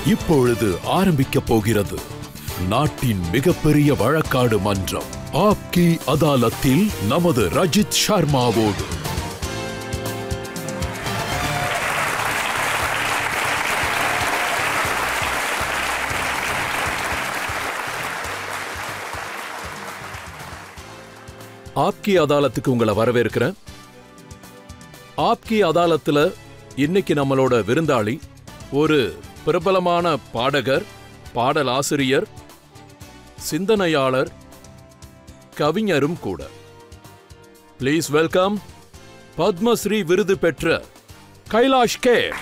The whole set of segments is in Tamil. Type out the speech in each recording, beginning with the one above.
இப்பொழுது ஆரம்பிக்கப் போகிறது நாட்டின் மிகப்பெரிய வழக்காடு மன்றம். ஆப்கி அதாலத்தில் நமது ரஜித் சர்மாவோடு. ஆப்கி அதாலத்துக்கு உங்களை வரவேற்கிறேன். ஆப்கி அதாலத்துல இன்னைக்கு நம்மளோட விருந்தாளி ஒரு பிரபலமான பாடகர், பாடலாசிரியர், சிந்தனையாளர், கவிஞரும் கூட. ப்ளீஸ் வெல்கம் பத்மஸ்ரீ விருது பெற்ற கைலாஷ் கேர்.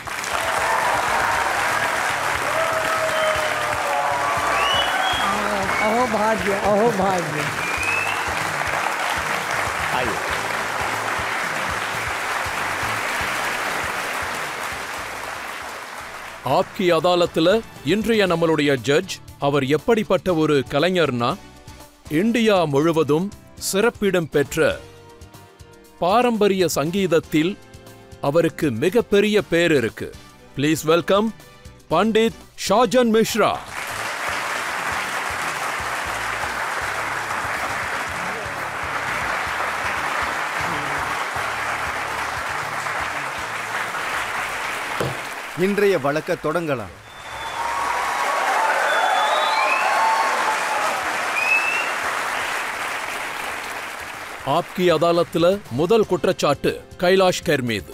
अहो भाग्य, अहो भाग्य. ஆப்கி அதாலத்துல இன்றைய நம்மளுடைய ஜட்ஜ் அவர் எப்படிப்பட்ட ஒரு கலைஞர்னா, இந்தியா முழுவதும் சிறப்பிடம் பெற்ற பாரம்பரிய சங்கீதத்தில் அவருக்கு மிகப்பெரிய பேர் இருக்கு. Please welcome Pandit Shajan Mishra. இன்றைய வழக்க தொடங்கலாம். ஆப்கி அதாலத்துல முதல் குற்றச்சாட்டு கைலாஷ் கேர் மீது.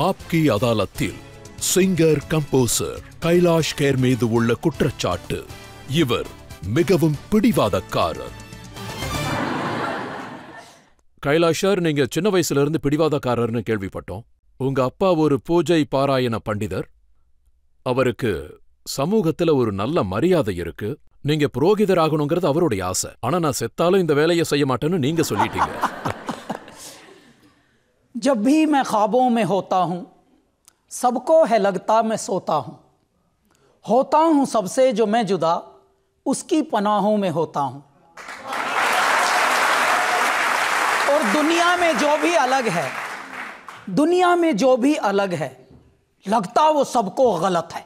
ஆப்கி அதாலத்தில் சிங்கர் கம்போசர் கைலாஷ் கேர் மீது உள்ள குற்றச்சாட்டு, இவர் மிகவும் பிடிவாதக்காரர். கைலாஷர், நீங்க சின்ன வயசுல இருந்து பிடிவாதக்காரர்னு கேள்விப்பட்டோம். உங்க அப்பா ஒரு பூஜை பாராயண பண்டிதர். அவருக்கு சமூகத்துல ஒரு நல்ல மரியாதை இருக்கு. நீங்க புரோகிதர் ஆகணுங்கிறது அவருடைய ஆசை. ஆனா நான் செத்தாலும் இந்த வேலையை செய்ய மாட்டேன்னு நீங்க சொல்லிட்டீங்க. जब भी मैं ख्वाबों में होता हूँ सबको है लगता मैं सोता हूँ सबसे जो मैं जुदा उसकी पनाहों में होता हूँ. और दुनिया में जो भी अलग है लगता वो सबको गलत है.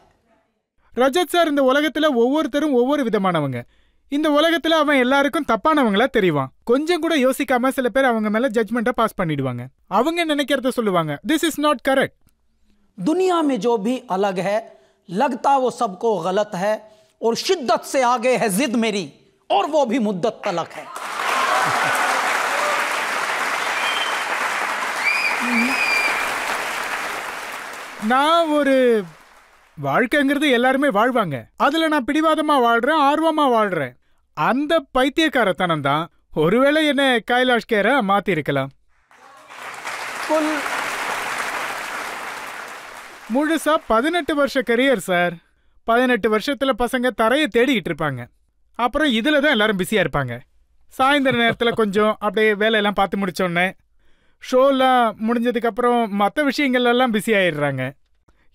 ரஜத் சார், இந்த உலகத்துல ஒவ்வொருத்தரும் ஒவ்வொரு விதமானவங்க. இந்த உலகத்துல அவன் எல்லாருக்கும் தப்பானவங்களா தெரிவான். கொஞ்சம் கூட யோசிக்காம சில பேர் அவங்க மேல ஜட்ஜ்மெண்ட்டை பாஸ் பண்ணிடுவாங்க. அவங்க நினைக்கிறத சொல்லுவாங்க, திஸ் இஸ் நாட் கரெக்ட். दुनिया में जो भी अलग है लगता वो सबको गलत है और शिद्दत से आगे है जिद मेरी और वो भी मुद्दत तलक है. நான் ஒரு வாழ்க்கைங்கிறது எல்லாருமே வாழ்வாங்க. அதுல நான் பிடிவாதமா வாழ்றேன், ஆர்வமா வாழ்றேன். அந்த பைத்தியக்காரத்தனம் தான் ஒருவேளை என்ன கைலாஷ் கேரை மாத்தி இருக்கலாம். முழுசா 18 வருஷ கரியர் சார். 18 வருஷத்துல பசங்க தரையை தேடிக்கிட்டு இருப்பாங்க. அப்புறம் இதுல தான் எல்லாரும் பிஸியா இருப்பாங்க. சாயந்தர நேரத்துல கொஞ்சம் அப்படியே வேலையெல்லாம் பார்த்து முடிச்சோடனே ஷோலாம் முடிஞ்சதுக்கு அப்புறம் மற்ற விஷயங்கள்லாம் பிஸி ஆயிடுறாங்க.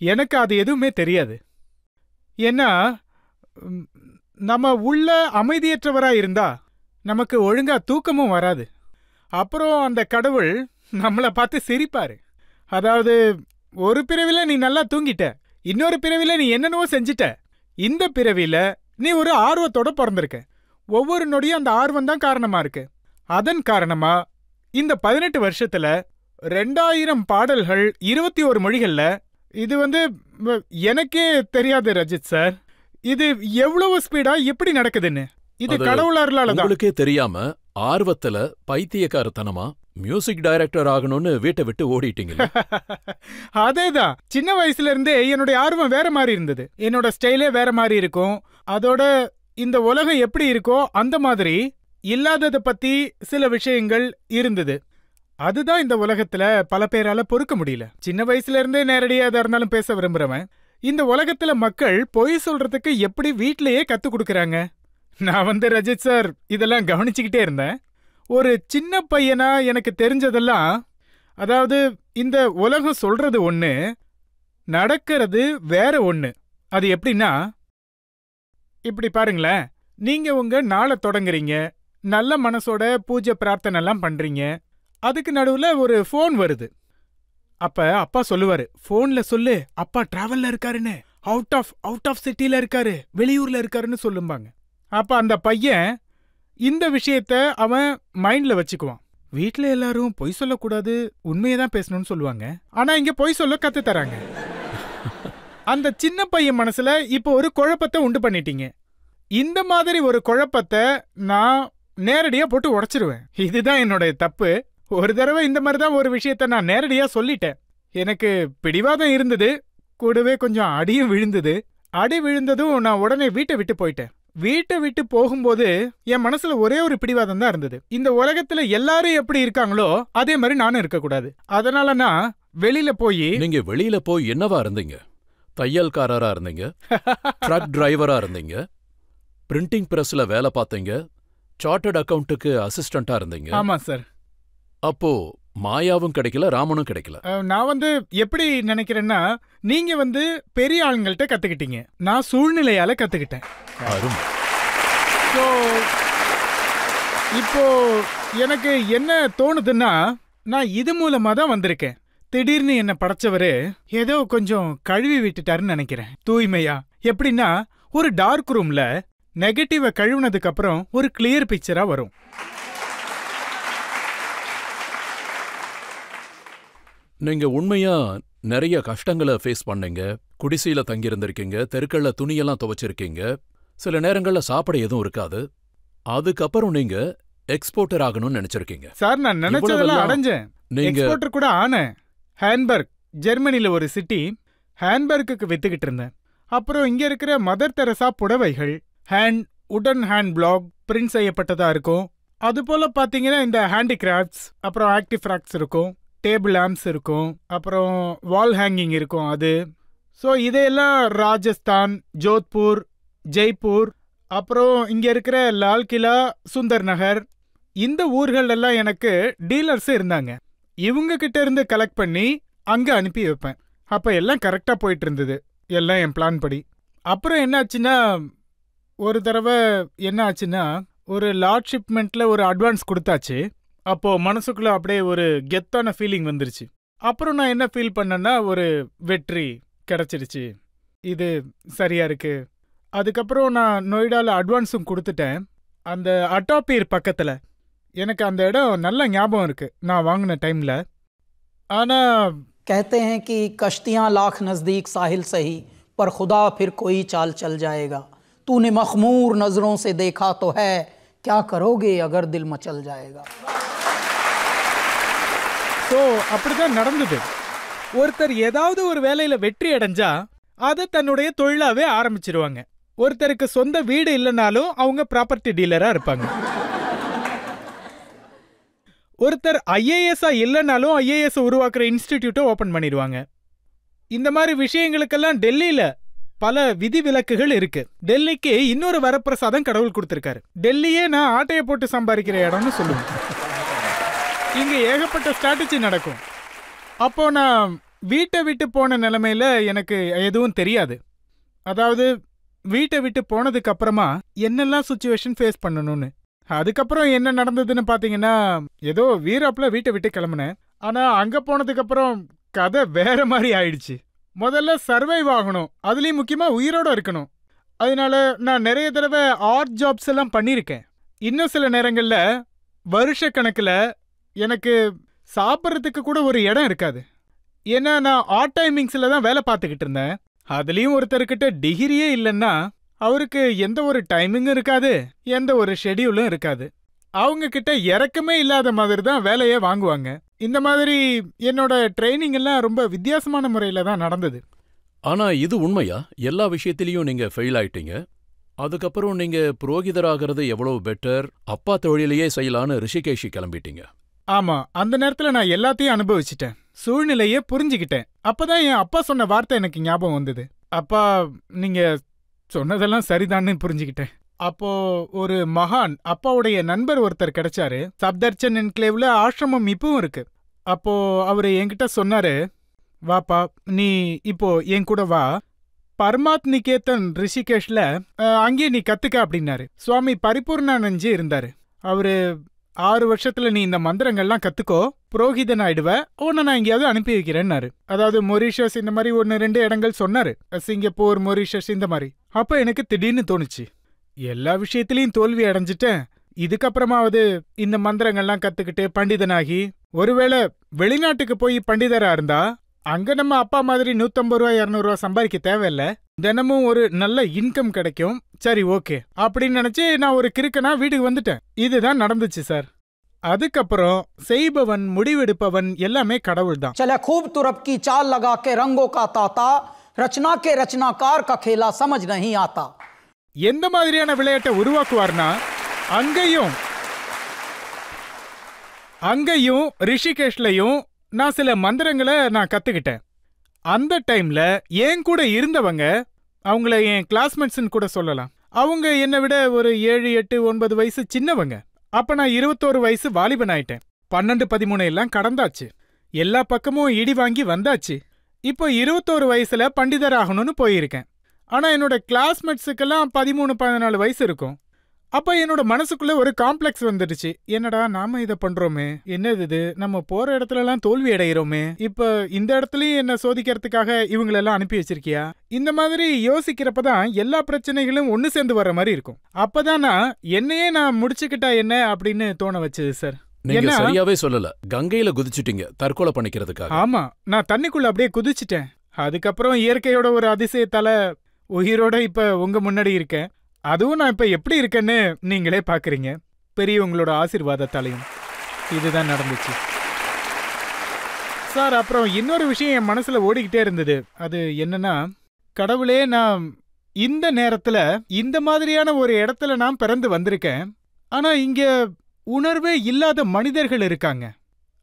எனக்கு அது எதுவுமே தெரியாது. ஏன்னா நம்ம உள்ள அமைதியற்றவராக இருந்தா நமக்கு ஒழுங்கா தூக்கமும் வராது. அப்புறம் அந்த கடவுள் நம்மளை பார்த்து சிரிப்பாரு. அதாவது, ஒரு பிறவில நீ நல்லா தூங்கிட்ட, இன்னொரு பிறவில நீ என்னென்னவோ செஞ்சிட்ட, இந்த பிறவில நீ ஒரு ஆர்வத்தோட பிறந்திருக்க. ஒவ்வொரு நொடியும் அந்த ஆர்வம் தான் காரணமா இருக்கு. அதன் காரணமா இந்த 18 வருஷத்துல 2000 பாடல்கள் 21 மொழிகள்ல. இது எனக்கே தெரியாது ரஜித் சார், இது எவ்வளவு ஸ்பீடா எப்படி நடக்குதுன்னு. இது கடவுளால உங்களுக்கே தெரியாம ஆர்வத்துல பைத்தியக்காரத்தனமா மியூசிக் டைரக்டர் ஆகணும்னு வீட்டை விட்டு ஓடிட்டீங்க. அதேதான், சின்ன வயசுல இருந்தே என்னுடைய ஆர்வம் வேற மாதிரி இருந்தது. என்னோட ஸ்டைலே வேற மாதிரி இருக்கும். அதோட இந்த உலகம் எப்படி இருக்கோ அந்த மாதிரி இல்லாததை பத்தி சில விஷயங்கள் இருந்தது. அதுதான் இந்த உலகத்துல பல பேரால பொறுக்க முடியல. சின்ன வயசுல இருந்தே நேரடியா எதா இருந்தாலும் பேச விரும்புறவன். இந்த உலகத்துல மக்கள் பொய் சொல்றதுக்கு எப்படி வீட்லயே கத்து கொடுக்கறாங்க. நான் ரஜித் சார் இதெல்லாம் கவனிச்சுக்கிட்டே இருந்தேன். ஒரு சின்ன பையனா எனக்கு தெரிஞ்சதெல்லாம், அதாவது இந்த உலகம் சொல்றது ஒண்ணு, நடக்கிறது வேற ஒண்ணு. அது எப்படின்னா, இப்படி பாருங்களேன், நீங்க உங்க நாளை தொடங்குறீங்க, நல்ல மனசோட பூஜை பிரார்த்தனை எல்லாம் பண்றீங்க. அதுக்கு நடுவுல ஒரு ஃபோன் வருது. அப்ப அப்பா சொல்லுவாரு, போன்ல சொல்லு அப்பா டிராவல்ல இருக்காருன்னு, அவுட் ஆஃப் சிட்டில இருக்காரு, வெளியூர்ல இருக்காருன்னு சொல்லும்பாங்க. அப்ப அந்த பையன் இந்த விஷயத்த அவன் மைண்ட்ல வச்சுக்குவான். வீட்ல எல்லாரும் பொய் சொல்லக்கூடாது, உண்மையதான் பேசணும்னு சொல்லுவாங்க. ஆனா இங்க பொய் சொல்ல கத்து தராங்க. அந்த சின்ன பையன் மனசுல இப்போ ஒரு குழப்பத்தை உண்டு பண்ணிட்டீங்க. இந்த மாதிரி ஒரு குழப்பத்தை நான் நேரடியா போட்டு உடைச்சிருவேன். இதுதான் என்னோட தப்பு. ஒரு தடவை இந்த மாதிரி தான் ஒரு விஷயத்த நான் நேரடியா சொல்லிட்டேன். எனக்கு பிடிவாதம் இருந்தது, கூடவே கொஞ்சம் அடியும் விழுந்தது. அடி விழுந்ததும் நான் உடனே வீட்டை விட்டு போயிட்டேன். வீட்டை விட்டு போகும்போது என் மனசுல ஒரே ஒரு பிடிவாதம் தான் இருந்தது. இந்த உலகத்துல எல்லாரும் எப்படி இருக்காங்களோ அதே மாதிரி நானும் இருக்கக்கூடாது. அதனால நான் வெளியில போய். நீங்க வெளியில போய் என்னவா இருந்தீங்க? தையல்காரரா இருந்தீங்க, ட்ரக் டிரைவரா இருந்தீங்க, பிரிண்டிங் பிரஸ்ல வேலை பார்த்தீங்க, சார்ட்டர்ட் அக்கவுண்ட்டுக்கு அசிஸ்டண்டா இருந்தீங்க. ஆமா சார். அப்போ மாயாவும் கிடைக்கல, ராமனும் கிடைக்கல. நான் எப்படி நினைக்கிறேன்னா, நீங்க பெரிய ஆளுங்கள்ட்ட கத்துக்கிட்டீங்க, நான் சூழ்நிலையால கத்துக்கிட்டேன். இப்போ எனக்கு என்ன தோணுதுன்னா, நான் இது மூலமா தான் வந்திருக்கேன். திடீர்னு என்ன படைச்சவரு ஏதோ கொஞ்சம் கழுவி விட்டுட்டாருன்னு நினைக்கிறேன். தூய்மையா எப்படின்னா, ஒரு டார்க் ரூம்ல நெகட்டிவ கழுவுனதுக்கு அப்புறம் ஒரு கிளியர் பிக்சரா வரும். நீங்க உண்மையா நிறைய கஷ்டங்களை ஃபேஸ் பண்ணீங்க. குடிசையில தங்கி இருந்திருக்கீங்க, தெருக்கள்ல துணியெல்லாம் துவைச்சிருக்கீங்க, சில நேரங்கள்ல சாப்பிட எதுவும் இருக்காது. அதுக்கப்புறம் நீங்க எக்ஸ்போர்ட்டர் ஆகணும்னு நினைச்சிருக்கீங்க. சார், நான் நினைச்சதெல்லாம் அடைஞ்சேன். எக்ஸ்போர்ட்டர் கூட ஆனேன். ஹேன்பர்க், ஜெர்மனில ஒரு சிட்டி, ஹேன்பர்க்கு வித்துக்கிட்டு இருந்தேன். அப்புறம் இங்க இருக்கிற மதர் தெரசா புடவைகள் உடன் ஹேண்ட் பிளாக் பிரிண்ட் செய்யப்பட்டதா இருக்கும். அது போல பாத்தீங்கன்னா இந்த ஹேண்டிகிராஃப்ட்ஸ், அப்புறம் ஆக்டிஃபிராக்ட்ஸ் இருக்கும், டேபிள் லேம்ப்ஸ் இருக்கும், அப்புறம் வால் ஹேங்கிங் இருக்கும். அது இதையெல்லாம் ராஜஸ்தான், ஜோத்பூர், ஜெய்ப்பூர், அப்புறம் இங்க இருக்கிற லால் கிலா, சுந்தர் நகர், இந்த ஊர்கள் எல்லாம் எனக்கு டீலர்ஸ் இருந்தாங்க. இவங்க கிட்ட இருந்து கலெக்ட் பண்ணி அங்க அனுப்பி வைப்பேன். அப்ப எல்லாம் கரெக்டா போயிட்டு இருந்தது, எல்லாம் என் பிளான் படி. அப்புறம் என்னாச்சுன்னா, ஒரு தடவை என்ன ஆச்சுன்னா, ஒரு லாட் ஷிப்மெண்ட்ல ஒரு அட்வான்ஸ் கொடுத்தாச்சு. அப்போ மனசுக்குள்ள அப்படியே ஒரு கெத்தான ஃபீலிங் வந்துருச்சு. அப்புறம் நான் என்ன ஃபீல் பண்ணேன்னா, ஒரு வெற்றி கிடைச்சிருச்சு, இது சரியா இருக்கு. அதுக்கப்புறம் நான் நொய்டால அட்வான்ஸும் கொடுத்துட்டேன். அந்த அட்டாபீர் பக்கத்துல எனக்கு அந்த இடம் நல்ல ஞாபகம் இருக்கு, நான் வாங்கின டைம்ல. ஆனா कहते हैं कि कश्तियां लाख नजदीक साहिल सही पर खुदा फिर कोई चाल चल जाएगा, तूने मखमूर नजरों से देखा तो है, क्या करोगे अगर दिल मचल जाएगा. அப்படிதான் நடந்தது. ஒருத்தர் ஏதாவது ஒரு வேலையில வெற்றி அடைஞ்சா அதை தன்னுடைய தொழிலாவே ஆரம்பிச்சிருவாங்க. ஒருத்தருக்கு சொந்த வீடு இல்லைனாலும் அவங்க ப்ராப்பர்ட்டி டீலரா இருப்பாங்க. ஒருத்தர் IAS இல்லைனாலும் IAS உருவாக்குற இன்ஸ்டிடியூட்டை ஓபன் பண்ணிடுவாங்க. இந்த மாதிரி விஷயங்களுக்கெல்லாம் டெல்லியில பல விதிவிலக்குகள் இருக்கு. டெல்லிக்கு இன்னொரு வரப்பிரசாதம் கடவுள் கொடுத்திருக்காரு. டெல்லியே நான் ஆட்டையை போட்டு சம்பாதிக்கிற இடம்னு சொல்லுவேன். இங்க ஏகப்பட்ட ஸ்ட்ராட்டஜி நடக்கும். அப்போ நான் வீட்டை விட்டு போன நிலைமையில எனக்கு எதுவும் தெரியாது. அதாவது வீட்டை விட்டு போனதுக்கு அப்புறமா என்னெல்லாம் சுச்சுவேஷன் ஃபேஸ் பண்ணணும்னு. அதுக்கப்புறம் என்ன நடந்ததுன்னு பாத்தீங்கன்னா, ஏதோ வீராப்ல வீட்டை விட்டு கிளம்புனேன். ஆனா அங்க போனதுக்கு அப்புறம் கதை வேற மாதிரி ஆயிடுச்சு. முதல்ல சர்வைவ் ஆகணும், அதுலயும் முக்கியமா உயிரோட இருக்கணும். அதனால நான் நிறைய தடவை ஆர்ட் ஜாப்ஸ் எல்லாம் பண்ணியிருக்கேன். இன்னும் சில நேரங்கள்ல வருஷ கணக்குல எனக்கு சாப்பிட்றதுக்கு கூட ஒரு இடம் இருக்காது. ஏன்னா நான் ஆர்ட் டைமிங்ஸ்ல தான் வேலை பார்த்துக்கிட்டு இருந்தேன். அதுலயும் ஒருத்தர்கிட்ட டிகிரியே இல்லைன்னா அவருக்கு எந்த ஒரு டைமிங்கும் இருக்காது, எந்த ஒரு ஷெடியூலும் இருக்காது. அவங்க கிட்ட இறக்கமே இல்லாத மாதிரி தான் வேலையே வாங்குவாங்க. இந்த மாதிரி என்னோட ட்ரைனிங் எல்லாம் ரொம்ப வித்தியாசமான முறையில தான் நடந்தது. ஆனா இது உண்மையா? எல்லா விஷயத்திலயும் நீங்க ஃபெயில் ஆயிட்டீங்க. அதுக்கப்புறம் நீங்க புரோகிதராகிறது எவ்வளவு பெட்டர், அப்பா தொழிலையே செய்யலான்னு ரிஷிகேஷி கிளம்பிட்டீங்க. ஆமா, அந்த நேரத்துல நான் எல்லாத்தையும் அனுபவிச்சுட்டேன், சூழ்நிலையே புரிஞ்சுக்கிட்டேன். அப்பதான் என் அப்பா சொன்ன வார்த்தை எனக்கு ஞாபகம் வந்தது. அப்பா, நீங்க சொன்னதெல்லாம் சரிதான்னு புரிஞ்சுக்கிட்டேன். அப்போ ஒரு மகான் அப்பாவுடைய நண்பர் ஒருத்தர் கிடைச்சாரு. சப்தர்ச்சன் என்க்ளேவ்ல ஆசிரமம் இப்பவும் இருக்கு. அப்போ அவரு என்கிட்ட சொன்னாரு, வாப்பா நீ இப்போ என் கூட வா, பரமாத் நிகேதன் ரிஷிகேஷ்ல அங்கேயே நீ கத்துக்க அப்படின்னாரு. சுவாமி பரிபூர்ணானந்த்ஜி இருந்தாரு. அவரு 6 வருஷத்துல நீ இந்த மந்திரங்கள்லாம் கத்துக்கோ, புரோகிதன் ஆயிடுவ, உன்னை நான் எங்கேயாவது அனுப்பி வைக்கிறேன்னாரு. அதாவது மொரீஷியஸ் இந்த மாதிரி 1-2 இடங்கள் சொன்னாரு, சிங்கப்பூர், மொரீஷியஸ் இந்த மாதிரி. அப்ப எனக்கு திடீர்னு தோணுச்சு, எல்லா விஷயத்திலயும் தோல்வி அடைஞ்சிட்டேன், இதுக்கப்புறமாவது இந்த மந்திரங்கள்லாம் கத்துக்கிட்டு பண்டிதனாகி ஒருவேளை வெளிநாட்டுக்கு போய் பண்டிதரா இருந்தா அங்க நம்ம அப்பா மாதிரி 150 ரூபா 200 ரூபா சம்பாதிக்க தேவையில்ல, தினமும் ஒரு நல்ல இன்கம் கிடைக்கும். சரி, ஓகே அப்படின்னு நினைச்சு நான் ஒரு கிறுக்கனா வீட்டுக்கு வந்துட்டேன். இதுதான் நடந்துச்சு சார். அதுக்கப்புறம் செய்பவன் முடிவெடுப்பவன் எல்லாமே கடவுள் தான். चले खूब तुरप की चाल लगा के रंगों का ताता, रचना के रचनाकार का खेला समझ नहीं आता. எந்த மாதிரியான விளையாட்டை உருவாக்குவார்னா, அங்கேயும் ரிஷிகேஷ்லயும் நான் சில மந்திரங்களை நான் கத்துக்கிட்டேன். அந்த டைம்ல என் கூட இருந்தவங்க, அவங்கள என் கிளாஸ்மேட்ஸ்ன்னு கூட சொல்லலாம், அவங்க என்னை விட ஒரு 7, 8, 9 வயசு சின்னவங்க. அப்ப நான் 21 வயசு வாலிபன் ஆயிட்டேன். 12, 13 எல்லாம் கடந்தாச்சு, எல்லா பக்கமும் இடி வாங்கி வந்தாச்சு. இப்போ 21 வயசுல பண்டிதர் ஆகணும்னு போயிருக்கேன். ஆனா என்னோட கிளாஸ்மேட்ஸுக்கெல்லாம் 13, 14 வயசு இருக்கும். அப்ப என்னோட மனசுக்குள்ள ஒரு காம்ப்ளெக்ஸ் வந்துடுச்சு. என்னடா நாம இதை பண்றோமே, என்னது இது, நம்ம போற இடத்துல எல்லாம் தோல்வி அடைகிறோமே, இப்ப இந்த இடத்துலயும் என்ன சோதிக்கிறதுக்காக இவங்களெல்லாம் அனுப்பி வச்சிருக்கியா? இந்த மாதிரி யோசிக்கிறப்பதான் எல்லா பிரச்சனைகளும் ஒன்னு சேர்ந்து வர்ற மாதிரி இருக்கும். அப்பதான் என்னையே நான் முடிச்சுக்கிட்டா என்ன அப்படின்னு தோண வச்சது சார். நீங்க சரியாவே சொல்லல, கங்கையில குதிச்சிட்டீங்க தற்கொலை பண்ணிக்கிறதுக்காக. ஆமா, நான் தண்ணிக்குள்ள அப்படியே குதிச்சிட்டேன். அதுக்கப்புறம் இயற்கையோட ஒரு அதிசயத்தால உயிரோட இப்ப உங்க முன்னாடி இருக்கேன். அதுவும் நான் இப்ப எப்படி இருக்கேன்னு நீங்களே பாக்குறீங்க, பெரியவங்களோட ஆசீர்வாதத்தாலையும். இதுதான் நடந்துச்சு சார். அப்புறம் இன்னொரு விஷயம் என் மனசுல ஓடிக்கிட்டே இருந்தது. அது என்னன்னா, கடவுளே, நான் இந்த நேரத்துல இந்த மாதிரியான ஒரு இடத்துல நான் பிறந்து வந்திருக்கேன். ஆனா இங்க உணர்வே இல்லாத மனிதர்கள் இருக்காங்க.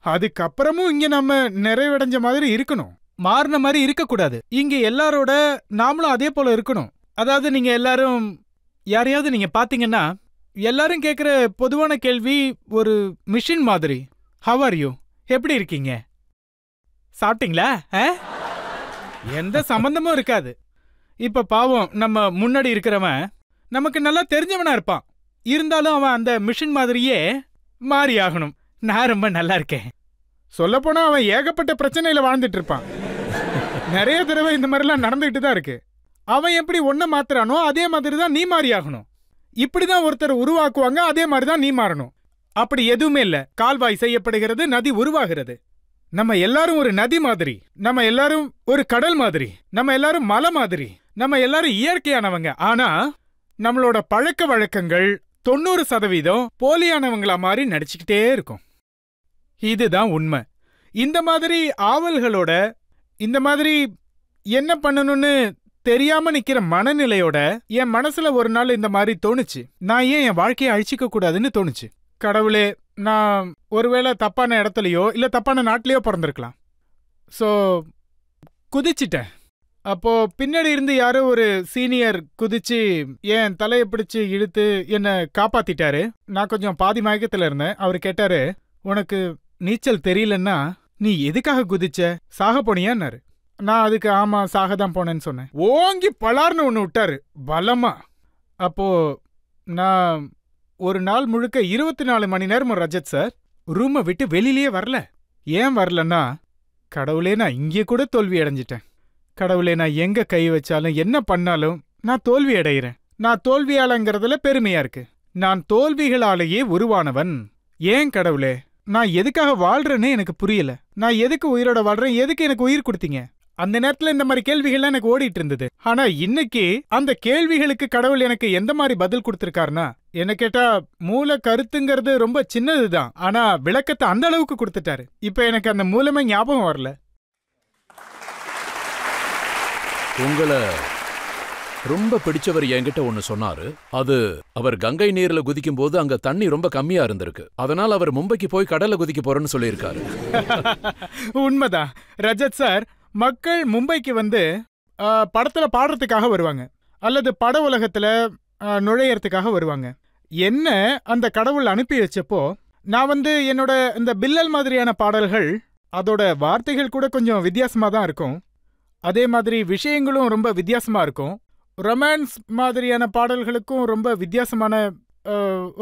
அதுக்கப்புறமும் இங்க நம்ம நிறைவடைஞ்ச மாதிரி இருக்கணும், மாறின மாதிரி இருக்கக்கூடாது. இங்க எல்லாரோட நாமளும் அதே போல இருக்கணும். அதாவது நீங்க எல்லாரும் யாரையாவது நீங்க பாத்தீங்கன்னா, எல்லாரும் கேக்குற பொதுவான கேள்வி ஒரு மிஷின் மாதிரி, ஹவ் ஆர் யூ, எப்படி இருக்கீங்க, சாப்பிட்டீங்களா, எந்த சம்பந்தமும் இருக்காது. இப்ப பாவம் நம்ம முன்னாடி இருக்கிறவன் நமக்கு நல்லா தெரிஞ்சவனா இருப்பான், இருந்தாலும் அவன் அந்த மிஷின் மாதிரியே மாறி ஆகணும். நான் ரொம்ப நல்லா இருக்கேன். சொல்லப்போனா அவன் ஏகப்பட்ட பிரச்சனையில வாழ்ந்துட்டு இருப்பான். நிறைய தடவை இந்த மாதிரிலாம் நடந்துகிட்டு தான் இருக்கு. அவன் எப்படி ஒன்ன மாத்துறானோ அதே மாதிரி தான் நீ மாறி ஆகணும். இப்படிதான் ஒருத்தர் உருவாக்குவாங்க, அதே மாதிரி தான் நீ மாறணும். அப்படி எதுவுமே இல்ல. கால்வாய் செய்யப்படுகிறது, நதி உருவாகிறது. நம்ம எல்லாரும் ஒரு நதி மாதிரி, நம்ம எல்லாரும் ஒரு கடல் மாதிரி, நம்ம எல்லாரும் மலை மாதிரி, நம்ம எல்லாரும் இயற்கையானவங்க. ஆனா நம்மளோட பழக்க வழக்கங்கள் 90% போலியானவங்களா மாதிரி நடிச்சுக்கிட்டே இருக்கும். இதுதான் உண்மை. இந்த மாதிரி ஆவல்களோட, இந்த மாதிரி என்ன பண்ணணும்னு தெரியாம நிக்கிற மனநிலையோட என் மனசுல ஒரு நாள் இந்த மாதிரி தோணுச்சு, நான் ஏன் என் வாழ்க்கையை அழிச்சிக்க கூடாதுன்னு தோணுச்சு. கடவுளே, நான் ஒருவேளை தப்பான இடத்துலயோ இல்ல தப்பான நாட்டிலயோ பிறந்திருக்கலாம். சோ குதிச்சிட்டேன். அப்போ பின்னாடி இருந்து யாரோ ஒரு சீனியர் குதிச்சு என் தலையை பிடிச்சு இழுத்து என்ன காப்பாத்திட்டாரு. நான் கொஞ்சம் பாதி மயக்கத்துல இருந்தேன். அவரு கேட்டாரு, உனக்கு நீச்சல் தெரியலன்னா நீ எதுக்காக குதிச்ச, சாக போனியான்னாரு. நான் அதுக்கு ஆமா சாக தான் போனேன்னு சொன்னேன். ஓங்கி பலார்னு ஒன்று விட்டாரு பலமா. அப்போ நான் ஒரு நாள் முழுக்க 24 மணி நேரம் ரஜத் சார் ரூமை விட்டு வெளியிலேயே வரல. ஏன் வரலன்னா, கடவுளே, நான் இங்கே கூட தோல்வி அடைஞ்சிட்டேன். கடவுளே, நான் எங்க கை வச்சாலும் என்ன பண்ணாலும் நான் தோல்வி அடைகிறேன். நான் தோல்வியாளங்கிறதுல பெருமையா இருக்கு. நான் தோல்விகளாலேயே உருவானவன். ஏன் கடவுளே, நான் எதுக்காக வாழ்றேன்னு எனக்கு புரியல. நான் எதுக்கு உயிரோட வாழ்றேன், எதுக்கு எனக்கு உயிர் கொடுத்தீங்க? அந்த நேரத்துல இந்த மாதிரி கேள்விகள்லாம் எனக்கு ஓடிட்டு இருந்தது. ஆனா இன்னைக்கு அந்த கேள்விகளுக்கு கடவுள் எனக்கு எந்த மாதிரி பதில் கொடுத்திருக்காருன்னா, என்ன கேட்டா மூல கருத்துங்கிறது ரொம்ப சின்னதுதான், ஆனா விளக்கத்தை அந்த அளவுக்கு கொடுத்துட்டாரு. இப்ப எனக்கு அந்த மூலமே ஞாபகம் வரல. உங்களை ரொம்ப பிடிச்சவர் என்கிட்ட ஒன்னு சொன்னாரு. அது அவர் கங்கை நீர்ல குதிக்கும் போது அங்க தண்ணி ரொம்ப கம்மியா இருந்திருக்கு, அதனால அவர் மும்பைக்கு போய் கடல்ல குதிக்க போறேன்னு சொல்லியிருக்காரு. உண்மைதான் ரஜத் சார். மக்கள் மும்பைக்கு வந்து படத்துல பாடுறதுக்காக வருவாங்க, அல்லது பட உலகத்துல நுழையறதுக்காக வருவாங்க. என்ன அந்த கடவுள் அனுப்பி வச்சப்போ நான் வந்து என்னோட இந்த பில்லல் மாதிரியான பாடல்கள், அதோட வார்த்தைகள் கூட கொஞ்சம் வித்தியாசமா தான் இருக்கும். அதே மாதிரி விஷயங்களும் ரொம்ப வித்தியாசமா இருக்கும். ரொமான்ஸ் மாதிரியான பாடல்களுக்கும் ரொம்ப வித்தியாசமான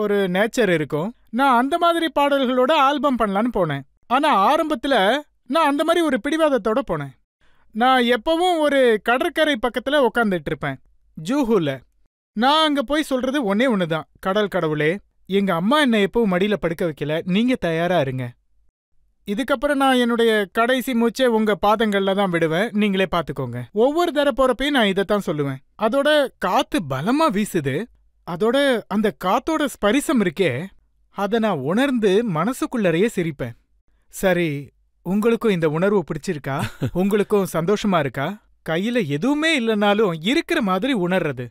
ஒரு நேச்சர் இருக்கும். நான் அந்த மாதிரி பாடல்களோட ஆல்பம் பண்ணலான்னு போனேன். ஆனா ஆரம்பத்துல நான் அந்த மாதிரி ஒரு பிடிவாதத்தோட போனேன். நான் எப்பவும் ஒரு கடற்கரை பக்கத்துல உக்காந்துட்டு இருப்பேன், ஜூஹூல. நான் அங்க போய் சொல்றது ஒன்னே ஒண்ணுதான், கடல் கடவுளே, எங்க அம்மா என்னை எப்பவும் மடியில படுக்க வைக்கல, நீங்க தயாரா இருங்க. இதுக்கப்புறம் நான் என்னுடைய கடைசி மூச்சை உங்க பாதங்கள்ல தான் விடுவேன், நீங்களே பாத்துக்கோங்க. ஒவ்வொரு தர போறப்பையும் நான் இதைத்தான் சொல்லுவேன். அதோட காத்து பலமா வீசுது, அதோட அந்த காத்தோட ஸ்பரிசம் இருக்கே, அத நான் உணர்ந்து மனசுக்குள்ளறையே சிரிப்பேன். சரி, உங்களுக்கும் இந்த உணர்வு பிடிச்சிருக்கா? உங்களுக்கும் சந்தோஷமா இருக்கா? கையில எதுவுமே இல்லைனாலும் இருக்கிற மாதிரி உணர்றது.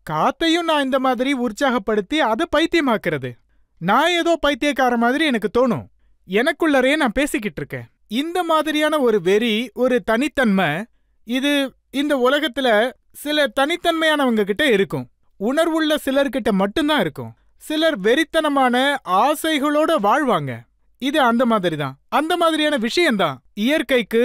காத்தையும் நான் இந்த மாதிரி உற்சாகப்படுத்தி அதை பைத்தியமாக்குறது. நான் ஏதோ பைத்தியக்கார மாதிரி எனக்கு தோணும். எனக்குள்ளரே நான் பேசிக்கிட்டு இருக்கேன். இந்த மாதிரியான ஒரு வெறி, ஒரு தனித்தன்மை, இது இந்த உலகத்துல சில தனித்தன்மையானவங்க கிட்ட இருக்கும். உணர்வுள்ள சிலர்கிட்ட மட்டும்தான் இருக்கும். சிலர் வெறித்தனமான ஆசைகளோட வாழ்வாங்க. இது அந்த மாதிரி தான், அந்த மாதிரியான விஷயம்தான் இயற்கைக்கு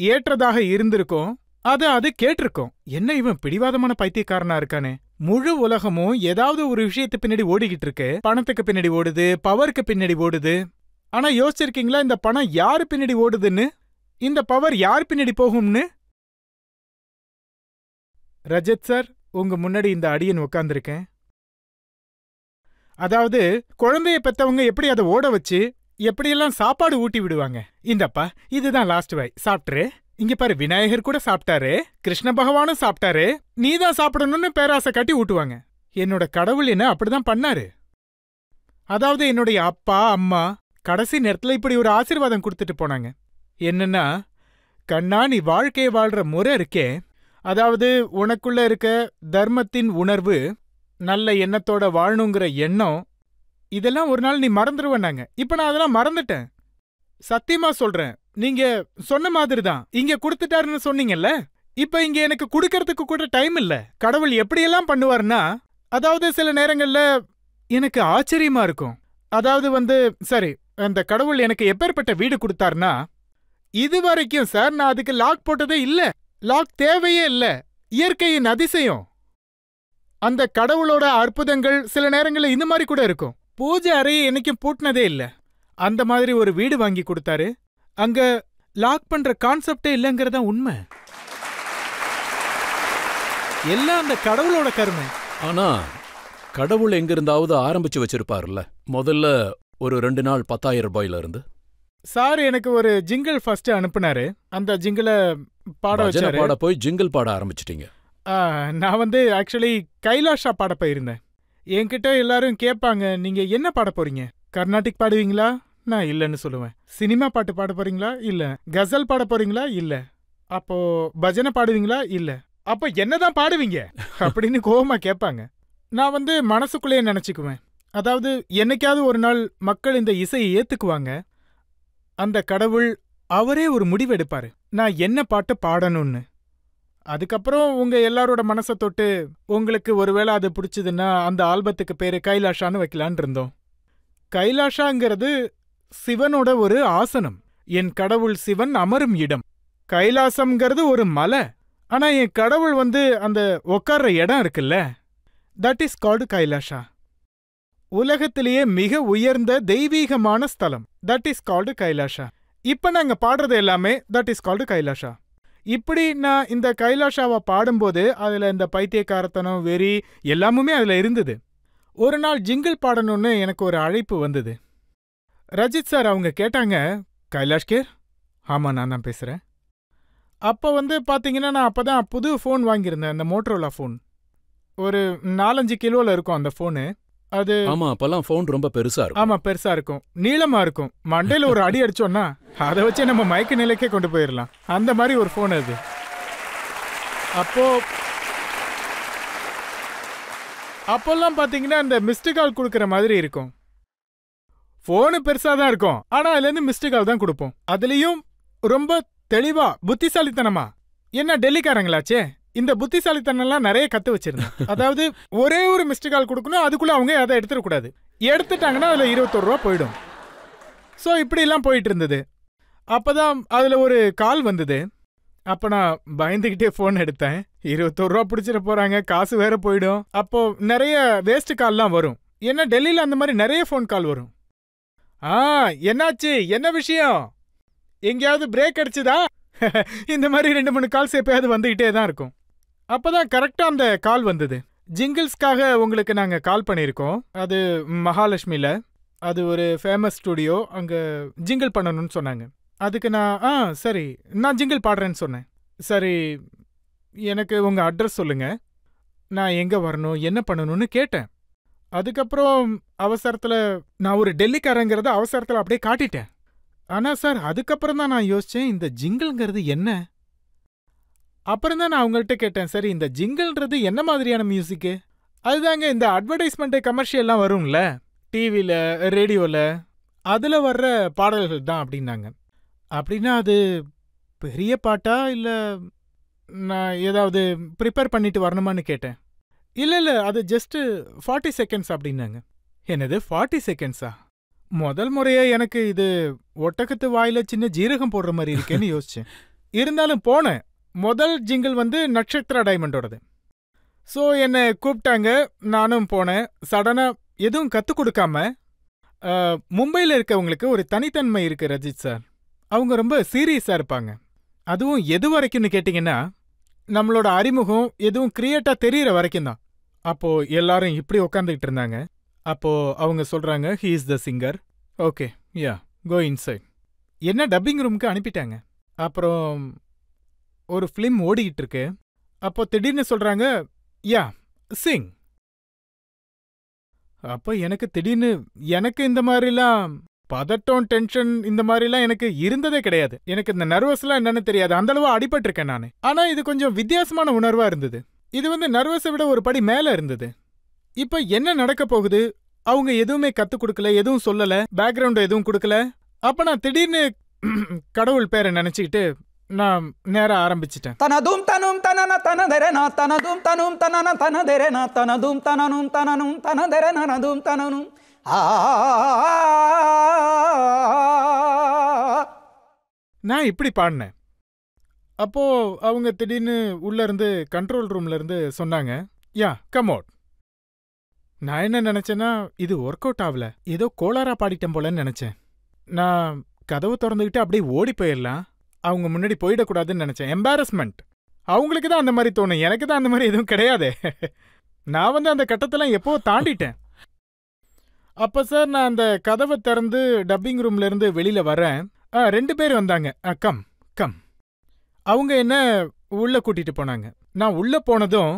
ஏற்றதாக இருந்திருக்கும். அது கேட்டிருக்கோம். என்ன இவன் பிடிவாதமான பைத்தியக்காரனா இருக்கானே. முழு உலகமும் ஏதாவது ஒரு விஷயத்து பின்னாடி ஓடிக்கிட்டு இருக்கு. பணத்துக்கு பின்னாடி ஓடுது, பவருக்கு பின்னாடி ஓடுது. ஆனா யோசிச்சிருக்கீங்களா இந்த பணம் யாரு பின்னாடி ஓடுதுன்னு, இந்த பவர் யார் பின்னாடி போகும்னு? ரஜத் சார், உங்க முன்னாடி இந்த அடியன் உட்கார்ந்திருக்கேன். அதாவது குழந்தைய பெத்தவங்க எப்படி அதை ஓட வச்சு எப்படியெல்லாம் சாப்பாடு ஊட்டி விடுவாங்க. இந்தப்பா, இதுதான் லாஸ்ட் வாய், சாப்பிட்டுரு. இங்க பாரு, விநாயகர் கூட சாப்பிட்டாரு, கிருஷ்ண பகவானும் சாப்பிட்டாரு, நீதான் சாப்பிடணும்னு பேராசை காட்டி ஊட்டுவாங்க. என்னோட கடவுள் என்ன அப்படிதான் பண்ணாரு. அதாவது என்னுடைய அப்பா அம்மா கடைசி நேரத்துல இப்படி ஒரு ஆசீர்வாதம் கொடுத்துட்டு போனாங்க. என்னன்னா, கண்ணா, நீ வாழ்க்கையை வாழ்ற முறை இருக்கே, அதாவது உனக்குள்ள இருக்க தர்மத்தின் உணர்வு, நல்ல எண்ணத்தோட வாழணுங்கிற எண்ணம், இதெல்லாம் ஒரு நாள் நீ மறந்துடுவேன்னாங்க. இப்ப நான் அதெல்லாம் மறந்துட்டேன். சத்தியமா சொல்றேன், நீங்க சொன்ன மாதிரிதான். இங்க கொடுத்துட்டாருன்னு சொன்னீங்கல்ல, இப்ப இங்க எனக்கு கொடுக்கறதுக்கு கூட டைம் இல்ல. கடவுள் எப்படியெல்லாம் பண்ணுவார்னா, அதாவது சில நேரங்கள்ல எனக்கு ஆச்சரியமா இருக்கும். அதாவது சரி, அந்த கடவுள் எனக்கு எப்பேற்பட்ட வீடு கொடுத்தாருன்னா, இது வரைக்கும் சார் நான் அதுக்கு லாக் போட்டதே இல்ல. லாக் தேவையே இல்ல. இயற்கையின் அதிசயம். அந்த கடவுளோட அற்புதங்கள் சில நேரங்கள்ல இந்த மாதிரி கூட இருக்கும். பூஜை அறையை என்னைக்கும் பூட்டினதே இல்ல. அந்த மாதிரி ஒரு வீடு வாங்கி கொடுத்தாரு. அங்க லாக் பண்ற கான்செப்டே இல்லங்கிறதா உண்மை. எல்லாம் அந்த கடவுளோட கருமை. ஆனா கடவுள் எங்கிருந்தாவது ஆரம்பிச்சு வச்சிருப்பாருல்ல. முதல்ல ஒரு 2 நாள் 10,000 ரூபாயில இருந்து. சார் எனக்கு ஒரு ஜிங்கிள் ஃபர்ஸ்ட் அனுப்புனாரு. அந்த ஜிங்கிளை பாட வச்சாரு. பாட போய் ஜிங்கிள் பாட ஆரம்பிச்சிட்டீங்க. நான் ஆக்சுவலி கைலாஷா பாட போயிருந்தேன். என்கிட்ட எல்லாரும் கேட்பாங்க, நீங்க என்ன பாட போறீங்க? கர்நாடிக் பாடுவீங்களா? நான் இல்லன்னு சொல்லுவேன். சினிமா பாட்டு பாட போறீங்களா? இல்ல. கசல் பாட போறீங்களா? இல்ல. அப்போ பஜனை பாடுவீங்களா? இல்ல. அப்ப என்னதான் பாடுவீங்க அப்படின்னு கோவமா கேட்பாங்க. நான் மனசுக்குள்ளேயே நினைச்சுக்குவேன், அதாவது என்னைக்காவது ஒரு நாள் மக்கள் இந்த இசையை ஏத்துக்குவாங்க. அந்த கடவுள் அவரே ஒரு முடிவெடுப்பாரு, நான் என்ன பாட்டு பாடணும்னு. அதுக்கப்புறம் உங்க எல்லாரோட மனசை தொட்டு உங்களுக்கு ஒருவேளை அது பிடிச்சதுன்னா அந்த ஆல்பத்துக்கு பேரு கைலாஷான்னு வைக்கலான் இருந்தோம். கைலாஷாங்கிறது சிவனோட ஒரு ஆசனம். என் கடவுள் சிவன் அமரும் இடம். கைலாசம்ங்கிறது ஒரு மலை. ஆனா என் கடவுள் அந்த உட்கார்ற இடம் இருக்குல்ல, தட் இஸ் கால்டு கைலாஷா. உலகத்திலேயே மிக உயர்ந்த தெய்வீகமான ஸ்தலம், தட் இஸ் கால்டு கைலாஷா. இப்ப நாங்க பாடுறது எல்லாமே தட் இஸ் கால்டு கைலாஷா. இப்படி நான் இந்த கைலாஷாவை பாடும்போது அதுல இந்த பைத்தியக்காரத்தனம், வெறி எல்லாமுமே அதுல இருந்தது. ஒரு நாள் ஜிங்கிள் பாடணும்னு எனக்கு ஒரு அழைப்பு வந்தது. ரஜித் சார் அவங்க கேட்டாங்க, கைலாஷ்கேர்? ஆமா, நான் தான் பேசுறேன். அப்ப பாத்தீங்கன்னா நான் அப்பதான் புது ஃபோன் வாங்கியிருந்தேன், அந்த மோட்டரோலா ஃபோன். ஒரு 4-5 கிலோல இருக்கும் அந்த ஃபோனு. அது ஆமா, அப்பெல்லாம் ஃபோன் ரொம்ப பெருசா இருக்கும். ஆமா, பெருசா இருக்கும், நீளமா இருக்கும். மண்டையில ஒரு அடி அடிச்சோன்னா அதை வச்சு நம்ம மயக்க நிலைக்கே கொண்டு போயிடலாம். அந்த மாதிரி ஒரு ஃபோன் அது. அப்போல்லாம் பாத்தீங்கன்னா இந்த மிஸ்டு கால் கொடுக்கற மாதிரி இருக்கும். ஃபோனு பெருசா தான் இருக்கும், ஆனா அதுல இருந்து மிஸ்டு கால் தான் கொடுப்போம். அதுலயும் ரொம்ப தெளிவா, புத்திசாலித்தனமா. என்ன டெல்லிக்காரங்களாச்சே, இந்த புத்திசாலித்தனம்லாம் நிறைய கத்து வச்சிருந்தேன். அதாவது ஒரே ஒரு மிஸ்டு கால் கொடுக்கணும், அதுக்குள்ள அவங்க அதை எடுத்துடக்கூடாது. எடுத்துட்டாங்கன்னா அதுல 21 ரூபா போயிடும். ஸோ இப்படிலாம் போயிட்டு இருந்தது. அப்பதான் அதுல ஒரு கால் வந்தது. அப்ப நான் பயந்துகிட்டே போன் எடுத்தேன். 21 ரூபா பிடிச்சிட போறாங்க, காசு வேற போயிடும். அப்போ நிறைய வேஸ்ட் கால்லாம் வரும். ஏன்னா டெல்லியில அந்த மாதிரி நிறைய போன் கால் வரும். என்னாச்சு? என்ன விஷயம்? எங்கேயாவது பிரேக் அடிச்சுதா? இந்த மாதிரி 2-3 கால்ஸ் எப்பயாவது வந்துகிட்டே தான் இருக்கும். அப்பதான் கரெக்டா அந்த கால் வந்தது. ஜிங்கிள்ஸ்க்காக உங்களுக்கு நாங்க கால் பண்ணியிருக்கோம். அது மகாலட்சுமில. அது ஒரு ஃபேமஸ் ஸ்டுடியோ. அங்க ஜிங்கிள் பண்ணணும்னு சொன்னாங்க. அதுக்கு நான் சரி நான் ஜிங்கிள் பாடுறேன்னு சொன்னேன். சரி, எனக்கு உங்க அட்ரஸ் சொல்லுங்க, நான் எங்க வரணும், என்ன பண்ணணும்னு கேட்டேன். அதுக்கப்புறம் அவசரத்துல நான் ஒரு டெல்லிக்காரங்கிறத அவசரத்துல அப்படியே காட்டிட்டேன். ஆனா சார், அதுக்கப்புறம் தான் நான் யோசிச்சேன், இந்த ஜிங்கிள்ங்கிறது என்ன? அப்புறம் தான் நான் அவங்கள்ட்ட கேட்டேன், சரி இந்த ஜிங்கிள்ன்றது என்ன மாதிரியான மியூசிக்கு? அதுதாங்க இந்த அட்வர்டைஸ்மெண்ட் கமர்ஷியல்லாம் வரும்ல டிவில ரேடியோல, அதுல வர்ற பாடல்கள் தான் அப்படின்னாங்க. அப்படின்னா அது பெரிய பாட்டா இல்ல நான் ஏதாவது ப்ரிப்பேர் பண்ணிட்டு வரணுமான்னு கேட்டேன். இல்ல அது ஜஸ்ட் 40 செகண்ட்ஸ் அப்படின்னாங்க. என்னது 40 செகண்ட்ஸா? முதல் முறையா எனக்கு இது ஒட்டகத்து வாயில சின்ன ஜீரகம் போடுற மாதிரி இருக்கேன்னு யோசிச்சேன். இருந்தாலும் போனேன். முதல் ஜிங்கிள் நட்சத்திரா டைமண்டோடது. ஸோ என்னை கூப்பிட்டாங்க, நானும் போனேன். சடனா எதுவும் கற்றுக் கொடுக்காம, மும்பையில் இருக்கவங்களுக்கு ஒரு தனித்தன்மை இருக்கு ரஜித் சார். அவங்க ரொம்ப சீரியஸாக இருப்பாங்க. அதுவும் எது வரைக்கும்னு கேட்டிங்கன்னா, நம்மளோட அறிமுகம் எதுவும் கிரியேட்டா தெரியற வரைக்கும் தான். அப்போ எல்லாரும் இப்படி உட்காந்துக்கிட்டு இருந்தாங்க. அப்போ அவங்க சொல்றாங்க, he is the singer. Okay, ya, go inside. என்ன டப்பிங் ரூமுக்கு அனுப்பிட்டாங்க. அப்புறம் ஒரு ஃபிலிம் ஓடிக்கிட்டு இருக்கு. அப்போ திடீர்னு சொல்றாங்க, யா, சிங். அப்போ எனக்கு திடீர்னு, எனக்கு இந்த மாதிரிலாம் பதட்டம், டென்ஷன் இந்த மாதிரிலாம் எனக்கு இருந்ததே கிடையாது. எனக்கு இந்த நர்வஸ்லாம் என்னன்னு தெரியாது. அந்த அளவு அடிபட்டிருக்கேன் நான். ஆனா இது கொஞ்சம் வித்தியாசமான உணர்வா இருந்தது. இது நர்வஸை விட ஒரு படி மேல இருந்தது. இப்ப என்ன நடக்க போகுது? அவங்க எதுவுமே கத்து கொடுக்கல, எதுவும் சொல்லல, பேக்ரவுண்ட் எதுவும் கொடுக்கல. அப்ப நான் திடீர்னு கடவுள் பேரை நினைச்சுக்கிட்டு நான் நேரா ஆரம்பிச்சிட்டேன். தனதும் தனும் தனன தனதரனா தனதும் தனும் தனன தனதரனா தனதும் தனனும் தனனும் தனதரனதும் தனனும். நான் இப்படி பாடினேன். அப்போ அவங்க திடீர்னு உள்ள இருந்து கண்ட்ரோல் ரூம்ல இருந்து சொன்னாங்க, யா, கம் அவுட். நான் என்ன நினைச்சேன்னா, இது ஒர்க் அவுட் ஆகல, ஏதோ கோளாரா பாடிட்டேன் போலன்னு நினைச்சேன். நான் கதவு திறந்துகிட்டு அப்படியே ஓடி போயிடலாம், அவங்க முன்னாடி போயிடக்கூடாதுன்னு நினைச்சேன். எம்பாரஸ்மெண்ட். அவங்களுக்கு தான் அந்த மாதிரி தோணும், எனக்கு தான் அந்த மாதிரி எதுவும் கிடையாது. நான் அந்த கட்டத்தெல்லாம் எப்போ தாண்டிட்டேன். அப்ப சார், நான் அந்த கதவை திறந்து டப்பிங் ரூம்ல இருந்து வெளியில வரேன். 2 பேர் வந்தாங்க. Come come. அவங்க என்ன உள்ள கூட்டிட்டு போனாங்க. நான் உள்ள போனதும்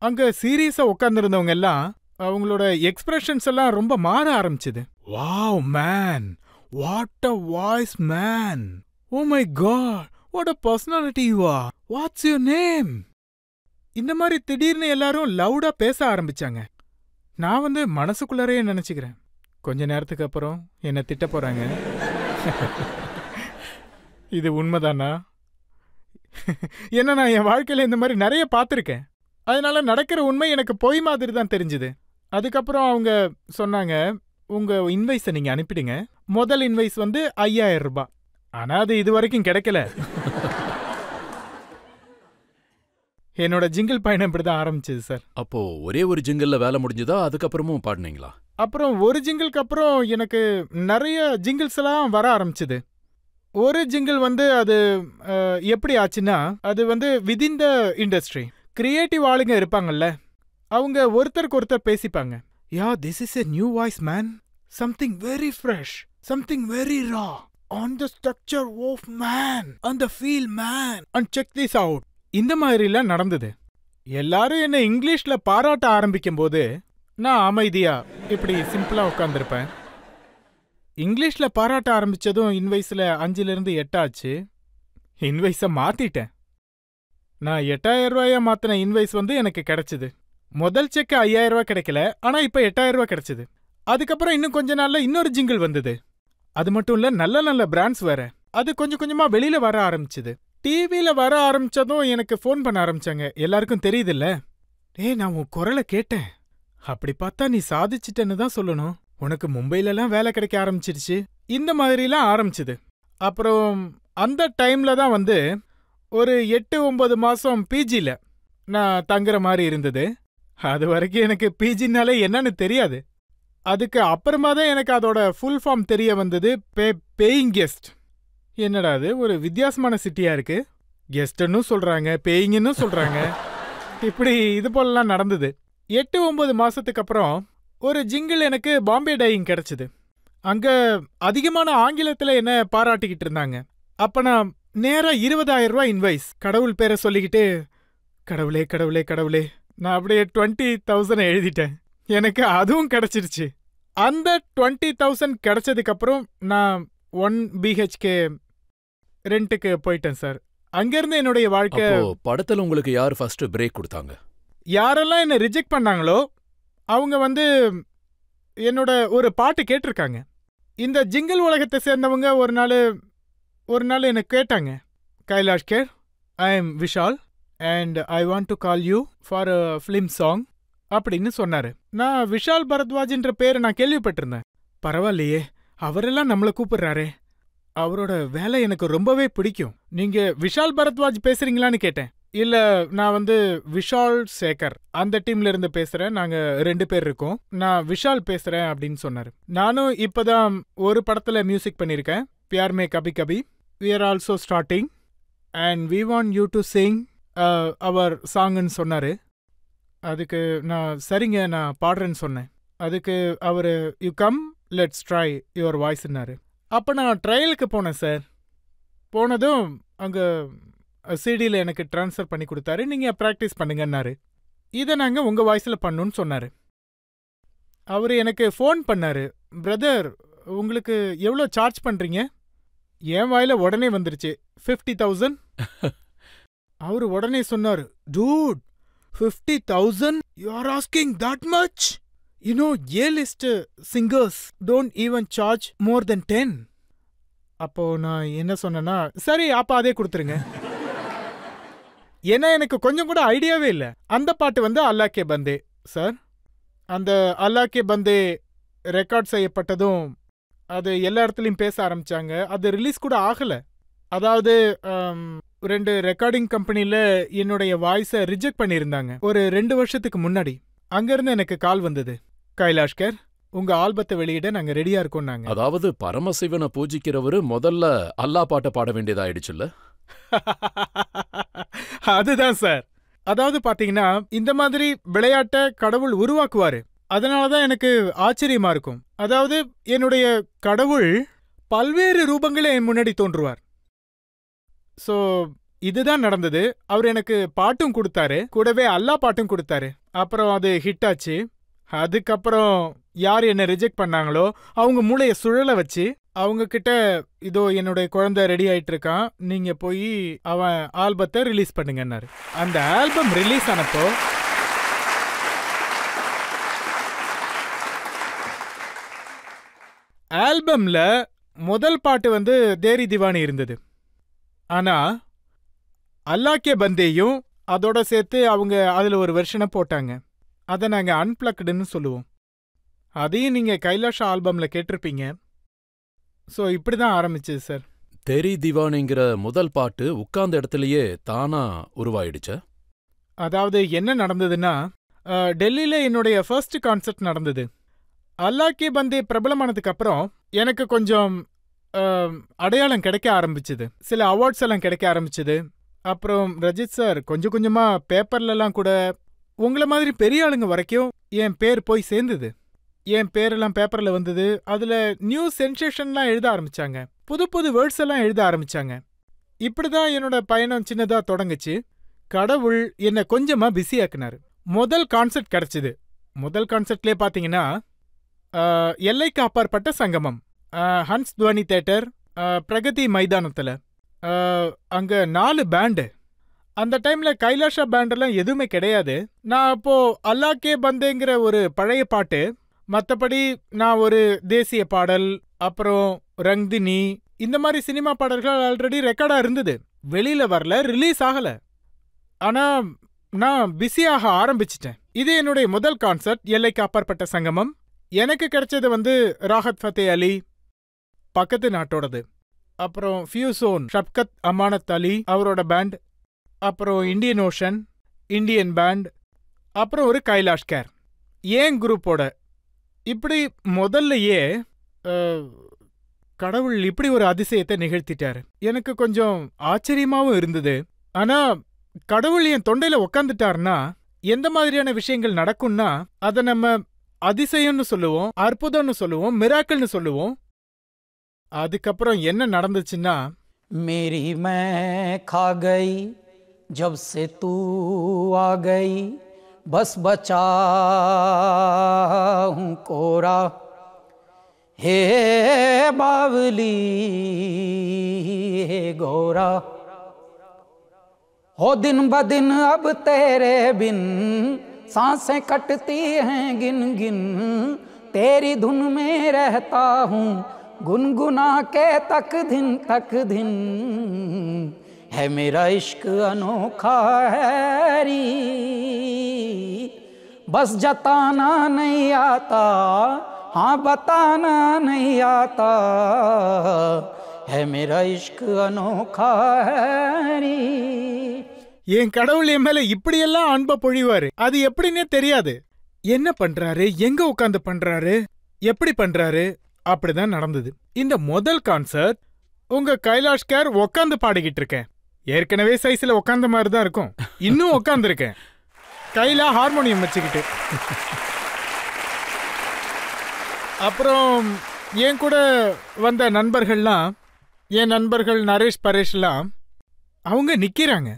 அங்க சீரியஸா உட்கார்ந்துருந்தவங்க எல்லாம் அவங்களோட எக்ஸ்பிரஷன்ஸ் எல்லாம் ரொம்ப மாற ஆரம்பிச்சது. Wow man, what a voice man. Oh my God, what a personality you are. What's your name? இந்த மாதிரி திடீர்னு எல்லாரும் லவுடா பேச ஆரம்பிச்சாங்க. நான் மனசுக்குள்ளரையே நினைச்சுக்கிறேன், கொஞ்ச நேரத்துக்கு அப்புறம் என்ன திட்ட போறாங்க. இது உண்மைதானா? ஏன்னா நான் என் வாழ்க்கையில இந்த மாதிரி நிறைய பார்த்துருக்கேன். அதனால நடக்கிற உண்மை எனக்கு பொய் மாதிரி தான் தெரிஞ்சுது. அதுக்கப்புறம் அவங்க சொன்னாங்க, உங்க இன்வைஸை நீங்க அனுப்பிடுங்க. முதல் இன்வைஸ் 5000 ரூபாய். ஆனா அது இது வரைக்கும் கிடைக்கல. என்னோட ஜிங்கிள் பயணம் இப்படிதான் ஆரம்பிச்சது சார். அப்போ ஒரே ஒரு ஜிங்கிள்ல வேலை முடிஞ்சதா? அதுக்கப்புறமும் பாடினீங்களா? அப்புறம் ஒரு ஜிங்கிள்க்கு அப்புறம் எனக்கு நிறைய ஜிங்கிள்ஸ் எல்லாம் வர ஆரம்பிச்சது. ஒரு ஜிங்கிள் அது எப்படி ஆச்சுன்னா, அது விதின் த இண்டஸ்ட்ரி கிரியேட்டிவ் ஆளுங்க இருப்பாங்கல்ல, அவங்க ஒருத்தருக்கு ஒருத்தர் பேசிப்பாங்க. Yeah, this is a new voice man, something very fresh, something very raw, on the structure of man, on the feel man, and check this out. இந்த மாதிரிலாம் நடந்தது. எல்லாரும் என்ன இங்கிலீஷ்ல பாராட்ட ஆரம்பிக்கும் போது நான் அமைதியா இப்படி சிம்பிளா உட்கார்ந்துருப்பேன். இங்கிலீஷ்ல பாராட்ட ஆரம்பிச்சதும் இன்வைஸ்ல 5லிருந்து 8 ஆச்சு. இன்வைஸ மாத்திட்டேன். நான் 8000 ரூபாயா மாத்தின இன்வைஸ் எனக்கு கிடைச்சது. முதல் செக் 5000 ரூபாய் கிடைக்கல, ஆனா இப்ப 8000 ரூபாய் கிடைச்சது. அதுக்கப்புறம் இன்னும் கொஞ்ச நாள்ல இன்னொரு ஜிங்கிள் வந்தது. அது மட்டும் இல்ல, நல்ல நல்ல பிராண்ட்ஸ் வேற. அது கொஞ்சம் கொஞ்சமா வெளியில வர ஆரம்பிச்சது. டிவில வர ஆரம்பிச்சதும் எனக்கு ஃபோன் பண்ண ஆரம்பிச்சாங்க. எல்லாருக்கும் தெரியுதுல்ல, நான் உன் குரலை கேட்டேன், அப்படி பார்த்தா நீ சாதிச்சிட்டன்னு தான் சொல்லணும், உனக்கு மும்பைலலாம் வேலை கிடைக்க ஆரம்பிச்சிருச்சு, இந்த மாதிரிலாம் ஆரம்பிச்சது. அப்புறம் அந்த டைம்ல தான் ஒரு 8-9 மாசம் பிஜில நான் தங்குற மாதிரி இருந்தது. அது வரைக்கும் எனக்கு பிஜினாலே என்னன்னு தெரியாது. அதுக்கு அப்புறமா தான் எனக்கு அதோட ஃபுல் ஃபார்ம் தெரிய வந்தது. Paying guest. என்னடா அது ஒரு வித்தியாசமான சிட்டியா இருக்கு. கெஸ்ட்னு சொல்றாங்க, பேயிங்னு சொல்றாங்க. இப்படி இது போலலாம் நடந்தது. 8-9 மாசத்துக்கு அப்புறம் ஒரு ஜிங்கிள் எனக்கு பாம்பே டையிங் கிடைச்சது. அங்க அதிகமான ஆங்கிலத்துல என்ன பாராட்டிக்கிட்டு இருந்தாங்க. அப்ப நான் நேரா 20,000 ரூபாய் இன்வைஸ் கடவுள் பேரை சொல்லிக்கிட்டு, கடவுளே கடவுளே கடவுளே, நான் அப்படியே 20,000 எழுதிட்டேன். எனக்கு அதுவும் கிடைச்சிருச்சு. அந்த 20,000 கிடைச்சதுக்கு அப்புறம் நான் 1 BHK ரெண்ட்டுக்கு போயிட்டேன் சார். அங்கிருந்து என்னுடைய வாழ்க்கை. படத்துல உங்களுக்கு யார் ஃபர்ஸ்ட் பிரேக் கொடுத்தாங்க? யாரெல்லாம் என்ன ரிஜெக்ட் பண்ணாங்களோ அவங்க என்னோட ஒரு பாட்டு கேட்டிருக்காங்க. இந்த ஜிங்கிள் உலகத்தை சேர்ந்தவங்க ஒரு நாள் என்ன கேட்டாங்க, Kailash Kher, I am Vishal and I want to call you for a film song அப்படின்னு சொன்னாரு. நான் விஷால் பரத்வாஜ்ன்ற பேரை நான் கேள்விப்பட்டிருந்தேன். பரவாயில்லையே, அவரெல்லாம் நம்மளை கூப்பிடுறாரே, அவரோட வேலை எனக்கு ரொம்பவே பிடிக்கும். நீங்க விஷால் பரத்வாஜ் பேசுறீங்களான்னு கேட்டேன். இல்ல, நான் விஷால் சேகர் அந்த டீம்ல இருந்து பேசுறேன், நாங்க 2 பேர் இருக்கோம், நான் விஷால் பேசுறேன் அப்படின்னு சொன்னாரு. நானும் இப்பதான் ஒரு படத்துல மியூசிக் பண்ணிருக்கேன், பியார் மே கபி கபி. we are also starting and we want you to sing our songன்னு சொன்னாரு. அதுக்கு நான் சரிங்க நான் பாடுறேன்னு சொன்னேன். அதுக்கு அவரு you come let's try your வாய்ஸ்ன்னாரு. அப்போ நான் ட்ரையலுக்கு போனேன் சார். போனதும் அங்கே சிடியில் எனக்கு ட்ரான்ஸ்ஃபர் பண்ணி கொடுத்தாரு. நீங்கள் ப்ராக்டிஸ் பண்ணுங்கன்னாரு. இதை நாங்கள் உங்கள் வாய்ஸில் பண்ணணுன்னு சொன்னார். அவர் எனக்கு ஃபோன் பண்ணார், பிரதர் உங்களுக்கு எவ்வளோ சார்ஜ் பண்ணுறீங்க? என் வாயில உடனே வந்துருச்சு 50,000. அவர் உடனே சொன்னார், dude 50,000? You are asking that much? You know, A-list singers don't even charge more than 10. அப்போ நான் என்ன சொன்னேன்னா, சரி அப்ப அதே கொடுத்துருங்க. ஏன்னா எனக்கு கொஞ்சம் கூட ஐடியாவே இல்லை. அந்த பாட்டு அல்லாஹ் கே பந்தே சார். அந்த அல்லாஹ் கே பந்தே ரெக்கார்ட் செய்யப்பட்டதும் அது எல்லா இடத்துலையும் பேச ஆரம்பிச்சாங்க. அது ரிலீஸ் கூட ஆகல. அதாவது 2 ரெக்கார்டிங் கம்பெனில என்னுடைய வாய்ஸை ரிஜெக்ட் பண்ணியிருந்தாங்க ஒரு 2 வருஷத்துக்கு முன்னாடி. அங்கிருந்து எனக்கு கால் வந்தது, கைலாஷ்கர் உங்க ஆல்பத்தை வெளியிட நாங்க ரெடியா இருக்கோம். அதாவது பரமசிவனை பூஜிக்கிறவரு முதல்ல அல்லா பாட்டை பாட வேண்டியதாயிடுச்சுல்ல? அதுதான் சார். அதாவது பாத்தீங்கன்னா, இந்த மாதிரி விளையாட்ட கடவுள் உருவாக்குவாரு. அதனாலதான் எனக்கு ஆச்சரியமா இருக்கும். அதாவது என்னுடைய கடவுள் பல்வேறு ரூபங்களே என் முன்னாடி தோன்றுவார். சோ இதுதான் நடந்தது. அவர் எனக்கு பாட்டும் கொடுத்தாரு, கூடவே அல்லா பாட்டும் கொடுத்தாரு. அப்புறம் அது ஹிட் ஆச்சு. அதுக்கப்புறம் யார் என்ன ரிஜெக்ட் பண்ணாங்களோ அவங்க மூளைய சுழல வச்சு அவங்க கிட்ட, இதோ என்னுடைய குழந்தை ரெடி ஆயிட்டு இருக்கான், நீங்க போய் அவன் ஆல்பத்தை ரிலீஸ் பண்ணுங்கன்னாரு. அந்த ஆல்பம் ரிலீஸ் ஆனப்போ ஆல்பம்ல முதல் பாட்டு தேரி திவானி இருந்தது. ஆனா அல்லாஹ் கே பந்தேயும் அதோட சேர்த்து அவங்க அதுல ஒரு வெர்ஷனை போட்டாங்க. அதை நாங்க அன்பிளக்டுன்னு சொல்லுவோம். அதையும் நீங்க கைலாஷ் ஆல்பம்ல கேட்டிருப்பீங்க. சோ இப்படிதான் ஆரம்பிச்சது சார். தெரி திவானிங்கிற முதல் பாட்டு உட்கார்ந்த இடத்துலயே தானா உருவாயிடுச்ச? அதாவது என்ன நடந்ததுன்னா, டெல்லியில என்னுடைய ஃபர்ஸ்ட் கான்சர்ட் நடந்தது. அல்லாஹ் கே பந்தே பிரபலமானதுக்கு அப்புறம் எனக்கு கொஞ்சம் அடையாளம் கிடைக்க ஆரம்பிச்சது. சில அவார்ட்ஸ் எல்லாம் கிடைக்க ஆரம்பிச்சது. அப்புறம் ரஜித் சார் கொஞ்சம் கொஞ்சமா பேப்பர்லாம் கூட உங்களை மாதிரி பெரிய ஆளுங்க வரைக்கும் என் பேர் போய் சேர்ந்தது. என் பேரெல்லாம் பேப்பர்ல வந்தது. அதுல நியூஸ் சென்சேஷன்லாம் எழுத ஆரம்பிச்சாங்க, புது புது வேர்ட்ஸ் எல்லாம் எழுத ஆரம்பிச்சாங்க. இப்படிதான் என்னோட பயணம் சின்னதா தொடங்குச்சு. கடவுள் என்ன கொஞ்சமா பிஸி ஆக்குனாரு. முதல் கான்சர்ட் கிடைச்சது. முதல் கான்சர்ட்லயே பாத்தீங்கன்னா, எல்லைக்கு அப்பாற்பட்ட சங்கமம், ஹன்ஸ் துவானி தியேட்டர், பிரகதி மைதானத்துல. அங்க 4 பேண்டு. அந்த டைம்ல கைலாஷா பேண்டெல்லாம் எதுவுமே கிடையாது. நான் அப்போ அல்லாஹ் கே பந்தேங்கிற ஒரு பழைய பாட்டு, மற்றபடி நான் ஒரு தேசிய பாடல், அப்புறம் ரங்தினி, இந்த மாதிரி சினிமா பாடல்கள் ஆல்ரெடி ரெக்கார்டா இருந்தது. வெளியில வரல, ரிலீஸ் ஆகல. ஆனா நான் பிஸியாக ஆரம்பிச்சிட்டேன். இது என்னுடைய முதல் கான்சர்ட், எல்லைக்கு அப்பாற்பட்ட சங்கமம். எனக்கு கிடைச்சது ராஹத் ஃபத்தே அலி, பக்கத்து நாட்டோடது. அப்புறம் ஃபியூசோன் ஷப்கத் அமானத் அலி அவரோட பேண்ட், அப்புறம் இந்தியன் ஓஷன், இந்தியன் பேண்ட், அப்புறம் ஒரு கைலாஷ் கேர். ஏன் குரூப்போட இப்படி முதல்லயே கடவுள் இப்படி ஒரு அதிசயத்தை நிகழ்த்திட்டாரு. எனக்கு கொஞ்சம் ஆச்சரியமாவும் இருந்தது. ஆனா கடவுள் என் தொண்டையில உக்காந்துட்டாருன்னா எந்த மாதிரியான விஷயங்கள் நடக்கும்னா அதை நம்ம அதிசயம்னு சொல்லுவோம், அற்புதம்னு சொல்லுவோம், மிராக்கிள்னு சொல்லுவோம். அதுக்கப்புறம் என்ன நடந்துச்சுன்னா, मेरी मैं खा गई जब से तू आ गई, बस बचा हूँ कोरा, हे बावली हे गोरा, हो दिन ब दिन अब तेरे बिन सांसें कटती हैं गिन गिन, तेरी धुन में रहता हूँ गुनगुना के तक दिन, है मेरा इश्क अनोखा है री, बस जताना नहीं आता, हाँ बताना नहीं आता, है मेरा इश्क अनोखा है री. என் கடவுள் என் மேல இப்படியெல்லாம் அன்பை பொழிவாரு. அது எப்படின்னே தெரியாது. என்ன பண்றாரு, எங்க உட்காந்து பண்றாரு, எப்படி பண்றாரு, அப்படிதான் நடந்தது. இந்த முதல் கான்சர்ட் உங்க கைலாஷ்கர் உக்காந்து பாடிக்கிட்டு இருக்கேன். ஏற்கனவே சைஸ்ல உக்காந்த மாதிரி தான் இருக்கும். இன்னும் உக்காந்து இருக்கேன் கையில ஹார்மோனியம் வச்சுக்கிட்டு. அப்புறம் என் கூட வந்த நண்பர்கள்லாம், என் நண்பர்கள் நரேஷ் பரேஷ்லாம் அவங்க நிக்கிறாங்க.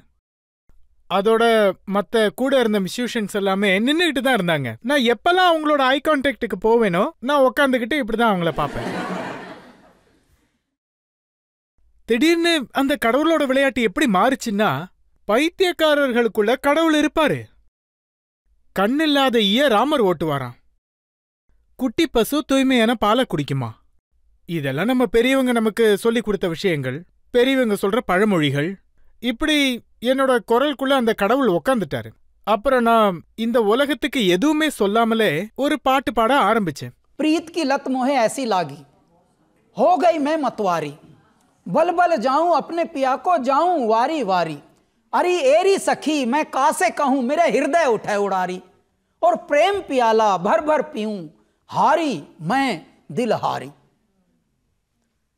அதோட மத்த கூட இருந்த மியூசிஷியன்ஸ் எல்லாமே நின்னுகிட்டு தான் இருந்தாங்க. நான் எப்பெல்லாம் அவங்களோட ஐ கான்டாக்டுக்கு போவேனோ நான் உக்காந்துக்கிட்டு இப்படிதான் அவங்கள பார்ப்பேன். திடீர்னு அந்த கடவுளோட விளையாட்டு எப்படி மாறுச்சுன்னா, பைத்தியக்காரர்களுக்குள்ள கடவுள் இருப்பாரு. கண்ணில்லாத ஈய ராமர் ஓட்டுவாராம். குட்டி பசு தூய்மையான பாலை குடிக்குமா. இதெல்லாம் நம்ம பெரியவங்க நமக்கு சொல்லி கொடுத்த விஷயங்கள், பெரியவங்க சொல்ற பழமொழிகள். இப்படி என்னோட குரலுக்குள்ள அந்த கடவுள் உக்காந்துட்டாரு. அப்புறம் நான் இந்த உலகத்துக்கு எதுவுமே சொல்லாமலே ஒரு பாட்டு பாட ஆரம்பிச்சேன். प्रीत की लत मोहे ऐसी लागी, हो गई मैं मतवारी, बल बल जाऊं अपने पिया को जाऊं वारी वारी, अरे एरी सखी मैं कासे कहूं मेरे हृदय उठे उड़ारी, और प्रेम पियाला भर भर पीऊं हारी मैं दिल हारी,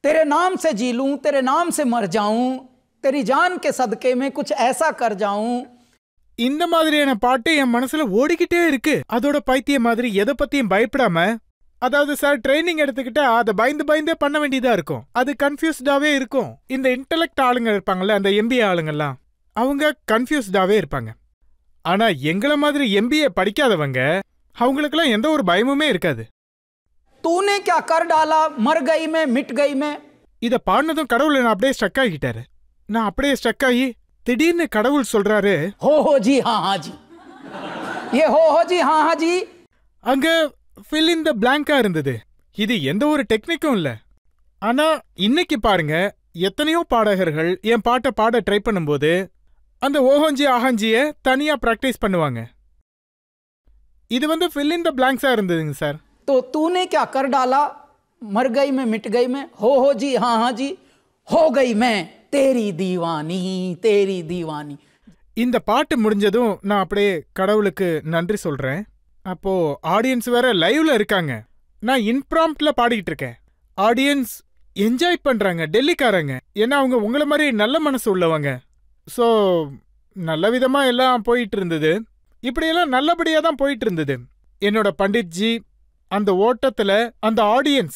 तेरे नाम से जी लूं तेरे नाम से मर जाऊं, तेरी जान के सदके में कुछ ऐसा कर जाऊं. இந்த மாதிரியான பாட்டு என் மனசுல ஓடிக்கிட்டே இருக்கு. அதோட பைத்திய மாதிரி எதை பத்தியும் பயப்படாம, அதாவது சார் ட்ரைனிங் எடுத்துக்கிட்டா அதை பயந்தே பண்ண வேண்டியதா இருக்கும். அது கன்ஃபியூஸ்டாவே இருக்கும். இந்த இன்டெலெக்ட் ஆளுங்க இருப்பாங்கல்ல, அந்த எம்பிஏ ஆளுங்கெல்லாம், அவங்க கன்ஃபியூஸ்டாவே இருப்பாங்க. ஆனா எங்களை மாதிரி எம்பிஏ படிக்காதவங்க, அவங்களுக்கெல்லாம் எந்த ஒரு பயமுமே இருக்காது. तूने क्या कर डाला मर गई मैं मिट गई मैं. இத பாடினதும் கடவுள் நான் அப்படியே ஸ்ட்ரக் ஆகிட்டாரு. நான் அப்படியே ஸ்ட்ரக் ஆகி திடீர்னு கடவுள் சொல்றாரு, हो जी हाँ हाँ जी, ये हो जी हाँ हाँ जी. அங்க fill in the blank-ஆ இருந்தது. இது எந்த ஒரு டெக்னிக்கும் இல்ல. ஆனா இன்னைக்கு பாருங்க, எத்தனையோ பாடகர்கள் என் பாட்டை பாட ட்ரை பண்ணும்போது அந்த ஓஹோஞ்சி ஆஹாஞ்சிய தனியா பிராக்டிஸ் பண்ணுவாங்க. இது வந்து fill in the blanks-ஆ இருந்ததுங்க சார். तो तूने क्या कर डाला मर गई मैं मिट गई मैं, हो जी हाँ हाँ जी, हो गई मैं तेरी दीवानी तेरी दीवानी. இந்த பாட்டு முடிஞ்சதும் நான் அப்படியே கடவுளுக்கு நன்றி சொல்றேன். அப்போ ஆடியன்ஸ் வேற லைவ்ல இருக்காங்க. நான் இன்ப்ராம்ப்ட்ல பாடிக்கிட்டு இருக்கேன். ஆடியன்ஸ் என்ஜாய் பண்றாங்க, டெல்லிக்காரங்க. ஏன்னா அவங்க உங்களை மாதிரி நல்ல மனசு உள்ளவங்க. ஸோ நல்ல விதமா எல்லாம் போயிட்டு இருந்தது. இப்படியெல்லாம் நல்லபடியா தான் போயிட்டு இருந்தது. என்னோட பண்டிட்ஜி அந்த ஓட்டத்துல, அந்த ஆடியன்ஸ்,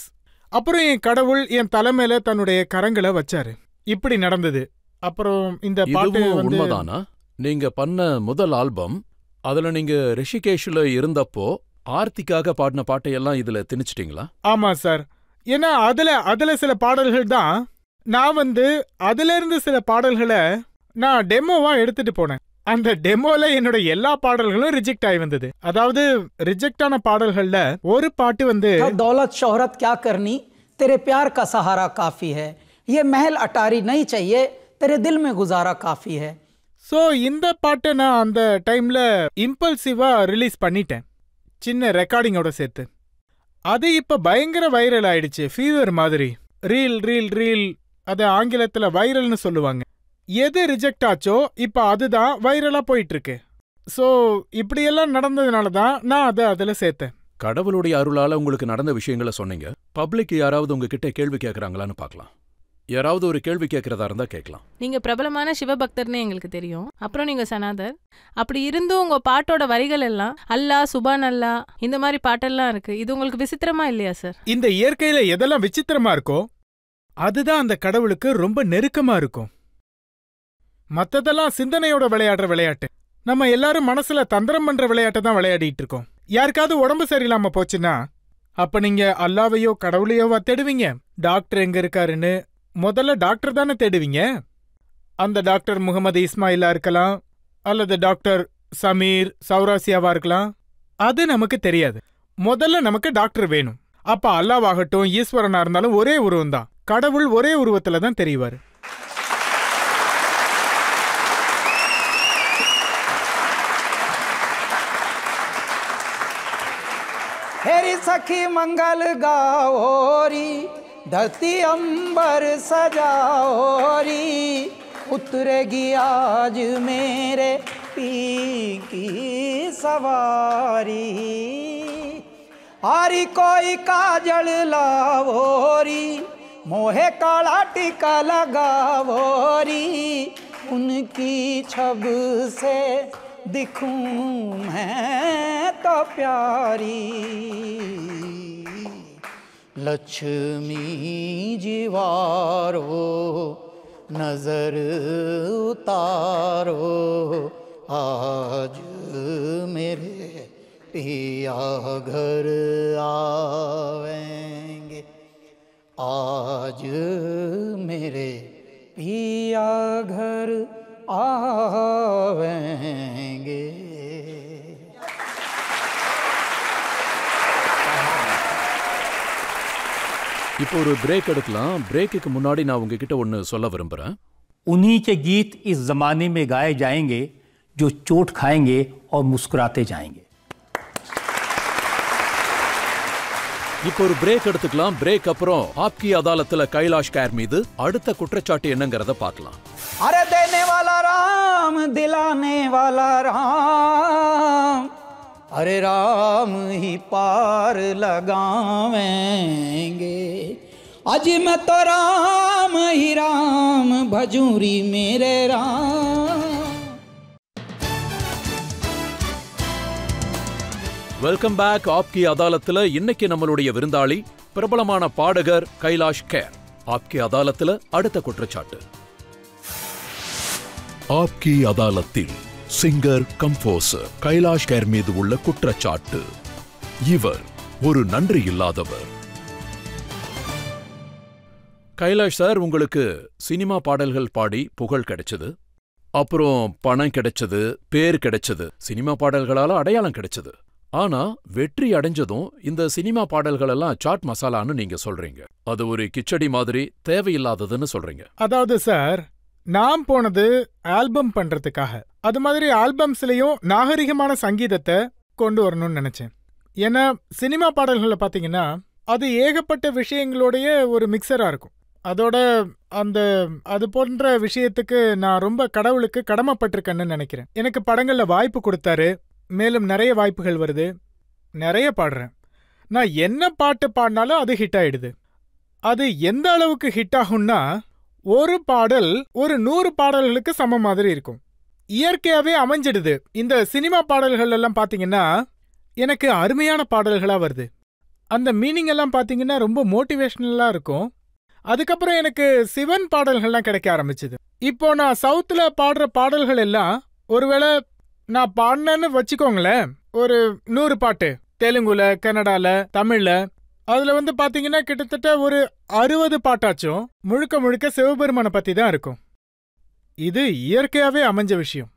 அப்புறம் என் கடவுள் என் தலைமையில தன்னுடைய கரங்களை வச்சாரு. இப்படி நடந்தது. அப்புறம் இந்த பாட்டு உண்மைதானா? நீங்க பண்ண முதல் ஆல்பம், அதுல நீங்க ரிஷிகேஷ்ல இருந்தப்போ ஆர்த்திக்காக பாடின பாட்டையெல்லாம் இதுல திணிச்சிட்டீங்களா? ஆமா சார். ஏன்னா அதுல சில பாடல்கள் தான் நான் அதுல இருந்து சில பாடல்களை நான் டெமோவா எடுத்துட்டு போனேன். அந்த டெமோல என்னோட எல்லா பாடல்களும் ரிஜெக்ட் ஆகி வந்தது. அதாவது ரிஜெக்ட் ஆன பாடல்கள்ல ஒரு பாட்டு दौलत शोहरत क्या करनी तेरे प्यार का सहारा काफी है, ये महल अटारी नहीं चाहिए तेरे दिल में गुजारा काफी है. ஸோ இந்த பாட்டை நான் அந்த டைம்ல இம்பல்சிவா ரிலீஸ் பண்ணிட்டேன், சின்ன ரெக்கார்டிங்கோட சேர்த்து. அது இப்ப பயங்கர வைரல் ஆயிடுச்சு, ஃபீவர் மாதிரி. ரீல் ரீல் ரீல், அது ஆங்கிலத்துல வைரல்னு சொல்லுவாங்க. எது ரிஜெக்ட் ஆச்சோ இப்ப அதுதான் வைரலா போயிட்டு இருக்கு. ஸோ இப்படியெல்லாம் நடந்ததுனால தான் நான் அதை அதுல சேர்த்தேன். கடவுளுடைய அருளால உங்களுக்கு நடந்த விஷயங்களை சொன்னீங்க. பப்ளிக் யாராவது உங்ககிட்ட கேள்வி கேட்கறாங்களான்னு பார்க்கலாம். யாராவது ஒரு கேள்வி கேட்கறதா இருந்தா கேட்கலாம். நீங்க பிரபலமான சிவபக்தர்னு எங்களுக்கு தெரியும். அப்புறம் நீங்க சனாதர். அப்படி இருந்தும் உங்க பாட்டோட வரிகள் எல்லாம் அல்லா சுபான் அல்லா இந்த மாதிரி பாட்டெல்லாம் இருக்கு. இது உங்களுக்கு விசித்திரமா இல்லையா சார்? இந்த இயற்கையில எதெல்லாம் விசித்திரமா இருக்கோ அதுதான் அந்த கடவுளுக்கு ரொம்ப நெருக்கமா இருக்கும். மத்ததெல்லாம் சிந்தனையோட விளையாடுற விளையாட்டு. நம்ம எல்லாரும் மனசுல தந்திரம் பண்ற விளையாட்டை தான் விளையாடிட்டு இருக்கோம். யாருக்காவது உடம்பு சரியில்லாம போச்சுன்னா அப்ப நீங்க அல்லாவையோ கடவுளையோவா தேடுவீங்க? டாக்டர் எங்க இருக்காருன்னு முதல்ல டாக்டர் தானே தேடுவீங்க. அந்த டாக்டர் முகமது இஸ்மாயிலா இருக்கலாம், அல்லது டாக்டர் சமீர் சௌராசியாவா இருக்கலாம். அது நமக்கு தெரியாது. முதல்ல நமக்கு டாக்டர் வேணும். அப்ப அல்லாவாகட்டும் ஈஸ்வரனா இருந்தாலும் ஒரே உருவம் தான். கடவுள் ஒரே உருவத்துல தான் தெரிவாரு. हेरी सखी मंगल गाओरी, धरती अंबर सजाओरी, उतरेगी आज मेरे पी की सवारी। आरी कोई काजल लावोरी, मोहे काला टीका लगावोरी, उनकी छब से दिखूं मैं तो प्यारी। लक्ष्मी जीवारो नजर उतारो, आज मेरे पिया घर आवेंगे, आज मेरे पिया घर आवेंगे। இப்போ ஒரு பிரேக் எடுக்கலாம். பிரேக்குக்கு முன்னாடி நான் உங்ககிட்ட ஒன்னு சொல்ல விரும்புறேன். उन्हीं के गीत इस जमाने में गाए जाएंगे जो चोट खाएंगे और मुस्कुराते जाएंगे। இப்போ ஒரு பிரேக் எடுத்துக்கலாம். பிரேக் அப்புறம் ஆப்கி அதாலத்துல கைலாஷ் கேர் மீது அடுத்த குற்றச்சாட்டு என்னங்கறத பார்க்கலாம். अरे देने वाला राम, दिलाने वाला राम, अरे राम ही पार लगावेंगे। आज मैं तो राम ही राम भजूरी मेरे राम। Welcome back. ஆப்கி அதாலத்துல இன்னைக்கு நம்மளுடைய விருந்தாளி பிரபலமான பாடகர் கைலாஷ் கேர். ஆப்கி அதாலத்துல அடுத்த குற்றச்சாட்டு. ஆப்கி அதாலத்தில் சிங்கர் கம்போசர் கைலாஷ் கேர் மீது உள்ள குற்றச்சாட்டு. இவர் ஒரு நன்றி இல்லாதவர். கைலாஷ் சார், உங்களுக்கு சினிமா பாடல்கள் பாடி புகழ் கிடைச்சது, அப்புறம் பணம் கிடைச்சது, பேர் கிடைச்சது, சினிமா பாடல்களால அடையாளம் கிடைச்சது. ஆனா வெற்றி அடைஞ்சதும் இந்த சினிமா பாடல்கள் எல்லாம் சாட் மசாலான்னு நீங்க சொல்றீங்க. அது ஒரு கிச்சடி மாதிரி தேவையில்லாததுன்னு சொல்றீங்க. அதாவது சார், நான் போனது ஆல்பம் பண்றதுக்காக. அது மாதிரி ஆல்பம்ஸ்லயும் நாகரிகமான சங்கீதத்தை கொண்டு வரணும்னு நினைச்சேன். ஏன்னா சினிமா பாடல்களை பாத்தீங்கன்னா அது ஏகப்பட்ட விஷயங்களுடைய ஒரு மிக்சரா இருக்கும். அதோட அது போன்ற விஷயத்துக்கு நான் ரொம்ப கடவுளுக்கு கடமைப்பட்டிருக்கேன்னு நினைக்கிறேன். எனக்கு படங்கள்ல வாய்ப்பு கொடுத்தாரு. மேலும் நிறைய வாய்ப்புகள் வருது, நிறைய பாடுறேன். நான் என்ன பாட்டு பாடினாலும் அது ஹிட் ஆயிடுது. அது எந்த அளவுக்கு ஹிட் ஆகும்னா, ஒரு பாடல் ஒரு 100 பாடல்களுக்கு சம மாதிரி இருக்கும். இயற்கையாவே அமைஞ்சிடுது. இந்த சினிமா பாடல்கள் எல்லாம் பாத்தீங்கன்னா எனக்கு அருமையான பாடல்களா வருது. அந்த மீனிங் எல்லாம் பாத்தீங்கன்னா ரொம்ப மோட்டிவேஷனலா இருக்கும். அதுக்கப்புறம் எனக்கு சிவன் பாடல்கள்லாம் கிடைக்க ஆரம்பிச்சுது. இப்போ நான் சவுத்துல பாடுற பாடல்கள் எல்லாம் ஒருவேளை நான் பாடினேன்னு வச்சுக்கோங்களேன், ஒரு 100 பாட்டு தெலுங்குல, கன்னடால, தமிழ்ல, அதுல பாத்தீங்கன்னா கிட்டத்தட்ட ஒரு 60 பாட்டாச்சும் முழுக்க முழுக்க சிவபெருமானை பத்தி தான் இருக்கும். இது இயற்கையாவே அமைஞ்ச விஷயம்.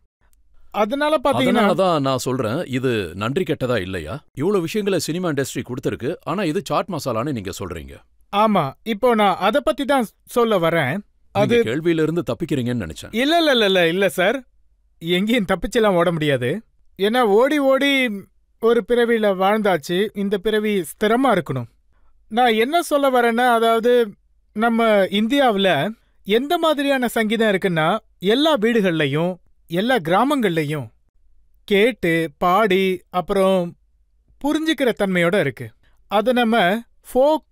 அதனால பாத்தீங்கன்னா தான் நான் சொல்றேன், இது நன்றி கெட்டதா இல்லையா? இவ்வளவு விஷயங்களை சினிமா இண்டஸ்ட்ரி கொடுத்திருக்கு, ஆனா இது சாட் மசாலான்னு நீங்க சொல்றீங்க. ஆமா, இப்போ நான் அத பத்தி தான் சொல்ல வரேன். அது கேள்வியில இருந்து தப்பிக்கிறீங்கன்னு நினைச்சேன். இல்ல சார், எங்கேயும் தப்பிச்செல்லாம் ஓட முடியாது. ஏன்னா ஓடி ஓடி ஒரு பிறவியில வாழ்ந்தாச்சு. இந்த பிறவி ஸ்திரமா இருக்கணும். நான் என்ன சொல்ல வரேன்னா, அதாவது நம்ம இந்தியாவில் எந்த மாதிரியான சங்கீதம் இருக்குன்னா, எல்லா வீடுகள்லையும் எல்லா கிராமங்கள்லையும் கேட்டு பாடி அப்புறம் புரிஞ்சுக்கிற தன்மையோட இருக்கு. அது நம்ம ஃபோக்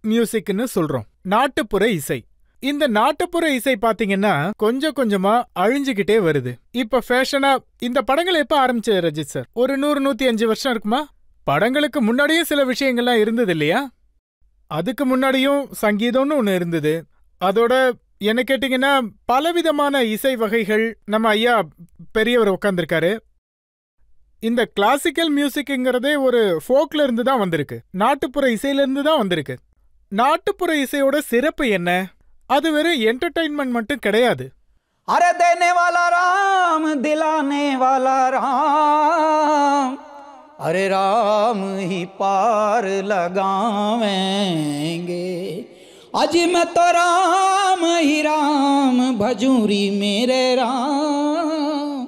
மியூசிக்னு சொல்றோம், நாட்டுப்புற இசை. இந்த நாட்டுப்புற இசை பாத்தீங்கன்னா கொஞ்சம் கொஞ்சமா அழிஞ்சுகிட்டே வருது. இப்ப ஃபேஷனா இந்த படங்கள் எப்ப ஆரம்பிச்சது ரஜித் சார்? ஒரு 100-105 வருஷம் இருக்குமா? படங்களுக்கு முன்னாடியே சில விஷயங்கள்லாம் இருந்தது இல்லையா? அதுக்கு முன்னாடியும் சங்கீதம்னு ஒண்ணு இருந்தது. அதோட என்ன கேட்டீங்கன்னா பலவிதமான இசை வகைகள். நம்ம ஐயா பெரியவர் உட்கார்ந்துருக்காரு. இந்த கிளாசிக்கல் மியூசிக்ங்கிறதே ஒரு ஃபோக்ல இருந்து தான் வந்திருக்கு, நாட்டுப்புற இசையில இருந்து தான் வந்திருக்கு. நாட்டுப்புற இசையோட சிறப்பு என்ன? அது வெறும் என்டர்டைன்மெண்ட் மட்டும் கிடையாது. अरे देने वाला राम दिलाने वाला राम, अरे राम ही पार लगावेंगे। आज मैं तो राम ही राम भजूरी मेरे राम,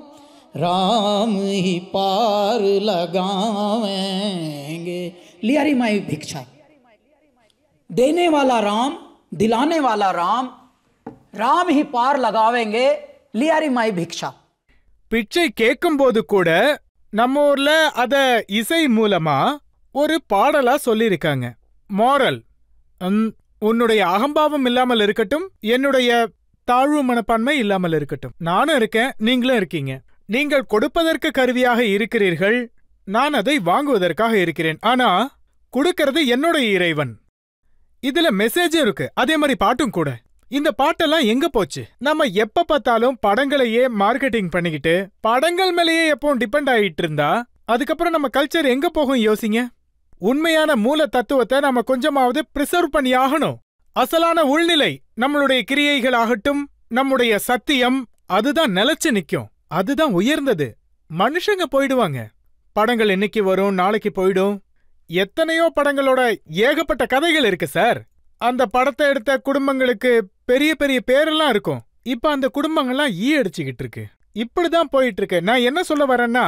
राम ही पार लगावेंगे। लियारी माई भिक्षा, देने वाला राम दिलाने वाला राम, राम ही पार लगावेंगे। लियारी माई भिक्षा. பிச்சை கேட்கும் போது கூட நம்ம ஊர்ல அத இசை மூலமா ஒரு பாடலா சொல்லியிருக்காங்க. மாரல், உன்னுடைய அகம்பாவம் இல்லாமல் இருக்கட்டும், என்னுடைய தாழ்வு மனப்பான்மை இல்லாமல் இருக்கட்டும். நானும் இருக்கேன், நீங்களும் இருக்கீங்க. நீங்கள் கொடுப்பதற்கு கருவியாக இருக்கிறீர்கள், நான் அதை வாங்குவதற்காக இருக்கிறேன். ஆனா கொடுக்கிறது என்னுடைய இறைவன். இதுல மெசேஜும் இருக்கு, அதே மாதிரி பாட்டும் கூட. இந்த பாட்டெல்லாம் எங்க போச்சு? நம்ம எப்ப பார்த்தாலும் படங்களையே மார்க்கெட்டிங் பண்ணிக்கிட்டு படங்கள் மேலேயே எப்பவும் டிபெண்ட் ஆகிட்டு இருந்தா அதுக்கப்புறம் நம்ம கல்ச்சர் எங்க போகும் யோசிங்க. உண்மையான மூல தத்துவத்தை நம்ம கொஞ்சமாவது பிரிசர்வ் பண்ணி ஆகணும். அசலான உள்நிலை, நம்மளுடைய கிரியைகள் ஆகட்டும், நம்முடைய சத்தியம், அதுதான் நிலைச்சு நிக்கும், அதுதான் உயர்ந்தது. மனுஷங்க போயிடுவாங்க, படங்கள் என்னைக்கு வரும், நாளைக்கு போயிடும். எத்தனையோ படங்களோட ஏகப்பட்ட கதைகள் இருக்கு சார். அந்த படத்தை எடுத்த குடும்பங்களுக்கு பெரிய பெரிய பேரெல்லாம் இருக்கும். இப்ப அந்த குடும்பங்கள்லாம் அடிச்சுக்கிட்டு இருக்கு. இப்படிதான் போயிட்டு இருக்கு. நான் என்ன சொல்ல வரேன்னா,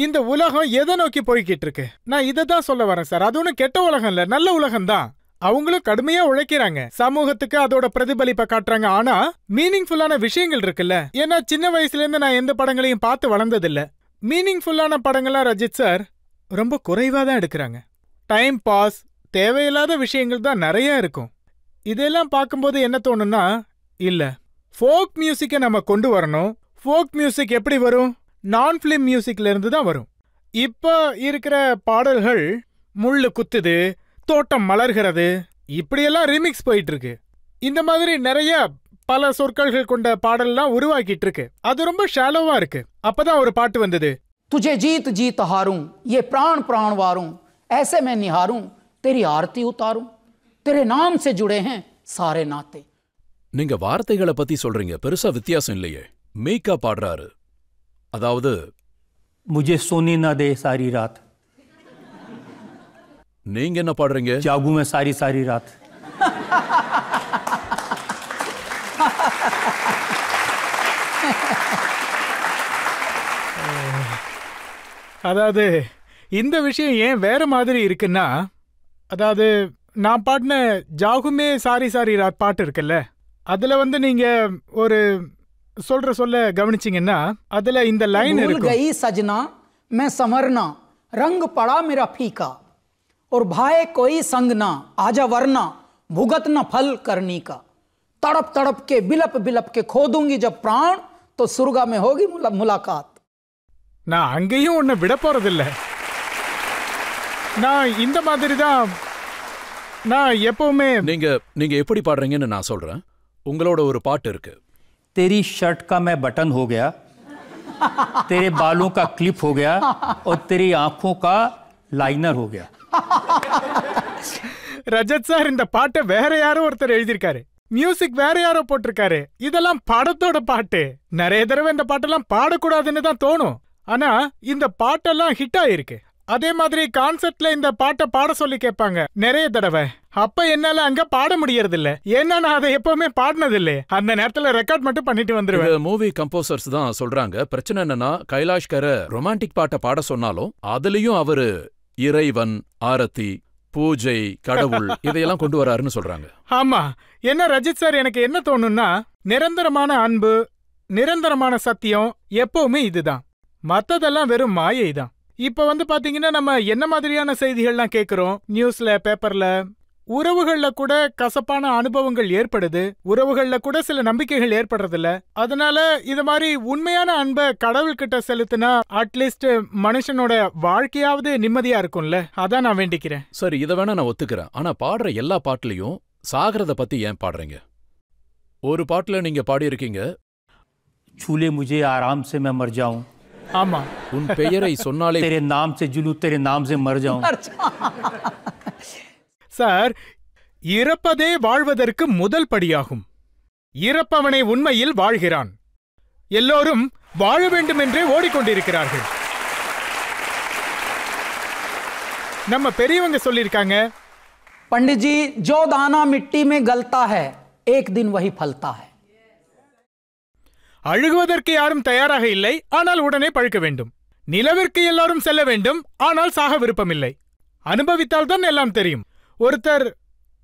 இந்த உலகம் எதை நோக்கி போய்கிட்டு இருக்கு, நான் இதை தான் சொல்ல வரேன் சார். அது ஒன்றும் கெட்ட உலகம் இல்ல, நல்ல உலகம் தான். அவங்களும் கடுமையா உழைக்கிறாங்க, சமூகத்துக்கு அதோட பிரதிபலிப்பை காட்டுறாங்க. ஆனா மீனிங்ஃபுல்லான விஷயங்கள் இருக்குல்ல. ஏன்னா சின்ன வயசுல இருந்து நான் எந்த படங்களையும் பார்த்து வளர்ந்ததில்ல. மீனிங்ஃபுல்லான படங்கள்லாம் ரஜித் சார் ரொம்ப குறைவா தான் எடுக்கிறாங்க. டைம் பாஸ், தேவையில்லாத விஷயங்கள் தான் நிறைய இருக்கும். இதெல்லாம் பார்க்கும்போது என்ன தோணுன்னா, இல்ல ஃபோக் மியூசிக்கை நம்ம கொண்டு வரணும். ஃபோக் மியூசிக் எப்படி வரும்? நான் பிலிம் மியூசிக்ல இருந்து தான் வரும். இப்ப இருக்கிற பாடல்கள் முள்ளு குத்துது, தோட்டம் மலர்கிறது, இப்படியெல்லாம் ரீமிக்ஸ் போயிட்டு இருக்கு. இந்த மாதிரி நிறைய பல சொற்கள்கள் கொண்ட பாடல்லாம் உருவாக்கிட்டு இருக்கு. அது ரொம்ப ஷாலோவா இருக்கு. அப்பதான் ஒரு பாட்டு வந்தது, तुझे जीत जीत हारूं, ये प्राण प्राण वारूं, ऐसे मैं निहारूं, तेरी आरती उतारूं, तेरे नाम से जुड़े हैं सारे नाते. நீங்க வார்த்தைகளை பத்தி சொல்றீங்க, பெருசா வித்தியாசம் இல்லையே. மீகா பாடுறாரு, அதாவது मुझे सोने ना दे सारी रात, நீங்க என்ன பாடுறீங்க? जागू में सारी सारी रात. அதாவது இந்த விஷயம் ஏன் வேற மாதிரி இருக்குன்னா, அதாவது நான் பாடின ஜாகுமே சாரி சாரி ராத் பாட்டு இருக்குல்ல, அதுல நீங்க ஒரு சொல்ல கவனிச்சிங்கன்னா அதுல இந்த லைன் இருக்கு, गई सजना मैं समरना, रंग पड़ा मेरा फीका, और भाए कोई संग ना, आजा वरना भुगत न फल करनी का, तड़प तड़प के बिलप बिलप के खो दूंगी जब प्राण, तो सुर्गा में होगी मुलाकात. நான் அங்கேயும் உன்னை விட போறதில்ல. நான் இந்த மாதிரி தான் நான் எப்பவுமே. நீங்க எப்படி பாடுறீங்கன்னு நான் சொல்றேன். உங்களோட ஒரு பாட்டு இருக்கு, तेरी शर्ट का मैं बटन हो गया, तेरे बालों का क्लिप हो गया, और तेरी आंखों का लाइनर हो गया. ரஜத் சார் இந்த பாட்டை வேற யாரோ ஒருத்தர் எழுதியிருக்காரு, மியூசிக் வேற யாரோ போட்டிருக்காரு. இதெல்லாம் படத்தோட பாட்டு. நிறைய தடவை இந்த பாட்டெல்லாம் பாடக்கூடாதுன்னு தான் தோணும், ஆனா இந்த பாட்டெல்லாம் ஹிட் ஆயிருக்கு. அதே மாதிரி கான்செர்ட்ல இந்த பாட்டை பாட சொல்லி கேட்பாங்க நிறைய தடவை. அப்ப என்னால அங்க பாட முடியறது இல்ல, ஏன்னா நான் அதை எப்பவுமே பாடினது இல்ல. அந்த நேரத்துல ரெக்கார்ட் மட்டும் பண்ணிட்டு வந்துருவேன். மூவி கம்போசர்ஸ் தான் சொல்றாங்க. பிரச்சனை என்னன்னா, கைலாஷ்கர ரொமான்டிக் பாட்டை பாட சொன்னாலும் அதுலயும் அவரு இறைவன், ஆரத்தி, பூஜை, கடவுள் இதையெல்லாம் கொண்டு வராருன்னு சொல்றாங்க. ஆமா, என்ன ரஜித் சார், எனக்கு என்ன தோணும்னா, நிரந்தரமான அன்பு, நிரந்தரமான சத்தியம் எப்பவுமே இதுதான். மத்ததெல்லாம் வெறும் மாயை தான். இப்ப வந்து பாத்தீங்கன்னா நம்ம என்ன மாதிரியான செய்திகள்லாம் கேட்கிறோம் நியூஸ்ல, பேப்பர்ல. உறவுகள்ல கூட கசப்பான அனுபவங்கள் ஏற்படுது, உறவுகள்ல கூட சில நம்பிக்கைகள் ஏற்படுறதில்ல. அதனால இது மாதிரி உண்மையான அன்பை கடவுள்கிட்ட செலுத்தினா அட்லீஸ்ட் மனுஷனோட வாழ்க்கையாவது நிம்மதியா இருக்கும்ல. அதான் நான் வேண்டிக்கிறேன். சரி, இதை வேணா நான் ஒத்துக்கிறேன். ஆனா பாடுற எல்லா பாட்டுலயும் சாகிறத பத்தி ஏன் பாடுறீங்க? ஒரு பாட்டுல நீங்க பாடியிருக்கீங்க, छूले मुझे आराम से मैं मर जाऊं, ஆமா, உன் பெயரை சொன்னாலே तेरे नाम से जुलूं, तेरे नाम से मर जाऊं. சார், இறப்பதே வாழ்வதற்கு முதல் படியாகும். இறப்பவனை உண்மையில் வாழ்கிறான். எல்லோரும் வாழ வேண்டும் என்றே ஓடிக்கொண்டிருக்கிறார்கள். நம்ம பெரியவங்க சொல்லியிருக்காங்க, पंडित जी, जो दाना मिट्टी में गलता है एक दिन वही फलता है. அழுகுவதற்கு யாரும் தயாராக இல்லை, ஆனால் உடனே பழுக்க வேண்டும். நிலவிற்கு எல்லாரும் செல்ல வேண்டும், ஆனால் சாக விருப்பமில்லை. அனுபவித்தால் தான் எல்லாம் தெரியும். ஒருத்தர்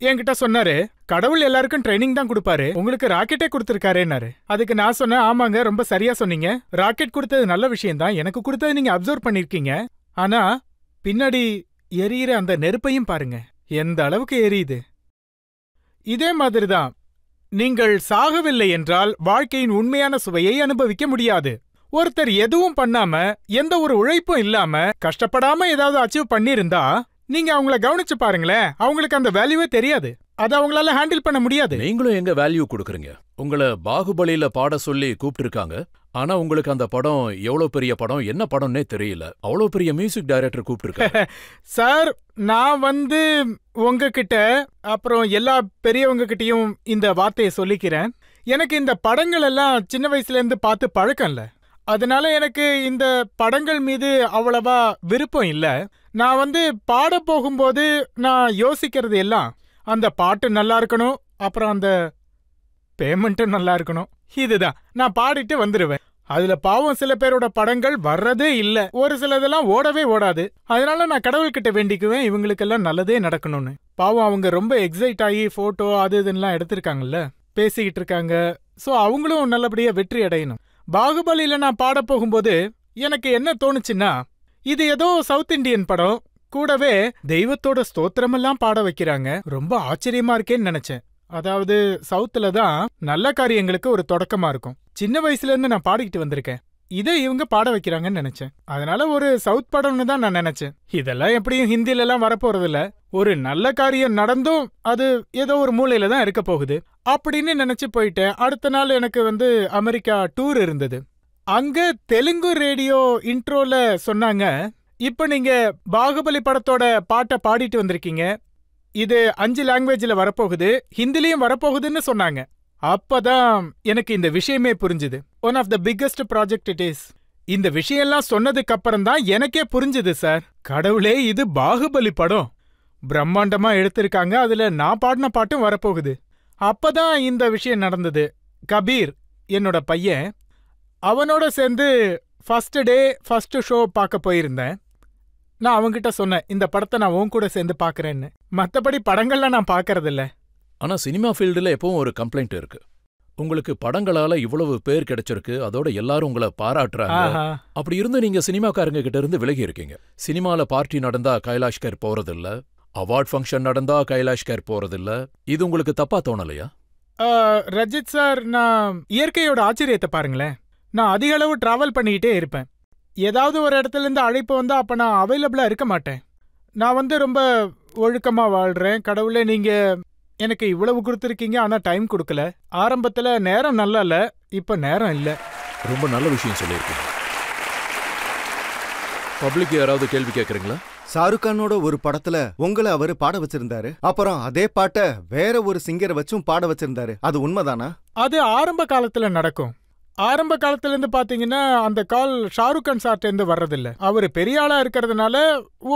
என்கிட்ட சொன்னாரு, கடவுள் எல்லாருக்கும் ட்ரைனிங் தான் கொடுப்பாரு, உங்களுக்கு ராக்கெட்டே கொடுத்திருக்காருன்னாரு. அதுக்கு நான் சொன்னேன், ஆமாங்க, ரொம்ப சரியா சொன்னீங்க. ராக்கெட் கொடுத்தது நல்ல விஷயம் தான், எனக்கு கொடுத்தது நீங்க அப்சர்வ் பண்ணிருக்கீங்க. ஆனா பின்னாடி எரியிற அந்த நெருப்பையும் பாருங்க, எந்த அளவுக்கு எரியுது. இதே மாதிரிதான், நீங்கள் சாகவில்லை என்றால் வாழ்க்கையின் உண்மையான சுவையை அனுபவிக்க முடியாது. ஒருத்தர் எதுவும் பண்ணாம, எந்த ஒரு உழைப்பும் இல்லாம, கஷ்டப்படாம ஏதாவது அச்சீவ் பண்ணிருந்தா நீங்க அவங்கள கவனிச்சு பாருங்களேன், அவங்களுக்கு அந்த வேல்யூவே தெரியாது. அதை அவங்களால ஹேண்டில் பண்ண முடியாது. நீங்களும் எங்க வேல்யூ கொடுக்குறீங்க? உங்களை பாகுபலியில பாட சொல்லி கூப்பிட்டுருக்காங்க, ஆனா உங்களுக்கு அந்த படம் எவ்வளவு பெரிய படம், என்ன படம்னே தெரியல. அவ்வளவு பெரிய மியூசிக் டைரக்டர் கூப்பிட்டுருக்காங்க. சார், நான் வந்து உங்ககிட்ட அப்புறம் எல்லா பெரியவங்க கிட்டயும் இந்த வார்த்தையை சொல்லிக்கிறேன். எனக்கு இந்த படங்கள் எல்லாம் சின்ன வயசுல இருந்து பார்த்து பழக்கம் இல்ல. அதனால எனக்கு இந்த படங்கள் மீது அவ்வளவா விருப்பம் இல்ல. நான் வந்து பாட போகும்போது நான் யோசிக்கிறது எல்லாம், அந்த பாட்டு நல்லா இருக்கணும், அப்புறம் அந்த பேமெண்ட்டும் நல்லா இருக்கணும். இதுதான், நான் பாடிட்டு வந்துருவேன். அதுல பாவம் சில பேரோட படங்கள் வர்றதே இல்ல, ஒரு சிலதெல்லாம் ஓடவே ஓடாது. அதனால நான் கடவுள்கிட்ட வேண்டிக்குவேன், இவங்களுக்கெல்லாம் நல்லதே நடக்கணும்னு. பாவம் அவங்க ரொம்ப எக்ஸைட் ஆகி போட்டோ அது இதுலாம் எடுத்திருக்காங்கல்ல, பேசிக்கிட்டு இருக்காங்க. சோ அவங்களும் நல்லபடியா வெற்றி அடையணும். பாகுபலியில நான் பாட போகும்போது எனக்கு என்ன தோணுச்சுன்னா, இது ஏதோ சவுத் இண்டியன் படம், கூடவே தெய்வத்தோட ஸ்தோத்திரமெல்லாம் பாட வைக்கிறாங்க. ரொம்ப ஆச்சரியமா இருக்கேன்னு நினைச்சேன். அதாவது சவுத்துல தான் நல்ல காரியங்களுக்கு ஒரு தொடக்கமா இருக்கும். சின்ன வயசுல இருந்து நான் பாடிக்கிட்டு வந்திருக்கேன், இதை இவங்க பாட வைக்கிறாங்கன்னு நினைச்சேன். அதனால ஒரு சவுத் படம்னு தான் நான் நினைச்சேன். இதெல்லாம் எப்படியும் ஹிந்தில எல்லாம் வரப்போறது இல்ல, ஒரு நல்ல காரியம் நடந்தும் அது ஏதோ ஒரு மூலையில தான் இருக்க போகுது அப்படின்னு நினைச்சு போயிட்டேன். அடுத்த நாள் எனக்கு வந்து அமெரிக்கா டூர் இருந்தது. அங்க தெலுங்கு ரேடியோ இன்ட்ரோல சொன்னாங்க, இப்ப நீங்க பாகுபலி படத்தோட பாட்டை பாடிட்டு வந்திருக்கீங்க, இது 5 லாங்குவேஜ்ல வரப்போகுது, ஹிந்திலையும் வரப்போகுதுன்னு சொன்னாங்க. அப்பதான் எனக்கு இந்த விஷயமே புரிஞ்சுது. One of the biggest project it is. இந்த விஷயம்லாம் சொன்னதுக்கு அப்புறம் தான் எனக்கே புரிஞ்சுது சார், கடவுளே இது பாகுபலி படம் பிரம்மாண்டமா எடுத்திருக்காங்க, அதுல நான் பாடின பாட்டும் வரப்போகுது. அப்பதான் இந்த விஷயம் நடந்தது. கபீர் என்னோட பையன், அவனோட சேர்ந்து ஃபர்ஸ்ட் டே ஃபர்ஸ்ட் ஷோ பார்க்க போயிருந்தேன். நான் அவங்கிட்ட சொன்னேன், இந்த படத்தை நான் உன் கூட சேர்ந்து பார்க்கறேன்னு. மற்றபடி படங்கள்லாம் நான் பார்க்கறதில்ல. ஆனா சினிமா ஃபீல்டுல எப்பவும் ஒரு கம்ப்ளைண்ட் இருக்கு, உங்களுக்கு படங்களால இவ்வளவு பேர் கிடைச்சிருக்கு, அதோட எல்லாரும் உங்களை பாராட்டுறாங்க. அப்படி இருந்து நீங்க சினிமாக்காரங்க கிட்ட இருந்து விலகி இருக்கீங்க. சினிமால பார்ட்டி நடந்தா கைலாஷ்கர் போறதில்ல, அவார்ட் ஃபங்க்ஷன் நடந்தா கைலாஷ்கர் போறதில்ல. இது உங்களுக்கு தப்பா தோணலையா? ரஜித் சார், நான் இயற்கையோட ஆச்சரியத்தை பாருங்களேன். நான் அதிக அளவு டிராவல் பண்ணிக்கிட்டே இருப்பேன். ஏதாவது ஒரு இடத்துல இருந்து அழைப்பு வந்தா அப்ப நான் அவைலபிளா இருக்க மாட்டேன். நான் வந்து ரொம்ப ஒழுக்கமா வாழ்றேன். கடவுளே, நீங்க எனக்கு இவ்வளவு கொடுத்துருக்கீங்க, ஆனா டைம் கொடுக்கல. ஆரம்பத்துல நேரம் நல்லா இல்ல, இப்ப நேரம் இல்ல. ரொம்ப நல்ல விஷயம் சொல்லியிருக்கீங்க. பப்ளிக் யாராவது கேள்வி கேட்கறீங்களா? ஷாருக் கானோட ஒரு படத்துல உங்களை அவரு பாட வச்சிருந்தாரு, அப்புறம் அதே பாட்ட வேற ஒரு சிங்கரை வச்சும் பாட வச்சிருந்தாரு, அது உண்மைதானா? அது ஆரம்ப காலத்துல நடக்கும். ஆரம்ப காலத்துல இருந்து பாத்தீங்கன்னா அந்த கால் ஷாருக் கான் சார்ட்ட இருந்து வர்றதில்ல. அவரு பெரிய ஆளா இருக்கிறதுனால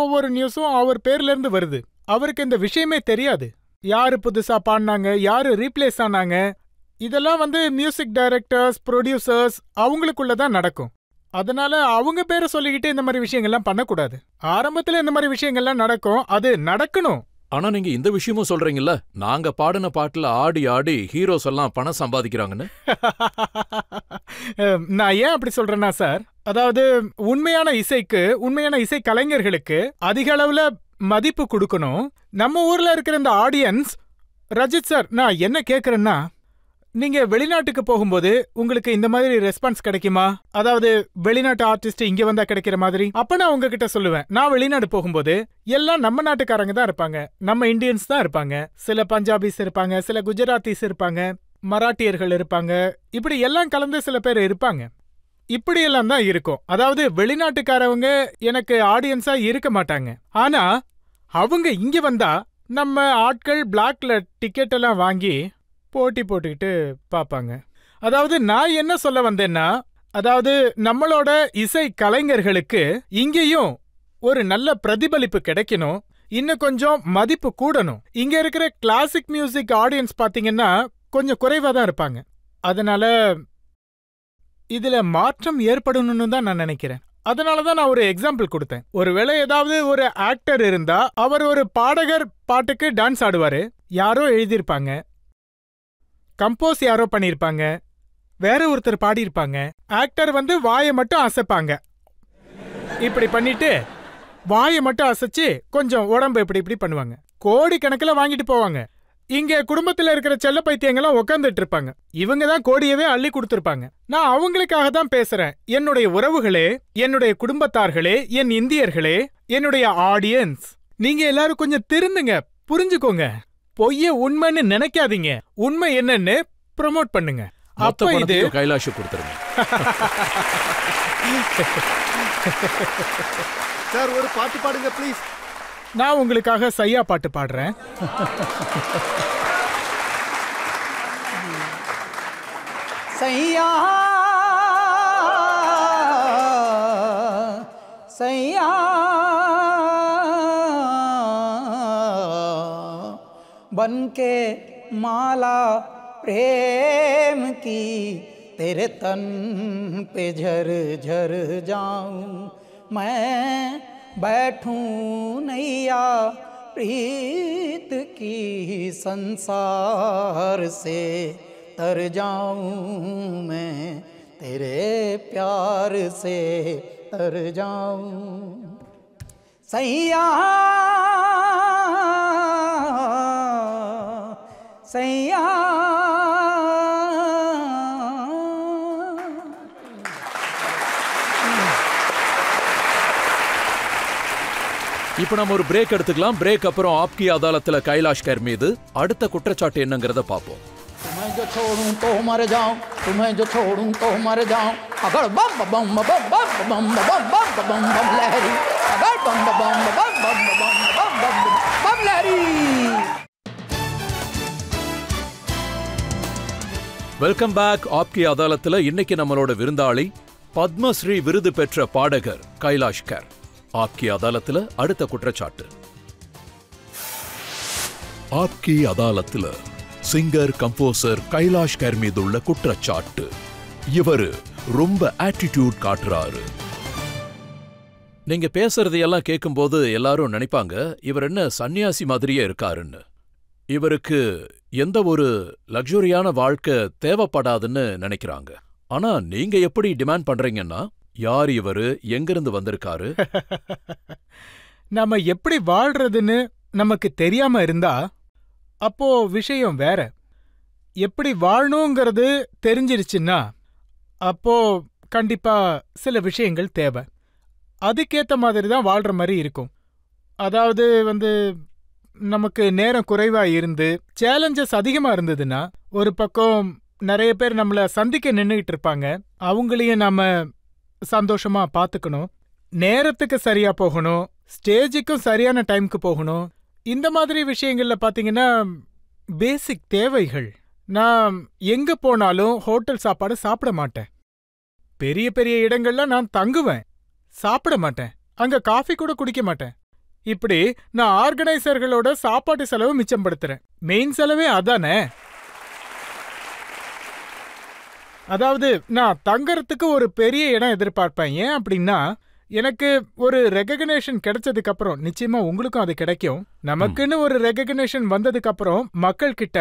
ஒவ்வொரு நியூஸும் அவர் பேர்ல இருந்து வருது. அவருக்கு இந்த விஷயமே தெரியாது, யாரு புதுசா பாடினாங்க, யாரு ரீப்ளேஸ் ஆனாங்க. இதெல்லாம் வந்து மியூசிக் டைரக்டர்ஸ், ப்ரொடியூசர்ஸ் அவங்களுக்குள்ளதான் நடக்கும். அதனால அவங்க பேரை சொல்லிக்கிட்டு இந்த மாதிரி விஷயங்கள்லாம் பண்ணக்கூடாது. ஆரம்பத்துல இந்த மாதிரி விஷயங்கள்லாம் நடக்கும், அது நடக்கணும். ஆனா நீங்க இந்த விஷயமும் சொல்றீங்கல்ல, நாங்க பாடின பாட்டுல ஆடி ஆடி ஹீரோஸ் எல்லாம் பணம் சம்பாதிக்கிறாங்கன்னு. நான் ஏன் அப்படி சொல்றேன்னா சார், அதாவது உண்மையான இசைக்கு, உண்மையான இசை கலைஞர்களுக்கு அதிக அளவுல மதிப்பு கொடுக்கணும். நம்ம ஊர்ல இருக்கிற இந்த ஆடியன்ஸ், ரஜித் சார், நான் என்ன கேக்குறேன்னா, நீங்க வெளிநாட்டுக்கு போகும்போது உங்களுக்கு இந்த மாதிரி ரெஸ்பான்ஸ் கிடைக்குமா? அதாவது வெளிநாட்டு ஆர்டிஸ்ட் இங்க வந்தா கிடைக்கிற மாதிரி? அப்ப நான் உங்ககிட்ட சொல்லுவேன், நான் வெளிநாடு போகும்போது எல்லாம் நம்ம நாட்டுக்காரங்க தான் இருப்பாங்க, நம்ம இந்தியன்ஸ் தான் இருப்பாங்க. சில பஞ்சாபிஸ் இருப்பாங்க, சில குஜராத்திஸ் இருப்பாங்க, மராட்டியர்கள் இருப்பாங்க, இப்படி எல்லாம் கலந்து சில பேர் இருப்பாங்க. இப்படி எல்லாம் தான் இருக்கும். அதாவது வெளிநாட்டுக்காரவங்க எனக்கு ஆடியன்ஸா இருக்க மாட்டாங்க. ஆனா அவங்க இங்க வந்தா நம்ம ஆட்கள் பிளாக்ல டிக்கெட் எல்லாம் வாங்கி போட்டி போட்டுக்கிட்டு பாப்பாங்க. அதாவது நான் என்ன சொல்ல வந்தேன்னா, அதாவது நம்மளோட இசை கலைஞர்களுக்கு இங்கேயும் ஒரு நல்ல பிரதிபலிப்பு கிடைக்கணும், இன்னும் கொஞ்சம் மதிப்பு கூடணும். இங்க இருக்கிற கிளாசிக் மியூசிக் ஆடியன்ஸ் பாத்தீங்கன்னா கொஞ்சம் குறைவா தான் இருப்பாங்க. அதனால இதுல மாற்றம் ஏற்படணும்னு தான் நான் நினைக்கிறேன். அதனாலதான் நான் ஒரு எக்ஸாம்பிள் கொடுத்தேன். ஒருவேளை ஏதாவது ஒரு ஆக்டர் இருந்தா அவர் ஒரு பாடகர் பாட்டுக்கு டான்ஸ் ஆடுவாரு, யாரோ எழுதியிருப்பாங்க, கம்போஸ் யாரோ பண்ணிருப்பாங்க, வேற ஒருத்தர் பாடியிருப்பாங்க. ஆக்டர் வாயை மட்டும் அசைப்பாங்க, இப்படி பண்ணிட்டு வாயை மட்டும் அசைச்சு கொஞ்சம் உடம்பு இப்படி இப்படி பண்ணுவாங்க. கோடி கணக்கில் வாங்கிட்டு போவாங்க. இங்க குடும்பத்துல இருக்கிற செல்ல பைத்தியங்கள்லாம் உட்காந்துட்டு இருப்பாங்க. இவங்க தான் கோடியவே அள்ளி கொடுத்திருப்பாங்க. நான் அவங்களுக்காக தான் பேசுறேன். என்னுடைய உறவுகளே, என்னுடைய குடும்பத்தார்களே, என் இந்தியர்களே, என்னுடைய ஆடியன்ஸ், நீங்க எல்லாரும் கொஞ்சம் திருந்துங்க, புரிஞ்சுக்கோங்க. பொய்ய உண்மைன்னு நினைக்காதீங்க, உண்மை என்னன்னு ப்ரோமோட் பண்ணுங்க. அப்ப இது கைலாஷ் கொடுத்துருங்க. சார் ஒரு பாட்டு பாடுங்க ப்ளீஸ். நான் உங்களுக்காக சையா பாட்டு பாடுறேன். सैया सैया बनके माला प्रेम की तेरे तन पे झर झर जाऊं, मैं बैठूं नैया प्रीत की संसार से तर जाऊं, मैं तेरे प्यार से तर जाऊं. सैया सैया இப்ப நம்ம ஒரு பிரேக் எடுத்துக்கலாம். பிரேக் அப்புறம் ஆப்கி அதாலத்துல கைலாஷ் கர் மீது அடுத்த குற்றச்சாட்டு என்னங்கறத பாப்போம். तुम्हें जो छोड़ूं तो मर जाऊं, तुम्हें जो छोड़ूं तो मर जाऊं, अगर बम बम बम बम बम बम बम बम बम लहरी, अगर बम बम बम बम बम बम बम लहरी. Welcome back. ஆப்கி அதாலத்துல இன்னைக்கு நம்மளோட விருந்தாளி பத்மஸ்ரீ விருது பெற்ற பாடகர் கைலாஷ் கர். ஆப்கி அதாலத்துல அடுத்த குற்றச்சாட்டு. ஆப்கி அதாலத்துல சிங்கர் கம்போசர் கைலாஷ் கர் மீதுள்ள குற்றச்சாட்டு. இவரு ரொம்ப ஆட்டிடியூட் காட்டுறாரு. நீங்க பேசுறதையெல்லாம் கேட்கும்போது எல்லாரும் நினைப்பாங்க, இவர் என்ன சன்னியாசி மாதிரியே இருக்காருன்னு. இவருக்கு எந்த ஒரு லக்ஸுரியான வாழ்க்கை தேவைப்படாதுன்னு நினைக்கிறாங்க. ஆனா நீங்க எப்படி டிமாண்ட் பண்றீங்கன்னா, யார் இவரு, எங்கிருந்து வந்திருக்காரு? நம்ம எப்படி வாழ்றதுன்னு நமக்கு தெரியாம இருந்தா அப்போ விஷயம் வேற. எப்படி வாழணுங்கிறது தெரிஞ்சிருச்சுன்னா அப்போ கண்டிப்பா சில விஷயங்கள் தேவை. அதுக்கேத்த மாதிரி தான் வாழ்ற மாதிரி இருக்கும். அதாவது நமக்கு நேரம் குறைவா இருந்து சேலஞ்சஸ் அதிகமா இருந்ததுன்னா, ஒரு பக்கம் நிறைய பேர் நம்மள சந்திக்க நின்னுகிட்டு இருப்பாங்க, அவங்களையும் நாம சந்தோஷமா பாத்துக்கணும். நேரத்துக்கு சரியா போகணும், ஸ்டேஜுக்கும் சரியான டைமுக்கு போகணும். இந்த மாதிரி விஷயங்கள்ல பாத்தீங்கன்னா பேசிக் தேவைகள். நான் எங்க போனாலும் ஹோட்டல் சாப்பாடு சாப்பிட மாட்டேன். பெரிய பெரிய இடங்கள்ல நான் தங்குவேன், சாப்பிட மாட்டேன். அங்க காஃபி கூட குடிக்க மாட்டேன். இப்படி நான் ஆர்கனைசர்களோட சாப்பாட்டு செலவு மிச்சம்படுத்துறேன். மெயின் செலவே அதானே. அதாவது நான் தங்கறதுக்கு ஒரு பெரிய இடம் எதிர்பார்ப்பேன். ஏன் அப்படின்னா, எனக்கு ஒரு ரெகக்னேஷன் கிடைச்சதுக்கு அப்புறம், நிச்சயமா உங்களுக்கும் அது கிடைக்கும், நமக்குன்னு ஒரு ரெகக்னேஷன் வந்ததுக்கு அப்புறம் மக்கள் கிட்ட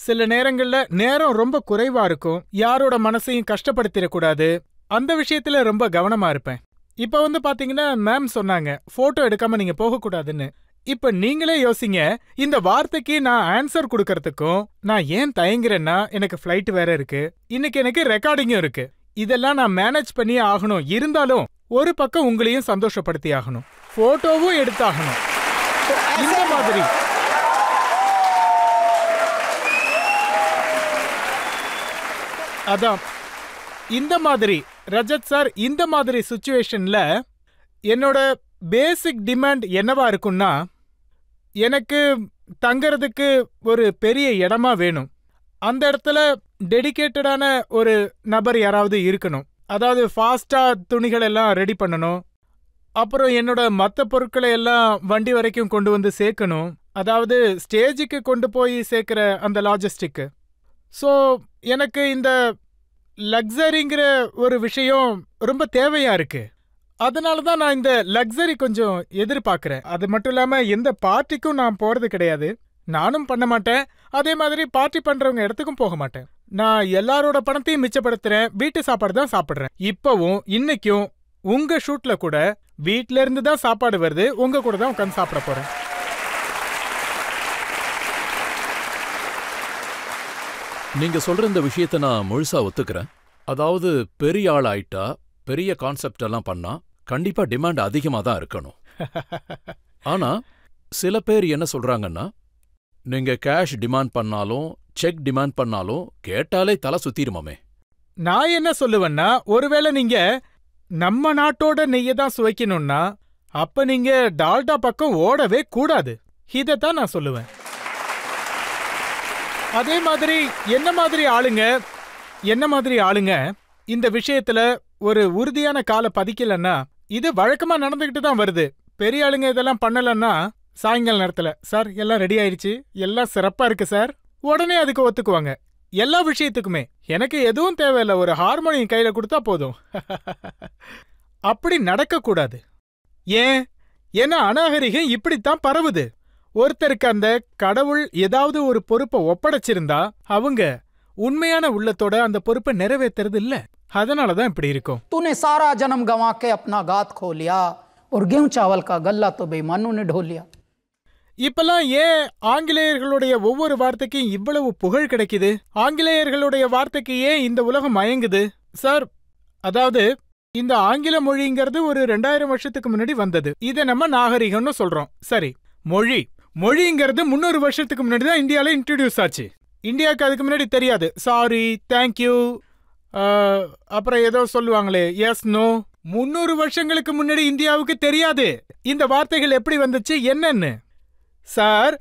சில நேரங்கள்ல நேரம் ரொம்ப குறைவா இருக்கும். யாரோட மனசையும் கஷ்டப்படுத்திடக்கூடாது, அந்த விஷயத்துல ரொம்ப கவனமா இருப்பேன். இப்ப வந்து பாத்தீங்கன்னா மேம் சொன்னாங்க போட்டோ எடுக்காம நீங்க போக கூடாதுன்னு. இப்ப நீங்களே யோசிங்க, இந்த வார்த்தைக்கு நான் ஆன்சர் கொடுக்கறதுக்கும் நான் ஏன் தயங்குறேன்னா எனக்கு ஃபிளைட் வேற இருக்கு, இன்னைக்கு எனக்கு ரெக்கார்டிங்கும் இருக்கு. இதெல்லாம் நான் மேனேஜ் பண்ணி ஆகணும். இருந்தாலும் ஒரு பக்கம் உங்களையும் சந்தோஷப்படுத்தி ஆகணும், போட்டோவும் எடுத்தாகணும். இந்த மாதிரி அதான் இந்த மாதிரி ரஜத் சார், இந்த மாதிரி சிச்சுவேஷன்ல என்னோட பேசிக் டிமாண்ட் என்னவா இருக்கும்னா, எனக்கு தங்கறதுக்கு ஒரு பெரிய இடமா வேணும். அந்த இடத்துல டெடிகேட்டடான ஒரு நபர் யாராவது இருக்கணும். அதாவது ஃபாஸ்டா துணிகள் எல்லாம் ரெடி பண்ணணும். அப்புறம் என்னோட மற்ற பொருட்களை எல்லாம் வண்டி வரைக்கும் கொண்டு வந்து சேர்க்கணும். அதாவது ஸ்டேஜுக்கு கொண்டு போய் சேர்க்கிற அந்த லாஜிஸ்டிக்கு. ஸோ எனக்கு இந்த லக்ஸரிங்கிற ஒரு விஷயம் ரொம்ப தேவையா இருக்கு. அதனால தான் நான் இந்த லக்ஸரி கொஞ்சம் எதிர்பார்க்கிறேன். அது மட்டும் இல்லாம எந்த பார்ட்டிக்கும் நான் போறது கிடையாது, நானும் பண்ண மாட்டேன். அதே மாதிரி பார்ட்டி பண்றவங்க இடத்துக்கும் போக மாட்டேன். நான் எல்லாரோட பணத்தையும் மிச்சப்படுத்துறேன், வீட்டு சாப்பாடு தான் சாப்பிடுறேன். இப்பவும் இன்னைக்கும் உங்க ஷூட்ல கூட வீட்ல இருந்து தான் சாப்பாடு வருது, உங்க கூட தான் உட்காந்து சாப்பிட போறேன். நீங்க சொல்ற இந்த விஷயத்தை நான் முழுசா ஒத்துக்கிறேன். அதாவது பெரிய ஆள் ஆயிட்டா பெரிய கான்செப்ட் எல்லாம் பண்ணா கண்டிப்பா டிமாண்ட் அதிகமா தான் இருக்கணும். ஆனா சில பேர் என்ன சொல்றாங்கன்னா, நீங்க கேஷ் டிமாண்ட் பண்ணாலும் செக் டிமாண்ட் பண்ணாலும் கேட்டாலே தலை சுத்திருமாமே. நான் என்ன சொல்லுவேன்னா, ஒருவேளை நீங்க நம்ம நாட்டோட நெய்யை தான் சுவைக்கணும்னா அப்ப நீங்க டால்டா பக்கம் ஓடவே கூடாது. இதைத்தான் நான் சொல்லுவேன். அதே மாதிரி என்ன மாதிரி ஆளுங்க இந்த விஷயத்துல ஒரு உறுதியான காலை பதிக்கலன்னா, இது வழக்கமா நடந்துகிட்டு தான் வருது. பெரிய ஆளுங்க இதெல்லாம் பண்ணலன்னா சாயங்கால நேரத்துல, சார் எல்லாம் ரெடி ஆயிடுச்சு, எல்லாம் சிறப்பா இருக்கு சார், உடனே அதுக்கு ஒத்துக்குவாங்க. எல்லா விஷயத்துக்குமே எனக்கு எதுவும் தேவையில்லை, ஒரு ஹார்மோனியம் கையில கொடுத்தா போதும். அப்படி நடக்க கூடாது. ஏன்? ஏன்னா அநாகரிகம் இப்படித்தான் பரவுது. ஒருத்தருக்கு அந்த கடவுள் ஏதாவது ஒரு பொறுப்பை ஒப்படைச்சிருந்தா அவங்க உண்மையான உள்ளத்தோட அந்த பொறுப்பை நிறைவேற்றுறது இல்ல. அதனாலதான் இப்படி இருக்கும். तूने सारा जन्म गंवा के अपना गात खो लिया और गेहूं चावल का गल्ला तो बेईमानों ने ढो लिया. இப்பெல்லாம் ஏன் ஆங்கிலேயர்களுடைய ஒவ்வொரு வார்த்தைக்கும் இவ்வளவு புகழ் கிடைக்குது? ஆங்கிலேயர்களுடைய வார்த்தைக்கு ஏன் இந்த உலகம் மயங்குது? சார், அதாவது இந்த ஆங்கில மொழிங்கிறது ஒரு 2000 வருஷத்துக்கு முன்னாடி வந்தது. இதை நம்ம நாகரிகம்னு சொல்றோம். சரி, மொழிங்கிறது 300 வருஷத்துக்கு முன்னாடி தான் இந்தியாவில இன்ட்ரடியூஸ் ஆச்சு. இந்தியாவுக்கு அதுக்கு முன்னாடி தெரியாது. சாரி, தேங்க்யூ, அப்புறம் ஏதோ சொல்லுவாங்களே எஸ் நோ. 300 வருஷங்களுக்கு முன்னாடி இந்தியாவுக்கு தெரியாது இந்த வார்த்தைகள் எப்படி வந்துச்சு என்னன்னு. சார்,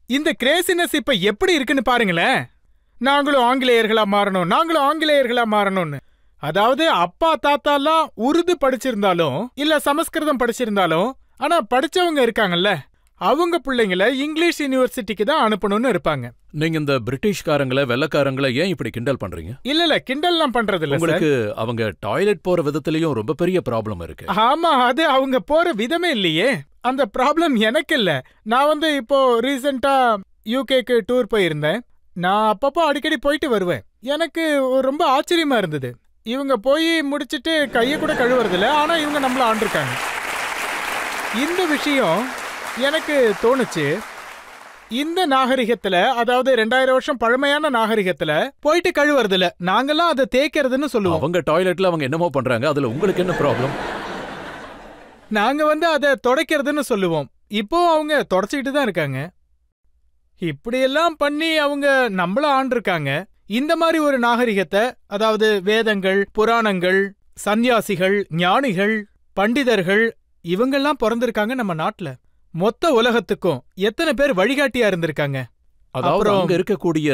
இந்த கிரேசினஸ் இப்ப எப்படி இருக்குன்னு பாருங்களேன். நாங்களும் ஆங்கிலேயர்களா மாறணும்னு. அதாவது அப்பா தாத்தாலாம் உருது படிச்சிருந்தாலும் இல்ல சமஸ்கிருதம் படிச்சிருந்தாலும், ஆனா படிச்சவங்க இருக்காங்கல்ல, அவங்க பிள்ளைங்களை இங்கிலீஷ் யூனிவர்சிட்டிக்கு தான் அனுப்பணும்னு இருப்பாங்க. நீங்க இந்த பிரிட்டிஷ்காரங்களை வெள்ளக்காரங்களை ஏன் இப்படி கிண்டல் பண்றீங்க? இல்ல கிண்டல்லாம் பண்றது இல்ல. உங்களுக்கு அவங்க டாய்லெட் போற விதத்திலயும் ரொம்ப பெரிய ப்ராப்ளம் இருக்கு. ஆமா, அது அவங்க போற விதமே இல்லையே. அந்த ப்ராப்ளம் எனக்கு இல்ல. நான் இப்போ ரீசெண்டா யூகேக்கு டூர் போயிருந்தேன். நான் அப்பப்போ அடிக்கடி போயிட்டு வருவேன். எனக்கு ரொம்ப ஆச்சரியமா இருந்தது. இவங்க போய் முடிச்சிட்டு கையை கூட கழுவுறதில்ல, ஆனா இவங்க நம்மள ஆண்டிருக்காங்க. இந்த விஷயம் எனக்கு தோணுச்சு. இந்த நாகரிகத்துல, அதாவது 2000 வருஷம் பழமையான நாகரிகத்துல போயிட்டு கழுவுறதில்ல, நாங்கெல்லாம் அதை தேய்க்கிறதுன்னு சொல்லுவோம். அவங்க டாய்லெட்ல அவங்க என்னமோ பண்றாங்க, அதுல உங்களுக்கு என்ன ப்ராப்ளம்? நாங்க அதை தொடக்கிறதுன்னு சொல்லுவோம். இப்போ அவங்க தொடச்சிக்கிட்டு தான் இருக்காங்க. இப்படியெல்லாம் பண்ணி அவங்க நம்மள ஆண்டிருக்காங்க. இந்த மாதிரி ஒரு நாகரிகத்தை, அதாவது வேதங்கள், புராணங்கள், சந்நியாசிகள், ஞானிகள், பண்டிதர்கள், இவங்கெல்லாம் பிறந்திருக்காங்க நம்ம நாட்டுல. மொத்த உலகத்துக்கும் எத்தனை பேர் வழிகாட்டியா இருந்திருக்காங்க. அதாவது அங்க இருக்கக்கூடிய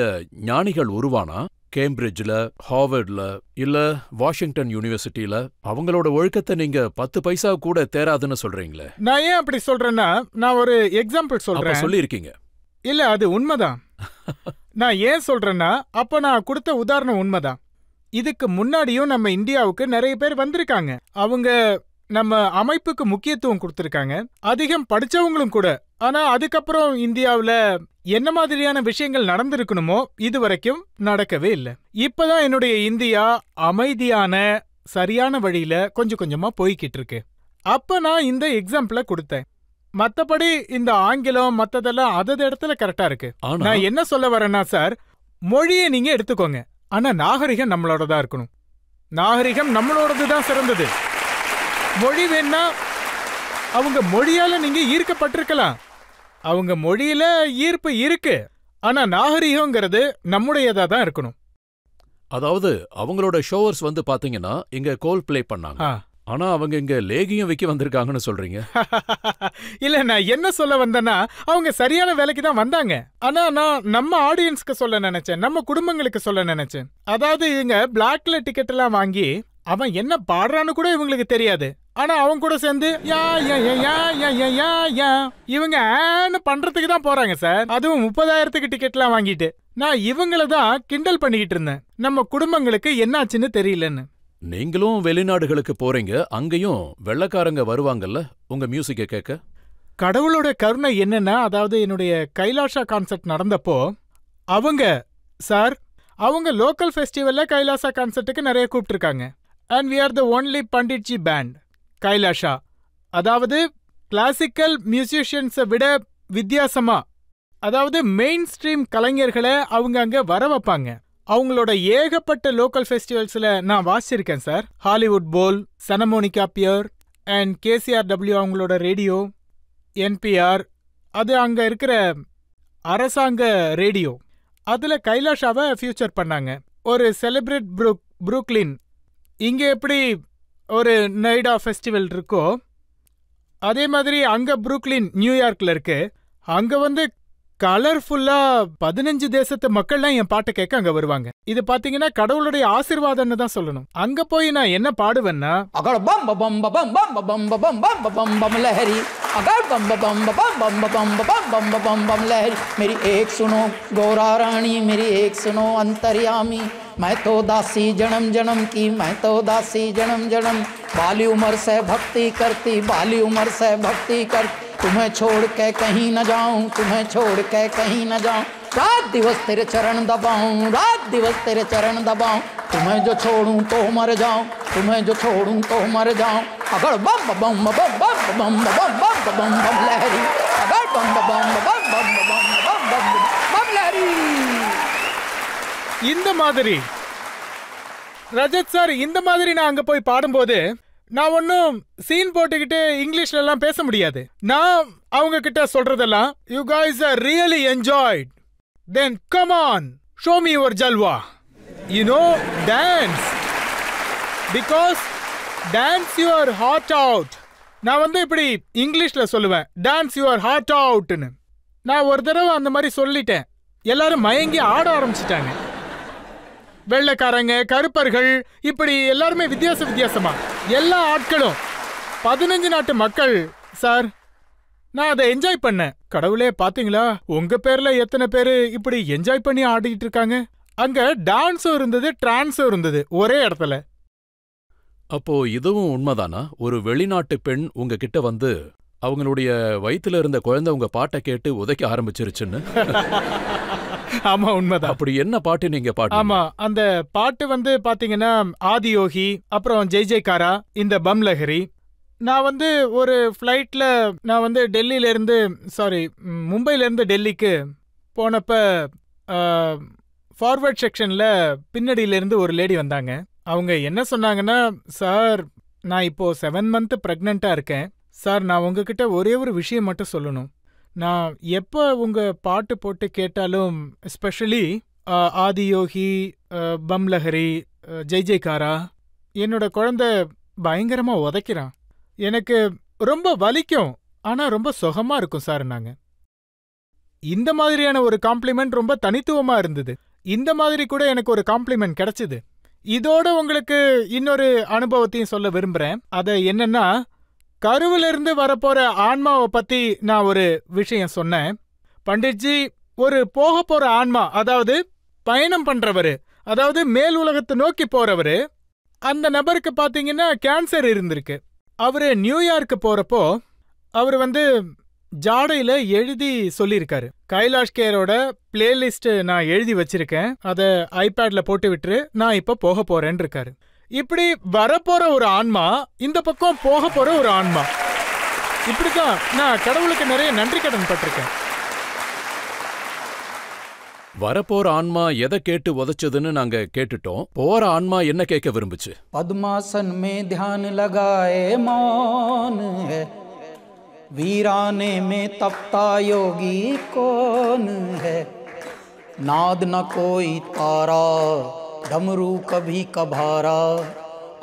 ஞானிகள் உருவானா கேம்பிரிட்ஜ்ல, ஹார்வர்ட்ல, இல்ல வாஷிங்டன் யூனிவர்சிட்டியில அவங்களோட ஒழுக்கத்தை நீங்க 10 பைசா கூட தேராதுன்னு சொல்றீங்களே. நான் ஏன் அப்படி சொல்றேன்னா, நான் ஒரு எக்ஸாம்பிள் சொல்றேன். சொல்லியிருக்கீங்க. இல்ல, அது உண்மைதான். நான் ஏன் சொல்றேன்னா, அப்ப நான் கொடுத்த உதாரணம் உண்மைதான். இதுக்கு முன்னாடியும் நம்ம இந்தியாவுக்கு நிறைய பேர் வந்திருக்காங்க. அவங்க நம்ம அமைப்புக்கு முக்கியத்துவம் கொடுத்திருக்காங்க, அதிகம் படிச்சவங்களும் கூட. ஆனா அதுக்கப்புறம் இந்தியாவுல என்ன மாதிரியான விஷயங்கள் நடந்திருக்கணுமோ இது வரைக்கும் நடக்கவே இல்லை. இப்பதான் என்னுடைய இந்தியா அமைதியான, சரியான வழியில கொஞ்சம் கொஞ்சமா போய்கிட்டு இருக்கு. அப்ப நான் இந்த எக்ஸாம்பிள கொடுத்தேன். மத்தபடி இந்த ஆங்கிலம் மத்ததெல்லாம் அதது இடத்துல கரெக்டா இருக்கு. ஆனா நான் என்ன சொல்ல வரேன்னா சார், மொழியை நீங்க எடுத்துக்கோங்க, ஆனா நாகரிகம் நம்மளோடதா இருக்கணும். நாகரிகம் நம்மளோடதுதான் சிறந்தது. மொழி வேணா அவங்க மொழியால நீங்க ஈர்க்கப்பட்டிருக்கலாம், அவங்க மொழியில ஈர்ப்பு இருக்கு, ஆனா நாகரிகங்கிறது நம்முடையதா தான் இருக்கணும். அதாவது அவங்களோட ஷோவர்ஸ் வந்து பாத்தீங்கன்னா இங்க கோல் பிளே பண்ணாங்க, ஆனா அவங்க இங்க லேகியம் வைக்க வந்திருக்காங்கன்னு சொல்றீங்க. இல்ல, நான் என்ன சொல்ல வந்தேன்னா அவங்க சரியான வேலைக்கு தான் வந்தாங்க, ஆனா நான் நம்ம ஆடியன்ஸ்க்கு சொல்ல நினைச்சேன், நம்ம குடும்பங்களுக்கு சொல்ல நினைச்சேன். அதாவது இவங்க பிளாக்ல டிக்கெட் எல்லாம் வாங்கி அவன் என்ன பாடுறான்னு கூட இவங்களுக்கு தெரியாது, ஆனா அவங்க கூட சேர்ந்து யா யா யா யா யா யா யா யா இவங்க ஆன்னு பண்றதுக்கு தான் போறாங்க சார். அதுவும் 30,000க்கு டிக்கெட்லாம் வாங்கிட்டு. நான் இவங்கள தான் கிண்டல் பண்ணிக்கிட்டு இருந்தேன், நம்ம குடும்பங்களுக்கு என்னாச்சுன்னு தெரியலன்னு. நீங்களும் வெளிநாடுகளுக்கு போறீங்க, அங்கேயும் வெள்ளக்காரங்க வருவாங்கல்ல உங்க மியூசிக்க கேட்க. கடவுளோட கருணை என்னன்னா, அதாவது என்னுடைய கைலாஷா கான்சர்ட் நடந்தப்போ அவங்க சார் அவங்க லோக்கல் ஃபெஸ்டிவல்ல கைலாசா கான்சர்ட்டுக்கு நிறைய கூப்பிட்டுருக்காங்க. And we are the only Panditji band Kailasa. அதாவது கிளாசிக்கல் மியூசிஷியன்ஸை விட வித்தியாசமா, அதாவது மெயின் ஸ்ட்ரீம் கலைஞர்களை அவங்க அங்க வர வைப்பாங்க. அவங்களோட ஏகப்பட்ட லோக்கல் ஃபெஸ்டிவல்ஸ்ல நான் வாசிச்சிருக்கேன் sir. Hollywood Bowl, Santa Monica pier and KCRW அவங்களோட ரேடியோ, NPR, அது அங்க இருக்கிற அரசாங்க ரேடியோ, அதுல கைலாஷாவை ஃபியூச்சர் பண்ணாங்க. ஒரு செலிப்ரேட் புரூக்லின், இங்க எப்படி ஒரு நைடா ஃபெஸ்டிவல் இருக்கோ அதே மாதிரி அங்க புரூக்லின் நியூயார்க்ல இருக்கு. அங்க வந்து கலர்ஃபுல்லா 15 தேசத்து மக்கள்லாம் என் பாட்டை கேட்க அங்க வருவாங்க. இது பாத்தீங்கன்னா கடவுளுடைய ஆசீர்வாதம்னு தான் சொல்லணும். அங்க போய் நான் என்ன பாடுவேன்னா, अगर बम बम बम बम बम बम बम बम बम बम लहरी, अगर बम बम बम बम बम बम बम बम लहरी, मेरी एक सुनो गौरा रानी, मेरी एक सुनो अंतर्यामी, मैं तो दासी जन्म जन्म की, मैं तो दासी जन्म जन्म, बाली उम्र से भक्ति करती, बाली उम्र से भक्ति कर, तुम्हें छोड़ के कहीं न जाऊं, तुम्हें छोड़ के कहीं न जाऊं, रात दिवस तेरे चरण दबाऊं, रात दिवस तेरे चरण दबाऊं, तुम्हें जो छोड़ूं तो मर जाऊं, तुम्हें जो छोड़ूं तो मर जाऊं, अगर बम बम बम बम बम बम बम बम लहरी, अगर बम बम बम बम बम बम लहरी. இந்த மாதிரி ரஜத் சார், இந்த மாதிரி நான் அங்க போய் பாடும்போது நான் ஒன்னும் சீன் போட்டுக்கிட்டு இங்கிலீஷ்ல எல்லாம் பேச முடியாது. நான் அவங்க கிட்ட சொல்றதெல்லாம், you guys are really enjoyed, then come on show me your jalwa, you know, dance, because dance your heart out. நான் வந்து இப்படி இங்கிலீஷ்ல சொல்லுவேன், டான்ஸ் யுவர் ஹார்ட் அவுட்னு. நான் ஒரு தடவை அந்த மாதிரி சொல்லிட்டேன், எல்லாரும் மயங்கி ஆட ஆரம்பிச்சிட்டாங்க. வெள்ளைக்காரங்க, கருப்பர்கள், இப்படி எல்லாருமே வித்தியாசமா எல்லா ஆட்களும் 15 நாட்டு மக்கள் சார். நான் அதை என்ஜாய் பண்ணேன். கடவுளே பாத்தீங்களா, உங்க பேர்ல எத்தனை பேரு இப்படி என்ஜாய் பண்ணி ஆடிட்டு இருக்காங்க. அங்க டான்ஸும் இருந்தது, டிரான்ஸும் இருந்தது ஒரே இடத்துல. அப்போ இதுவும் உண்மைதானா, ஒரு வெளிநாட்டு பெண் உங்ககிட்ட வந்து அவங்களுடைய வயித்துல இருந்த குழந்தை உங்க பாட்டை கேட்டு உதைக்க ஆரம்பிச்சிருச்சுன்னு? ஆமா, உண்மைதான். அப்படி என்ன பாட்டு நீங்க பாட்டு? ஆமா, அந்த பாட்டு வந்து பாத்தீங்கன்னா ஆதியோகி, அப்புறம் ஜெய் ஜெய்காரா, இந்த பம் லஹரி. நான் வந்து ஒரு ஃப்ளைட்ல நான் வந்து டெல்லியில இருந்து மும்பைல இருந்து டெல்லிக்கு போனப்ப ஃபார்வர்ட் செக்ஷன்ல பின்னாடியில இருந்து ஒரு லேடி வந்தாங்க. அவங்க என்ன சொன்னாங்கன்னா, சார் நான் இப்போ 7 மந்த் பிரெக்னெண்டா இருக்கேன் சார், நான் உங்ககிட்ட ஒரே ஒரு விஷயம் மட்டும் சொல்லணும். நான் எப்போ உங்க பாட்டு போட்டு கேட்டாலும், எஸ்பெஷலி ஆதியோகி, பம் லஹரி, ஜெய் ஜெய்காரா, என்னோட குழந்தை பயங்கரமா உதைக்கிறான். எனக்கு ரொம்ப வலிக்கும், ஆனா ரொம்ப சுகமா இருக்கும் சார். நாங்க இந்த மாதிரியான ஒரு காம்ப்ளிமெண்ட் ரொம்ப தனித்துவமா இருந்தது. இந்த மாதிரி கூட எனக்கு ஒரு காம்ப்ளிமெண்ட் கிடைச்சது. இதோட உங்களுக்கு இன்னொரு அனுபவத்தையும் சொல்ல விரும்புறேன். அது என்னன்னா, கருவில இருந்து வரப்போற ஆன்மாவை பத்தி நான் ஒரு விஷயம் சொன்னேன். பண்டிட்ஜி ஒரு போக போற ஆன்மா, அதாவது பயணம் பண்றவரு, அதாவது மேல் உலகத்தை நோக்கி போறவரு. அந்த நபருக்கு பாத்தீங்கன்னா கேன்சர் இருந்திருக்கு. அவரு நியூயார்க்கு போறப்போ அவர் வந்து ஜாடையில எழுதி சொல்லியிருக்காரு, கைலாஷ் கேரோட பிளேலிஸ்ட் நான் எழுதி வச்சிருக்கேன், அதை ஐபேட்ல போட்டு விட்டுரு, நான் இப்ப போக போறேன்னு இருக்காரு. இப்படி வரப்போற ஒரு ஆன்மா, இந்த பக்கம் போக போற ஒரு ஆன்மா. இப்படிதான் நான் கடவுளுக்கு நிறைய நன்றி கடன் பட்டிருக்கேன். வரப்போற ஆன்மா எதை கேட்டு உதைச்சதுன்னு நாங்க கேட்டுட்டோம். போற ஆன்மா என்ன கேட்க விரும்புச்சு? पद्मासन में ध्यान लगाए मौन है, वीराने में तपता योगी कौन है, नाद न कोई तारा, डमरू कभी कभारा,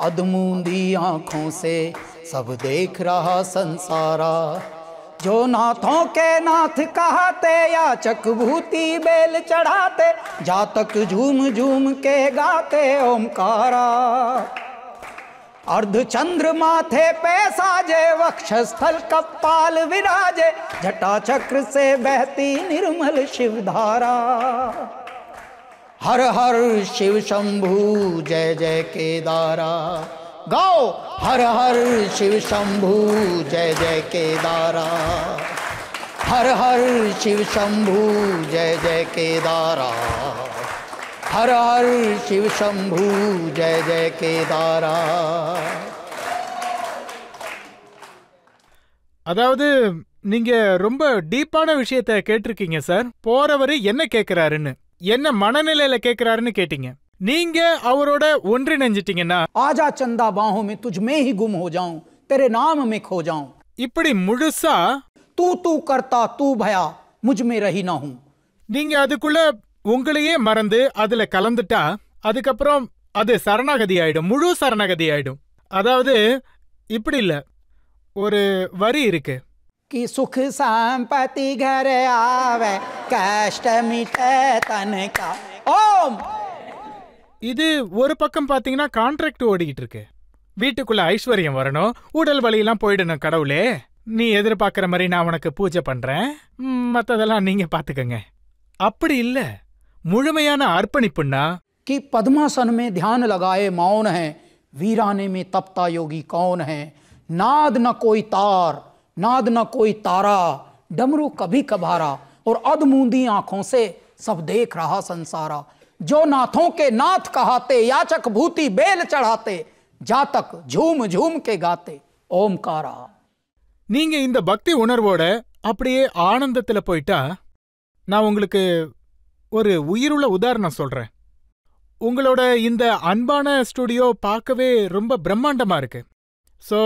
अधमूंदी आंखों से सब देख रहा संसारा, जो नाथों के नाथ कहते याचक भूति बेल चढ़ाते, जातक झूम झूम के गाते ओमकारा, अर्धचंद्र माथे पे साजे, वक्षस्थल कपाल विराजे, जटा चक्र से बहती निर्मल शिवधारा, हर हर शिव शंभू जय जय केदारा, गाओ हर हर शिव शंभू जय जय केदारा, हर हर शिव शंभू जय जय केदारा, हर हर शिव शंभू जय जय केदारा. அதாவது நீங்க ரொம்ப டீப்பான விஷயத்த கேட்டிருக்கீங்க சார். போறவரு என்ன கேக்குறாருன்னு, என்ன மனநிலையில கேக்குறாருன்னு கேட்டீங்க. நீங்க அவரோட ஒன்றிணைஞ்சிட்டீங்கன்னா, आजा चंदा बाहों में तुझ में ही गुम हो जाऊं, तेरे नाम में खो जाऊं, இப்படி முழுசா तू तू करता तू भया मुझ में रही ना हूं. நீங்க அதுக்குள்ள உங்களையே மறந்து அதுல கலந்துட்டா, அதுக்கப்புறம் அது சரணாகதி ஆயிடும், முழு சரணாகதி ஆயிடும். அதாவது இப்படி இல்ல, ஒரு வரி இருக்கு, कि सुख संपत्ति घर आवे कष्ट मिटे तन का. ओम இது ஒரு பக்கம் பாத்தீங்கன்னா கான்ட்ராக்ட் ஓடிக்கிட்டு இருக்கு. வீட்டுக்குள்ள ஐஸ்வர்யம் வரணும், உடல் வலியெல்லாம் போயிடணும், கடவுளே நீ எதிர்பார்க்கிற மாதிரி நான் உனக்கு பூஜை பண்றேன், மத்ததெல்லாம் நீங்க பாத்துக்கங்க. அப்படி இல்ல, முழுமையான அர்ப்பணிப்புன்னா, कि पद्मासन में ध्यान लगाए मौन है, वीराने में तपता योगी कौन है, नाद न कोई तार, नाद न कोई तारा, डमरू कभी कभारा, और अधमूंदी आंखों से सब देख रहा संसारा, जो नाथों के नाथ कहाते याचक भूति बेल चढ़ाते, जातक झूम झूम के गाते ओमकारा. நீங்க இந்த பக்தி உணர்வோட அப்படியே ஆனந்தத்துல போயிட்டா, நான் உங்களுக்கு ஒரு உயிருள்ள உதாரணம் சொல்றேன். உங்களோட இந்த அன்பான ஸ்டுடியோ பார்க்கவே ரொம்ப பிரம்மாண்டமா இருக்கு. ஸோ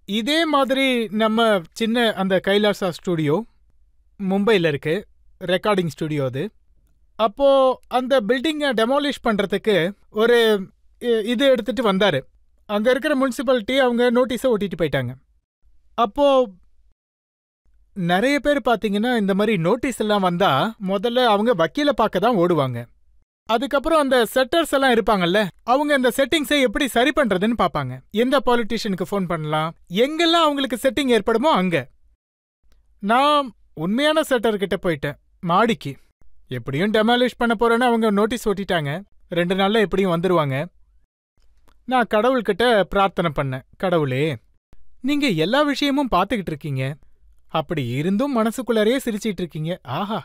இதே மாதிரி நம்ம சின்ன அந்த கைலாசா ஸ்டுடியோ மும்பையில் இருக்கு, ரெக்கார்டிங் ஸ்டுடியோ அது. அப்போ அந்த பில்டிங்கை டெமாலிஷ் பண்றதுக்கு ஒரு இது எடுத்துட்டு வந்தாரு. அங்க இருக்கிற முனிசிபாலிட்டி அவங்க நோட்டீஸை ஒட்டிட்டு போயிட்டாங்க. அப்போ நிறைய பேர் பாத்தீங்கன்னா இந்த மாதிரி நோட்டீஸ் எல்லாம் வந்தா முதல்ல அவங்க வக்கீல பார்க்க தான் ஓடுவாங்க. அதுக்கப்புறம் அந்த செட்டர்ஸ் எல்லாம் இருப்பாங்கல்ல, அவங்க இந்த செட்டிங்ஸை எப்படி சரி பண்றதுன்னு பாப்பாங்க. எந்த பாலிட்டிஷியனுக்கு ஃபோன் பண்ணலாம், எங்கெல்லாம் அவங்களுக்கு செட்டிங் ஏற்படுமோ அங்க. நான் உண்மையான செட்டர் கிட்ட போயிட்டேன், மாடிக்கு. எப்படியும் டெமாலிஷ் பண்ண போறேன்னு அவங்க நோட்டீஸ் ஒட்டிட்டாங்க, 2 நாள்ல எப்படியும் வந்துருவாங்க. நான் கடவுள்கிட்ட பிரார்த்தனை பண்ணேன், கடவுளே நீங்க எல்லா விஷயமும் பார்த்துக்கிட்டு இருக்கீங்க, அப்படி இருந்தும் மனசுக்குள்ளாரையே சிரிச்சிட்டு இருக்கீங்க. ஆஹா,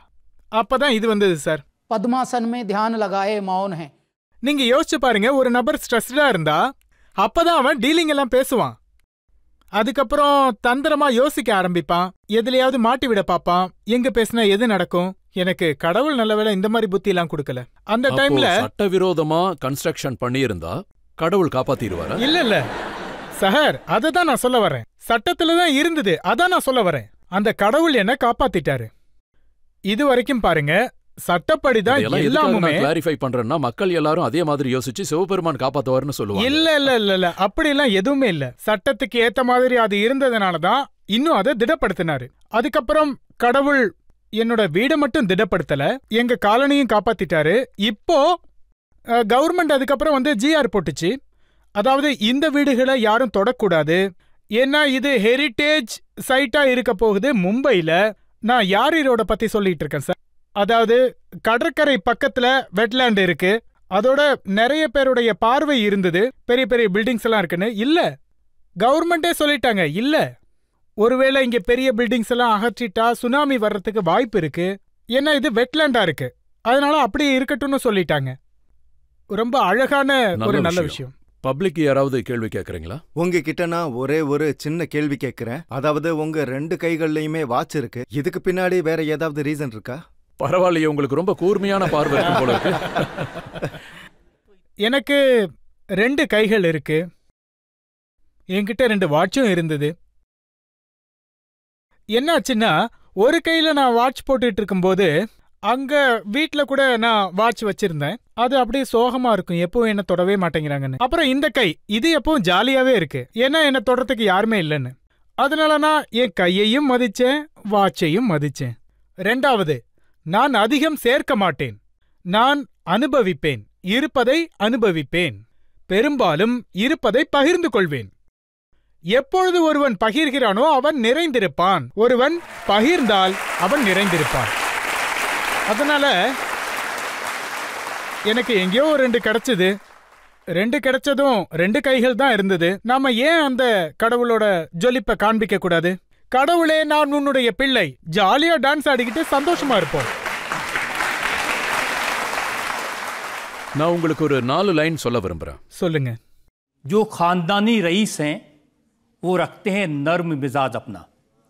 அப்பதான் இது வந்தது சார். पद्मासन में ध्यान लगाए मौन है. நீங்க யோசிச்சு பாருங்க, ஒரு நபர் ஸ்ட்ரெஸ்டா இருந்தா அப்பதான் அவன் டீலிங் எல்லாம் பேசுவான். அதுக்கப்புறம் தந்திரமா யோசிக்க ஆரம்பிப்பான், எதுலயாவது மாட்டி விட பாப்பான், எங்க பேசினா எது நடக்கும். எனக்கு கடவுள் நல்லவேளை இந்த மாதிரி புத்தி எல்லாம் கொடுக்கல. அந்த டைம்ல சட்டவிரோதமா கன்ஸ்ட்ரக்ஷன் பண்ணியிருந்தா கடவுள் காப்பாத்திடுவாரா? இல்ல சார், அததான் நான் சொல்ல வரேன். சட்டத்துலதான் இருந்தது, அதான் நான் சொல்ல வரேன். அந்த கடவுள் என்ன காப்பாத்திட்டாரு. இது வரைக்கும் பாருங்க, சட்டப்படிதான் எல்லாமே. கிளாரிஃபை பண்றேன்னா மக்கள் எல்லாரும் அதே மாதிரி யோசிச்சு சிவபெருமான் காப்பாத்துவார்னு சொல்லுவாங்க. இல்ல அப்படி எல்லாம் எதுவுமே இல்ல. சட்டத்துக்கு ஏத்த மாதிரி அது இருந்ததுனாலதான் இன்னும் அதை திடப்படுத்தினாரு. அதுக்கப்புறம் கடவுள் என்னோட வீடை மட்டும் திடப்படுத்தல, எங்க காலனியும் காப்பாத்திட்டாரு. இப்போ கவர்மெண்ட் அதுக்கப்புறம் வந்து ஜிஆர் போட்டுச்சு, அதாவது இந்த வீடுகளை யாரும் தொடக்கூடாது, ஏன்னா இது ஹெரிட்டேஜ் சைட்டா இருக்க போகுது மும்பைல. நான் யார் ரோட பத்தி சொல்லிட்டு இருக்கேன் சார். அதாவது கடற்கரை பக்கத்துல வெட்லேண்ட் இருக்கு, அதோட நிறைய பேருடைய பார்வை இருந்தது, பெரிய பெரிய பில்டிங்ஸ் எல்லாம் இருக்குன்னு. இல்ல, கவர்மெண்டே சொல்லிட்டாங்க, இல்ல ஒருவேளை இங்க பெரிய பில்டிங்ஸ் எல்லாம் அகற்றிட்டா சுனாமி வர்றதுக்கு வாய்ப்பு இருக்கு, ஏன்னா இது வெட்லேண்டா இருக்கு, அதனால அப்படியே இருக்கட்டும்னு சொல்லிட்டாங்க. ரொம்ப அழகான ஒரு நல்ல விஷயம். பப்ளிக் யாராவது கேள்வி கேக்குறீங்களா? உங்ககிட்ட நான் ஒரே ஒரு சின்ன கேள்வி கேட்கிறேன். அதாவது உங்க 2 கைகள்லயுமே வாட்ச் இருக்கு. இதுக்கு பின்னாடி வேற ஏதாவது ரீசன் இருக்கா? பரவாயில்லையே, உங்களுக்கு ரொம்ப கூர்மையான பார்வை இருக்கு போல இருக்கு. எனக்கு 2 கைகள் இருக்கு. என்கிட்ட 2 வாட்சும் இருந்தது. என்னாச்சுன்னா, ஒரு கையில நான் வாட்ச் போட்டுட்டு இருக்கும்போது அங்க வீட்ல கூட நான் வாட்ச் வச்சிருந்தேன். அது அப்படியே சோகமா இருக்கும், எப்பவும் என்ன தொடவே மாட்டேங்கிறாங்கன்னு. அப்புறம் இந்த கை, இது எப்பவும் ஜாலியாவே இருக்கு, ஏன்னா என்ன தொடறதுக்கு யாருமே இல்லைன்னு. அதனால நான் என் கையையும் மதிச்சேன், வாட்சையும் மதிச்சேன். 2வது, நான் அதிகம் சேர்க்க மாட்டேன். நான் அனுபவிப்பேன், இருப்பதை அனுபவிப்பேன். பெரும்பாலும் இருப்பதை பகிர்ந்து கொள்வேன். எப்பொழுது ஒருவன் பகிர்கிறானோ அவன் நிறைந்திருப்பான். ஒருவன் பகிர்ந்தால் அவன் நிறைந்திருப்பான். அதனால எனக்கு எங்கேயோ 2 கிடைச்சது. 2 கிடைச்சதும் 2 கைகள் தான் இருந்தது. நாம ஏன் அந்த கடவுளோட ஜொலிப்பை காண்பிக்க கூடாது? கடவுளே, நான் உன்னுடைய பிள்ளை, ஜாலியா டான்ஸ் ஆடிக்கிட்டு சந்தோஷமா இருப்போம். நான் உங்களுக்கு ஒரு 4 லைன் சொல்ல விரும்புறேன். சொல்லுங்க. जो खानदानी रईस हैं वो रखते हैं नर्म मिजाज अपना.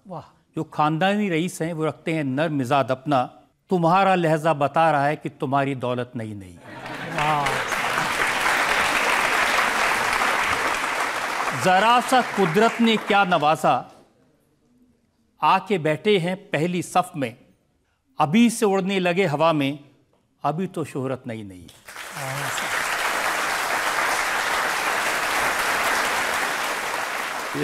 वाह। जो खानदानी रईस हैं वो रखते हैं नर्म मिजाज अपना. तुम्हारा लहजा बता रहा है कि तुम्हारी दौलत नहीं नहीं. जरा सा कुदरत ने क्या नवाजा, आके बैठे हैं पहली सफ में, अभी से उड़ने लगे हवा में, अभी तो शोहरत नहीं नहीं.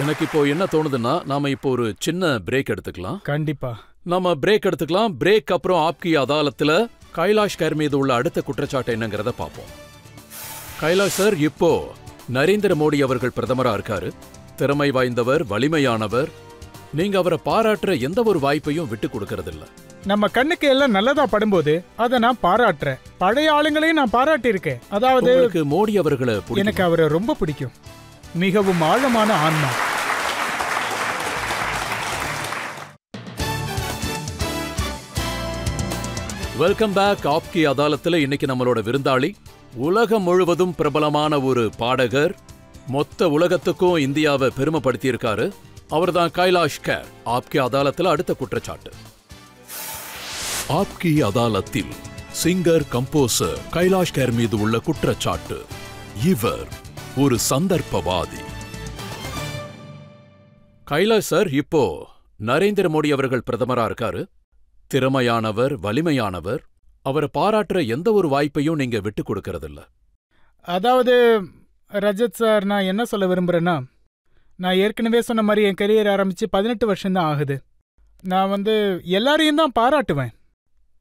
எனக்கு இப்போ என்ன தோணுதுன்னா, நாம இப்போ ஒரு சின்ன பிரேக் எடுத்துக்கலாம். கண்டிப்பா நாம பிரேக் எடுத்துக்கலாம். பிரேக் அப்புறம் ஆப்கி அதாலத்துல கைலாஷ் கர் மீது உள்ள அடுத்த குற்றச்சாட்டு என்னங்கிறத பார்ப்போம். கைலாஷ் சார், இப்போ நரேந்திர மோடி அவர்கள் பிரதமரா இருக்காரு. திறமை வாய்ந்தவர், வலிமையானவர். நீங்க அவரை பாராட்டுற எந்த ஒரு வாய்ப்பையும் விட்டு கொடுக்கறதில்ல. நம்ம கண்ணுக்கு எல்லாம் நல்லதா படும்போது அதை நான் பாராட்டுறேன். பழைய ஆளுங்களையும் நான் பாராட்டி இருக்கேன். அதாவது உங்களுக்கு மோடி அவர்களை எனக்கு அவரை ரொம்ப பிடிக்கும். மிகவும் ஆழமான ஆன்மா. Welcome back. ஆப்கி அதாலத்துல இன்னைக்கு நம்மளோட விருந்தாளி உலகம் முழுவதும் பிரபலமான ஒரு பாடகர், மொத்த உலகத்துக்கும் இந்தியாவை பெருமைப்படுத்தியிருக்காரு. அவர்தான் கைலாஷ் கர். ஆப்கி அதாலத்துல அடுத்த குற்றச்சாட்டு. ஆப்கி அதாலத்தில் சிங்கர், கம்போசர் கைலாஷ் கர் மீது உள்ள குற்றச்சாட்டு. இவர் ஒரு சந்தர்ப்பவாதி. கைலாஷ் சார், இப்போ நரேந்திர மோடி அவர்கள் பிரதமரா இருக்காரு. திறமையானவர், வலிமையானவர். அவரை பாராட்டுற எந்த ஒரு வாய்ப்பையும் நீங்க விட்டு கொடுக்கறதில்ல. அதாவது ரஜத் சார், நான் என்ன சொல்ல விரும்புறேன்னா, நான் ஏற்கனவே சொன்ன மாதிரி என் கரியர் ஆரம்பிச்சு 18 வருஷம்தான் ஆகுது. நான் எல்லாரையும் தான் பாராட்டுவேன்.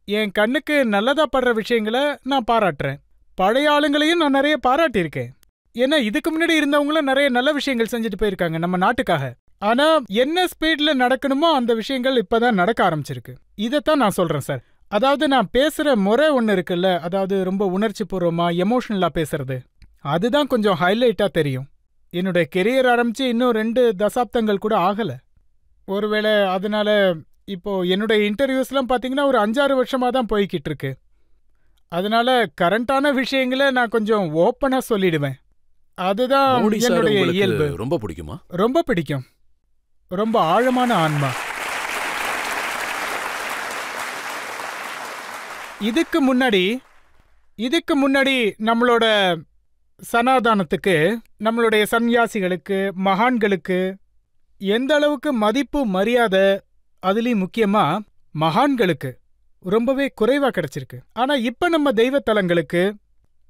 என் கண்ணுக்கு நல்லதா படுற விஷயங்களை நான் பாராட்டுறேன். பழைய ஆளுங்களையும் நான் நிறைய பாராட்டியிருக்கேன். ஏன்னா இதுக்கு முன்னாடி இருந்தவங்களும் நிறைய நல்ல விஷயங்கள் செஞ்சுட்டு போயிருக்காங்க நம்ம நாட்டுக்காக. ஆனா என்ன ஸ்பீட்ல நடக்கணுமோ அந்த விஷயங்கள் இப்பதான் நடக்க ஆரம்பிச்சிருக்கு. இதைத்தான் நான் சொல்றேன் சார். அதாவது நான் பேசுற முறை ஒன்று இருக்குல்ல, அதாவது ரொம்ப உணர்ச்சி பூர்வமா எமோஷனலா பேசுறது, அதுதான் கொஞ்சம் ஹைலைட்டா தெரியும். என்னுடைய கெரியர் ஆரம்பிச்சு இன்னும் 2 தசாப்தங்கள் கூட ஆகல. ஒருவேளை அதனால இப்போ என்னுடைய இன்டர்வியூஸ்லாம் பாத்தீங்கன்னா ஒரு 5-6 வருஷமா தான் போய்கிட்டு இருக்கு. அதனால கரண்டான விஷயங்களை நான் கொஞ்சம் ஓப்பனா சொல்லிடுவேன். அதுதான் என்னுடைய இயல்பு. ரொம்ப பிடிக்குமா? ரொம்ப பிடிக்கும். ரொம்ப ஆழமான ஆன்மா. இதுக்கு முன்னாடி நம்மளோட சனாதானத்துக்கு, நம்மளுடைய சன்னியாசிகளுக்கு, மகான்களுக்கு எந்த அளவுக்கு மதிப்பு, மரியாதை, அதுலயும் முக்கியமா மகான்களுக்கு ரொம்பவே குறைவா கிடைச்சிருக்கு. ஆனா இப்ப நம்ம தெய்வத்தலங்களுக்கு,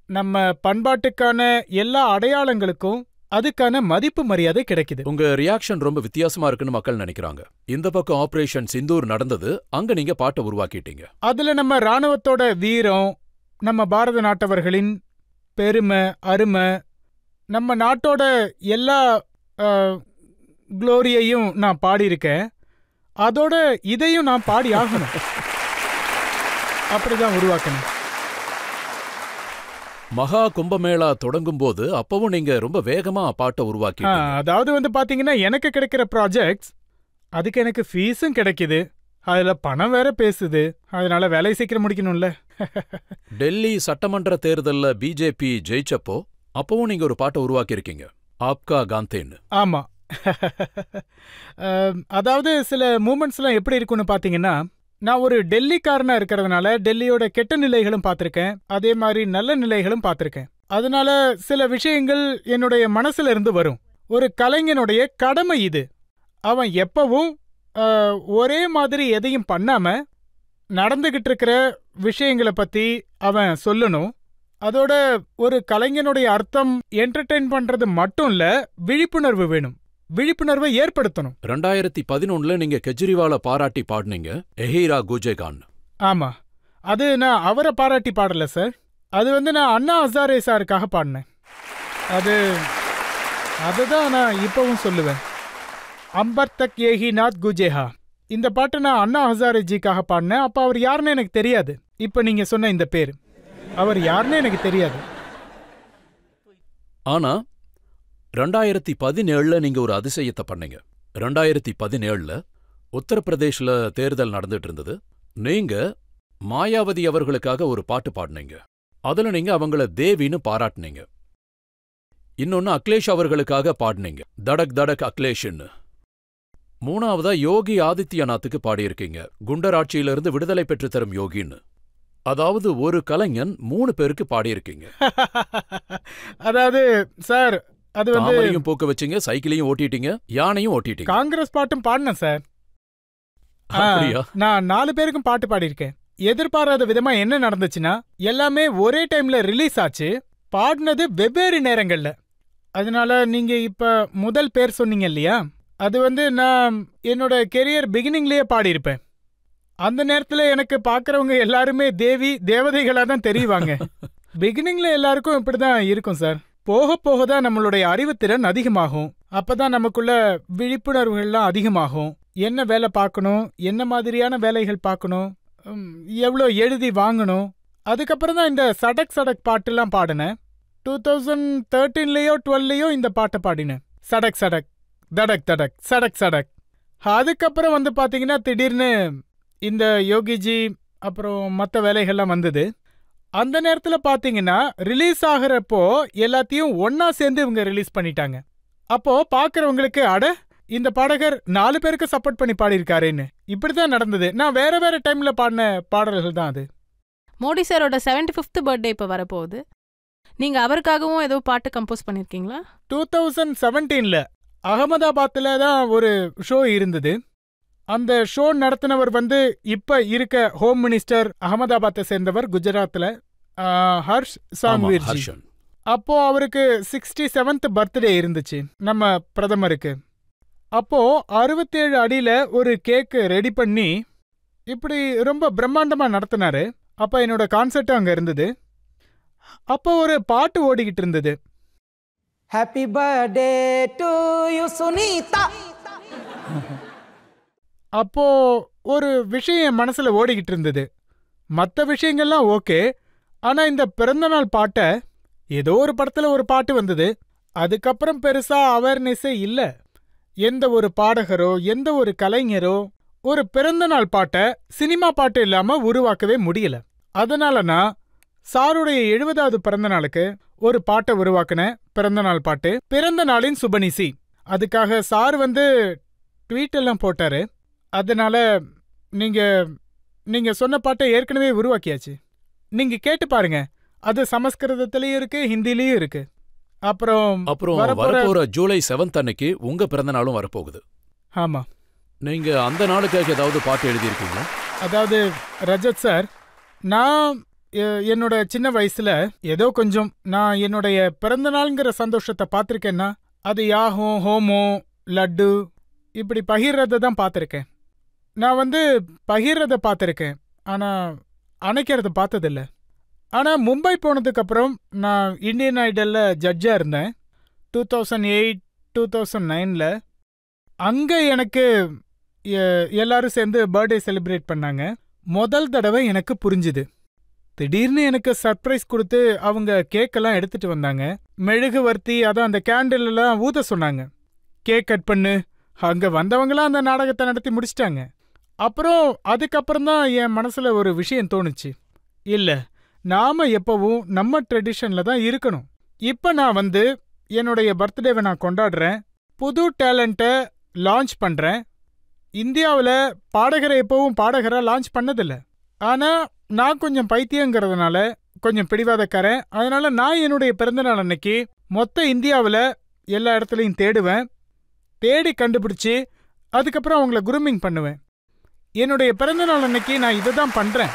நம்ம பண்பாட்டுக்கான எல்லா அடையாளங்களுக்கும் அதுக்கான மதிப்பு மரியாதை கிடைக்குது. உங்க ரியாக்ஷன் ரொம்ப வித்தியாசமா இருக்குன்னு மக்கள் நினைக்கிறாங்க. இந்த பக்கம் ஆபரேஷன் சிந்தூர் நடந்தது, அங்க நீங்க பாட்டை உருவாக்கிட்டீங்க. அதுல நம்ம ராணுவத்தோட வீரம், நம்ம பாரத நாட்டவர்களின் பெருமை, அருமை, நம்ம நாட்டோட எல்லா குளோரியையும் நான் பாடியிருக்கேன். அதோட இதையும் நான் பாடி ஆகணும். அப்படிதான் உருவாக்கணும். மகா கும்பமேளா தொடங்கும் போது அப்பவும் நீங்க ரொம்ப வேகமா பாட்டை உருவாக்கி, அதாவது பாத்தீங்கன்னா எனக்கு கிடைக்கிற ப்ராஜெக்ட்ஸ், அதுக்கு எனக்கு ஃபீஸும் கிடைக்குது, அதுல பணம் வேற பேசுது, அதனால வேலையை சீக்கிரம் முடிக்கணும்ல. டெல்லி சட்டமன்ற தேர்தல்ல பிஜேபி ஜெயிச்சப்போ அப்பவும் நீங்க ஒரு பாட்டை உருவாக்கியிருக்கீங்க, ஆப்கா காந்தேன்னு. ஆமா. அதாவது சில மூமெண்ட்ஸ்லாம் எப்படி இருக்குன்னு பாத்தீங்கன்னா, நான் ஒரு டெல்லிக்காரனா இருக்கிறதுனால டெல்லியோட கெட்ட நிலைகளும் பார்த்திருக்கேன், அதே மாதிரி நல்ல நிலைகளும் பார்த்திருக்கேன். அதனால சில விஷயங்கள் என்னுடைய மனசுல இருந்து வரும். ஒரு கலைஞனுடைய கடமை இது. அவன் எப்பவும் ஒரே மாதிரி எதையும் பண்ணாம நடந்துகிட்டு இருக்கிற விஷயங்களை பத்தி அவன் சொல்லணும். அதோட ஒரு கலைஞனுடைய அர்த்தம் என்டர்டெயின் பண்றது மட்டும் இல்ல, விழிப்புணர்வு வேணும், விழிப்புணர்வை ஏற்படுத்தணும். 2011 நீங்க கெஜ்ரிவாலை பாராட்டி பாடுனீங்க, எஹீரா குஜேகான். ஆமா, அது நான் அவரை பாராட்டி பாடல சார், அது நான் அண்ணா ஹசாரே சாருக்காக பாடினேன். அதுதான் நான் இப்பவும் சொல்லுவேன், அம்பர் தக் ஏஹி நாத் குஜேஹா. இந்த பாட்டு நான் அண்ணா ஹசாரே ஜிக்காக பாடினேன். அப்ப அவர் யாருன்னு எனக்கு தெரியாது. இப்ப நீங்க சொன்ன இந்த பேர், அவர் யாருன்னு எனக்கு தெரியாது. ஆனா 2017 நீங்க ஒரு அதிசயத்தை பண்ணீங்க. 2017 உத்தரப்பிரதேஷ்ல தேர்தல் நடந்துட்டு இருந்தது. நீங்க மாயாவதி அவர்களுக்காக ஒரு பாட்டு பாடினீங்க. அதுல நீங்க அவங்கள தேவின்னு பாராட்டினீங்க. இன்னொன்னு அகிலேஷ் அவர்களுக்காக பாடினீங்க, தடக் தடக் அகிலேஷ்ன்னு. மூணாவதா யோகி ஆதித்யநாத்துக்கு பாடியிருக்கீங்க, குண்டர் ஆட்சியிலிருந்து விடுதலை பெற்றுத்தரும் யோகின்னு. அதாவது ஒரு கலைஞன் 3 பேருக்கு பாடியிருக்கீங்க. அதாவது சார், அது தாமரையும் பூக்க வச்சீங்க, சைக்கிளையும் ஓட்டிட்டீங்க, யானையும் ஓட்டிட்டீங்க. காங்கிரஸ் பாட்டும் பாடினேன் சார். அப்படியா? நான் 4 பேருக்கும் பாட்டு பாடியிருக்கேன். எதிர்பாராத விதமா என்ன நடந்துச்சுன்னா, எல்லாமே ஒரே டைம்ல ரிலீஸ் ஆச்சு, பாடினது வெவ்வேறு நேரங்கள்ல. அதனால நீங்க இப்ப முதல் பேர் சொன்னீங்க இல்லையா, அது நான் என்னோட கெரியர் பிகினிங்லயே பாடியிருப்பேன். அந்த நேரத்துல எனக்கு பாக்குறவங்க எல்லாருமே தேவதைகளா தான் தெரியுவாங்க. பிகினிங்ல எல்லாருக்கும் இப்படிதான் இருக்கும் சார். போக போக தான் நம்மளுடைய அறிவுத்திறன் அதிகமாகும். அப்பதான் நமக்குள்ள விழிப்புணர்வுகள்லாம் அதிகமாகும். என்ன வேலை பார்க்கணும், என்ன மாதிரியான வேலைகள் பார்க்கணும், எவ்வளோ எழுதி வாங்கணும். அதுக்கப்புறம் தான் இந்த சடக் சடக் பாட்டுலாம் பாடினேன். 2013லயோ 12லயோ இந்த பாட்டை பாடினேன், சடக் சடக் தடக் தடக் சடக் சடக். அதுக்கப்புறம் பாத்தீங்கன்னா திடீர்னு இந்த யோகிஜி அப்புறம் மற்ற வேலைகள்லாம் வந்தது. அந்த நேரத்துல பாத்தீங்கன்னா ரிலீஸ் ஆகிறப்போ எல்லாத்தையும் ஒன்னா சேர்ந்து இவங்க ரிலீஸ் பண்ணிட்டாங்க. அப்போ பாக்குறவங்களுக்கு, அட இந்த பாடகர் 4 பேருக்கு சப்போர்ட் பண்ணி பாடியிருக்காருன்னு. இப்படிதான் நடந்தது. நான் வேற வேற டைம்ல பாடின பாடல்கள் தான் அது. மோடி சாரோட 75th பர்த்டே இப்ப வரப்போகுது. நீங்க அவருக்காகவும் ஏதோ பாட்டு கம்போஸ் பண்ணிருக்கீங்களா? 2017ல அகமதாபாத்ல தான் ஒரு ஷோ இருந்தது. அந்த ஷோ நடத்தினவர் இப்ப இருக்க ஹோம் மினிஸ்டர், அகமதாபாத்தை சேர்ந்தவர், குஜராத்ல, ஹர்ஷ் சாங்வீர்ஜி. அப்போ அவருக்கு 67th பர்த்டே இருந்துச்சு நம்ம பிரதமருக்கு. அப்போ 67 அடியில ஒரு கேக் ரெடி பண்ணி இப்படி ரொம்ப பிரம்மாண்டமா நடத்தினாரு. அப்ப என்னோட கான்சர்ட் அங்க இருந்தது. அப்போ ஒரு பாட்டு ஓடிக்கிட்டு இருந்தது, happy birthday to you Sunita. அப்போ ஒரு விஷயம் என் மனசுல ஓடிக்கிட்டு இருந்தது. மற்ற விஷயங்கள்லாம் ஓகே, ஆனா இந்த பிறந்தநாள் பாட்டை, ஏதோ ஒரு படத்துல ஒரு பாட்டு வந்தது, அதுக்கப்புறம் பெருசா அவேர்னஸே இல்ல. எந்த ஒரு பாடகரோ எந்த ஒரு கலைஞரோ ஒரு பிறந்தநாள் பாட்டை சினிமா பாட்டு இல்லாம உருவாக்கவே முடியல. அதனால நான் சாருடைய 70வது பிறந்த நாளுக்கு ஒரு பாட்டை உருவாக்கினேன், பிறந்தநாள் பாட்டு, பிறந்த நாளின் சுபநிசி. அதுக்காக சார் ட்வீட் எல்லாம் போட்டாரு. அதனால நீங்க சொன்ன பாட்டை ஏற்கனவே உருவாக்கியாச்சு. நீங்க கேட்டு பாருங்க, அது சமஸ்கிருதத்திலயும் இருக்கு, ஹிந்திலயும் இருக்கு. அப்புறம் வரப்போற ஜூலை 7th அன்னைக்கு உங்க பிறந்த நாளும் வரப்போகுது. ஆமா. நீங்க அந்த நாளுக்காக ஏதாவது பாட்டு எழுதியிருக்கீங்களா? அதாவது ரஜத் சார், நான் என்னோட சின்ன வயசுல ஏதோ கொஞ்சம் நான் என்னுடைய பிறந்த நாள்ங்கிற சந்தோஷத்தை பார்த்திருக்கேன்னா, அது யாகம், ஹோமம், லட்டு இப்படி பகிர்றத தான் பார்த்திருக்கேன். நான் பகிர்றத பார்த்திருக்கேன், ஆனா அணைக்கிறத பார்த்ததில்ல. ஆனா மும்பை போனதுக்கு அப்புறம் நான் இந்தியன் ஐடல்ல ஜட்ஜா இருந்தேன் 2008 2009ல. அங்க எனக்கு எல்லாரும் சேர்ந்து பர்த்டே செலிப்ரேட் பண்ணாங்க. முதல் தடவை எனக்கு புரிஞ்சுது. திடீர்னு எனக்கு சர்ப்ரைஸ் கொடுத்து அவங்க கேக்கெல்லாம் எடுத்துட்டு வந்தாங்க. மெழுகுவர்த்தி, அதான் அந்த கேண்டில் எல்லாம் ஊத சொன்னாங்க. கேக் கட் பண்ணு. அங்க வந்தவங்களாம் அந்த நாடகத்தை நடத்தி முடிச்சிட்டாங்க. அப்புறம் அதுக்கப்புறம் தான் என் மனசுல ஒரு விஷயம் தோணுச்சு. இல்ல, நாம எப்பவும் நம்ம ட்ரெடிஷன்ல தான் இருக்கணும். இப்ப நான் என்னுடைய பர்த்டேவை நான் கொண்டாடுறேன், புது டேலண்ட்டை லான்ச் பண்றேன். இந்தியாவில் பாடகரை எப்பவும் பாடகரை லான்ச் பண்ணதில்ல. ஆனா நான் கொஞ்சம் பைத்தியங்கிறதுனால கொஞ்சம் பிடிவாதக்காரன். அதனால நான் என்னுடைய பிறந்தநாள் அன்னைக்கு மொத்த இந்தியாவில் எல்லா இடத்துலையும் தேடுவேன், தேடி கண்டுபிடிச்சி அதுக்கப்புறம் அவங்கள குரூமிங் பண்ணுவேன். என்னுடைய பிறந்தநாள் அன்னைக்கு நான் இதை தான் பண்றேன்.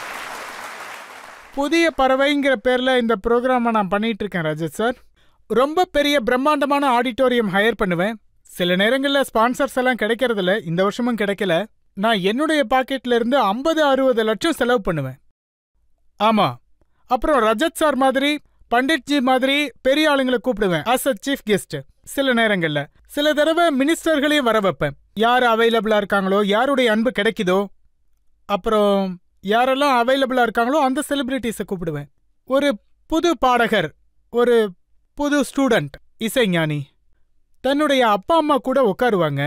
புதிய பறவைங்கிற பேர்ல இந்த ப்ரோக்ராமை நான் பண்ணிட்டு இருக்கேன் ரஜத் சார். ரொம்ப பெரிய பிரம்மாண்டமான ஆடிட்டோரியம் ஹையர் பண்ணுவேன். சில நேரங்களில் ஸ்பான்சர்ஸ் எல்லாம் கிடைக்கிறதில்ல, இந்த வருஷமும் கிடைக்கல. நான் என்னுடைய பாக்கெட்ல இருந்து 50-60 லட்சம் செலவு பண்ணுவேன். ஆமா, அப்புறம் ரஜத் சார் மாதிரி, பண்டிட்ஜி மாதிரி பெரிய ஆளுங்களை கூப்பிடுவேன் ஆஸ் அ சீஃப் கெஸ்ட். சில நேரங்கள்ல சில தடவை மினிஸ்டர்களையும் வர வைப்பேன். யார் அவைலபிளா இருக்காங்களோ, யாருடைய அன்பு கிடைக்குதோ, அப்புறம் யாரெல்லாம் அவைலபிளா இருக்காங்களோ அந்த செலிபிரிட்டிஸை கூப்பிடுவேன். ஒரு புது பாடகர், ஒரு புது ஸ்டூடெண்ட், இசைஞானி தன்னுடைய அப்பா அம்மா கூட உட்காருவாங்க.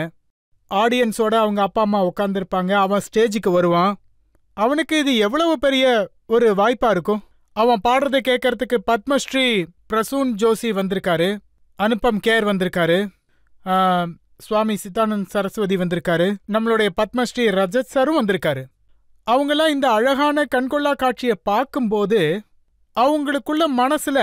ஆடியன்ஸோட அவங்க அப்பா அம்மா உட்காந்துருப்பாங்க. அவன் ஸ்டேஜுக்கு வருவான். அவனுக்கு இது எவ்வளவு பெரிய ஒரு வாய்ப்பா இருக்கும். அவன் பாடுறதை கேட்கறதுக்கு பத்மஸ்ரீ பிரசூன் ஜோஷி வந்திருக்காரு, அனுபம் கேர் வந்திருக்காரு, சுவாமி சித்தானந்த் சரஸ்வதி வந்திருக்காரு, நம்மளுடைய பத்மஸ்ரீ ரஜத் சாரும் வந்திருக்காரு. அவங்கெல்லாம் இந்த அழகான கண்கொள்ளா காட்சியை பார்க்கும்போது அவங்களுக்குள்ள மனசுல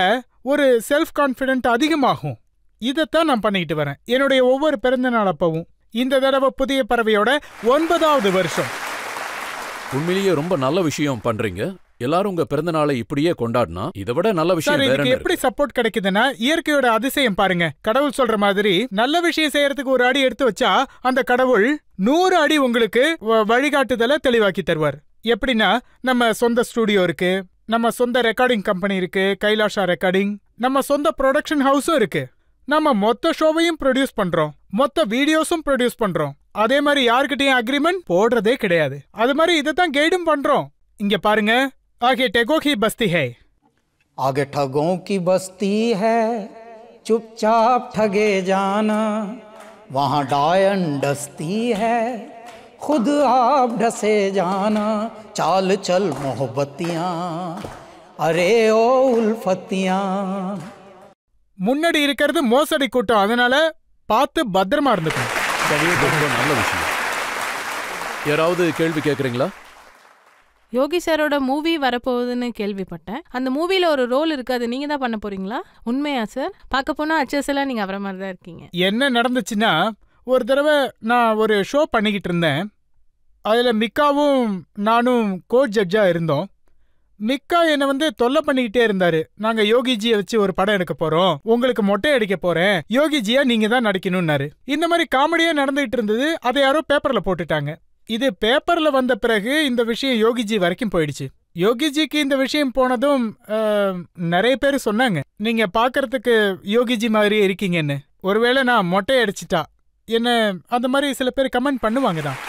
ஒரு செல்ஃப் கான்ஃபிடென்ட் அதிகமாகும். இதைத்தான் நான் பண்ணிட்டு வரேன் என்னுடைய ஒவ்வொரு பிறந்த நாள் அப்பவும். இந்த தடவை புதிய பறவையோட 9வது வருஷம். உண்மையிலேயே ரொம்ப நல்ல விஷயம் பண்றீங்க. எல்லாரும் உங்க பிறந்த நாளை இப்படியே கொண்டாடினா இதை விட நல்ல விஷயம் வேற என்ன? எப்படி சப்போர்ட் கிடைக்குதுன்னா, இயற்கையோட அதிசயம் பாருங்க. கடவுள் சொல்ற மாதிரி நல்ல விஷயம் செய்யறதுக்கு ஒரு அடி எடுத்து வச்சா அந்த கடவுள் 100 அடி உங்களுக்கு வழிகாட்டுதலை தெளிவாக்கி தருவார். எப்படின்னா, நம்ம சொந்த ஸ்டூடியோ இருக்கு, நம்ம சொந்த ரெக்கார்டிங் கம்பெனி இருக்கு, கைலாஷா ரெக்கார்டிங், நம்ம சொந்த ப்ரொடக்ஷன் ஹவுஸும் இருக்கு. நம்ம மொத்த ஷோவையும் ப்ரொடியூஸ் பண்றோம், மொத்த வீடியோஸும் ப்ரொடியூஸ் பண்றோம். அதே மாதிரி யார்கிட்டயும் அக்ரிமெண்ட் போடுறதே கிடையாது. அது மாதிரி இதைத்தான் கைடும் பண்றோம். இங்க பாருங்க, आगे ठगों की बस्ती है, आगे ठगों की बस्ती है, चुपचाप ठगे जाना, वहाँ डायन डस्ती है, खुद आप ढसे जाना, चाल चल मोहब्बतियाँ, अरे ओ उल्फतियाँ. முன்னாடி இருக்கிறது மோசடி கூட்டம், அதனால பார்த்து பத்திரமா இருந்துக்கணும். ரொம்ப நல்ல விஷயம். யாராவது கேள்வி கேட்குறீங்களா? யோகி சாரோட மூவி வரப்போகுதுன்னு கேள்விப்பட்டேன். அந்த மூவில ஒரு ரோல் இருக்கு, அது நீங்க தான் பண்ண போறீங்களா? உண்மையா சார்? பார்க்க போனா அச்சஸ் எல்லாம் நீங்க அவர மாதிரி தான் இருக்கீங்க. என்ன நடந்துச்சுன்னா, ஒரு தடவை நான் ஒரு ஷோ பண்ணிக்கிட்டு இருந்தேன். அதில் மிக்காவும் நானும் கோட் ஜட்ஜா இருந்தோம். மிக்கா என்னை தொல்லை பண்ணிக்கிட்டே இருந்தாரு. நாங்க யோகிஜியை வச்சு ஒரு படம் எடுக்க போறோம், உங்களுக்கு மொட்டை அடிக்க போறேன், யோகிஜியா நீங்க தான் நடிக்கணும்னாரு. இந்த மாதிரி காமெடியா நடந்துகிட்டு இருந்தது. அதை யாரோ பேப்பர்ல போட்டுட்டாங்க. இது பேப்பர்ல வந்த பிறகு இந்த விஷயம் யோகிஜி வரைக்கும் போயிடுச்சு. யோகிஜிக்கு இந்த விஷயம் போனதும் நிறைய பேர் சொன்னாங்க, நீங்க பாக்குறதுக்கு யோகிஜி மாதிரியே இருக்கீங்கன்னு. ஒருவேளை நான் மொட்டை அடிச்சிட்டா என்ன அந்த மாதிரி சில பேர் கமெண்ட் பண்ணுவாங்க தான்.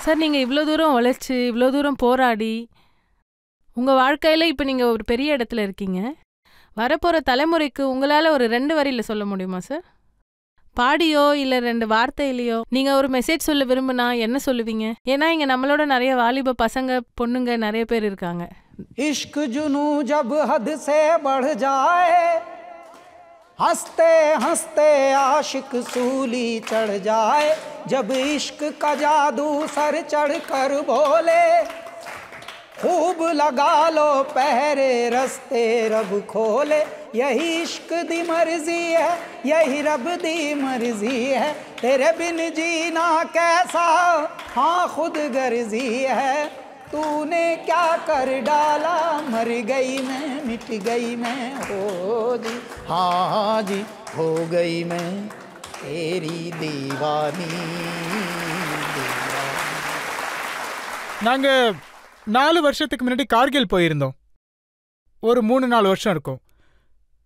சார், நீங்க இவ்வளோ தூரம் உழைச்சி இவ்வளோ தூரம் போராடி உங்க வாழ்க்கையில இப்போ நீங்க ஒரு பெரிய இடத்துல இருக்கீங்க. வரப்போற தலைமுறைக்கு உங்களால ஒரு 2 வரியில சொல்ல முடியுமா சார்? பாடியோ இல்ல 2 வார்த்தையிலையோ நீங்க ஒரு மெசேஜ் சொல்ல விரும்புனா என்ன சொல்லுவீங்க? ஏன்னா இங்க நம்மளோட நிறைய வாலிப பசங்க பொண்ணுங்க நிறைய பேர் இருக்காங்க. इश्क जुनू जब हद से बढ़ जाए, हंसते हंसते आशिक सूली चढ़ जाए, जब इश्क का जादू सर चढ़ कर बोले, खूब लगा लो पहरे रस्ते रब खोले, यही इश्क दी मर्जी है, यही रब दी मर्जी है, तेरे बिन जीना कैसा हाँ खुद गर्जी है, तूने क्या कर डाला, मर गई मैं मिट गई मैं, हो जी हाँ जी हो गई मैं तेरी दीवानी. நாங்க 4 வருஷத்துக்கு முன்னாடி கார்கில் போயிருந்தோம். ஒரு 3-4 வருஷம் இருக்கும்.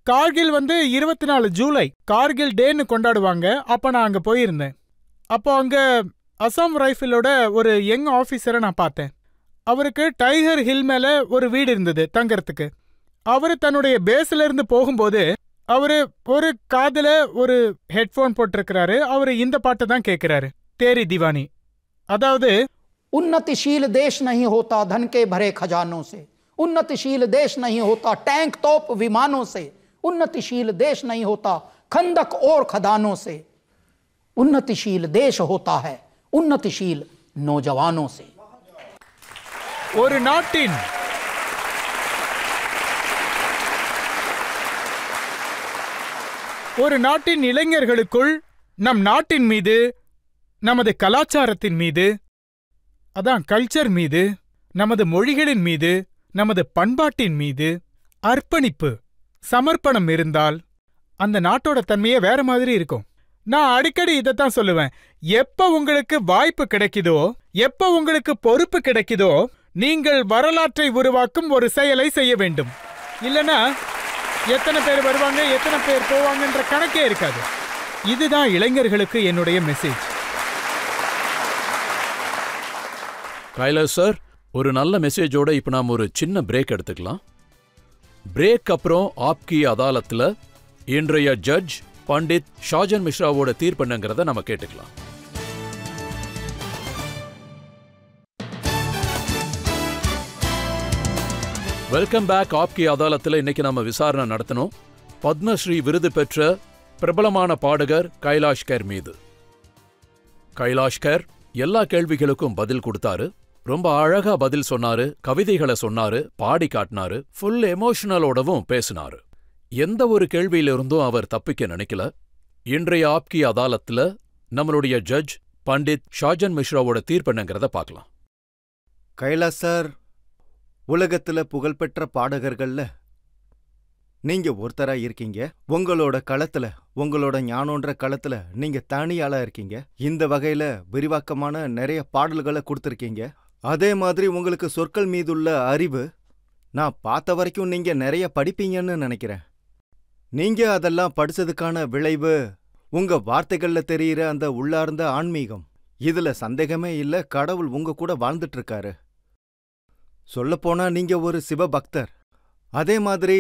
கார்கில் 24 ஜூலை கார்கில் டேன்னு கொண்டாடுவாங்க. அப்போ நான் அங்கே போயிருந்தேன். அப்போ அங்கே அசாம் ரைஃபிளோட ஒரு யங் ஆஃபீஸரை நான் பார்த்தேன். அவருக்கு டைகர் ஹில் மேலே ஒரு வீடு இருந்தது தங்கறதுக்கு. அவர் தன்னுடைய பேஸ்ல இருந்து போகும்போது அவரு ஒரு காதுல ஒரு ஹெட்போன் போட்டிருக்கிறாரு. அவரு இந்த பாட்டு தான் கேட்கிறாரு, தேரி दीवानी. அதாவது उन्नतिशील देश नहीं होता धन के भरे खजानों से, उन्नतिशील देश नहीं होता टैंक तोप विमानों से, उन्नतिशील देश नहीं होता खंदक और खदानों से, उन्नतिशील देश होता है उन्नतिशील नौजवानों से. ஒரு நாட்டின் இளைஞர்களுக்குள் நம் நாட்டின் மீது, நமது கலாச்சாரத்தின் மீது, அதான் கல்ச்சர் மீது, நமது மொழிகளின் மீது, நமது பண்பாட்டின் மீது அர்ப்பணிப்பு, சமர்ப்பணம் இருந்தால் அந்த நாட்டோட தன்மையே வேற மாதிரி இருக்கும். நான் அடிக்கடி இதைத்தான் சொல்லுவேன். எப்ப உங்களுக்கு வாய்ப்பு கிடைக்குதோ, எப்ப உங்களுக்கு பொறுப்பு கிடைக்குதோ, நீங்கள் வரலாற்றை உருவாக்கும் ஒரு செயலை செய்ய வேண்டும். இல்லனா எத்தனை பேர் வருவாங்க, எத்தனை பேர் போவாங்கன்ற கணக்கே இருக்காது. இதுதான் இளைஞர்களுக்கு என்னுடைய மெசேஜ். கைலாஷ் சார், ஒரு நல்ல மெசேஜோட இப்ப நாம ஒரு சின்ன பிரேக் எடுத்துக்கலாம். பிரேக் அப்புறம் ஆப்கி அதாலத்துல இன்றைய ஜட்ஜ் பண்டித் ஷாஜன் மிஸ்ராவோட தீர்ப்பு என்னங்கிறத நம்ம கேட்டுக்கலாம். Welcome back. ஆப்கி அதாலத்தில் இன்னைக்கு நம்ம விசாரணை நடத்தணும் பத்மஸ்ரீ விருது பெற்ற பிரபலமான பாடகர் கைலாஷ் கேர் மீது. கைலாஷ் கேர் எல்லா கேள்விகளுக்கும் பதில் கொடுத்தாரு. ரொம்ப அழகா பதில் சொன்னாரு, கவிதைகளை சொன்னாரு, பாடி காட்டினாரு, ஃபுல் எமோஷனலோடவும் பேசினாரு. எந்த ஒரு கேள்வியிலிருந்தும் அவர் தப்பிக்க நினைக்கல. இன்றைய ஆப்கி அதாலத்தில் நம்மளுடைய ஜட்ஜ் பண்டித் ஷாஜன் மிஸ்ராவோட தீர்ப்பு என்னங்கிறத பார்க்கலாம். கைலாஷ் சார், உலகத்துல புகழ்பெற்ற பாடகர்கள்ல நீங்க ஒருத்தரா இருக்கீங்க. உங்களோட களத்துல, உங்களோட ஞானோன்ற களத்துல நீங்க தனியாளா இருக்கீங்க. இந்த வகையில விரிவாக்கமான நிறைய பாடல்களை கொடுத்துருக்கீங்க. அதே மாதிரி உங்களுக்கு சொற்கள் மீதுள்ள அறிவு, நான் பார்த்த வரைக்கும் நீங்க நிறைய படிப்பீங்கன்னு நினைக்கிறேன். நீங்க அதெல்லாம் படிச்சதுக்கான விளைவு உங்க வார்த்தைகள்ல தெரியிற அந்த உள்ளார்ந்த ஆன்மீகம். இதுல சந்தேகமே இல்ல, கடவுள் உங்க கூட வாழ்ந்துட்டு இருக்காரு. சொல்லப்போனா நீங்க ஒரு சிவபக்தர். அதே மாதிரி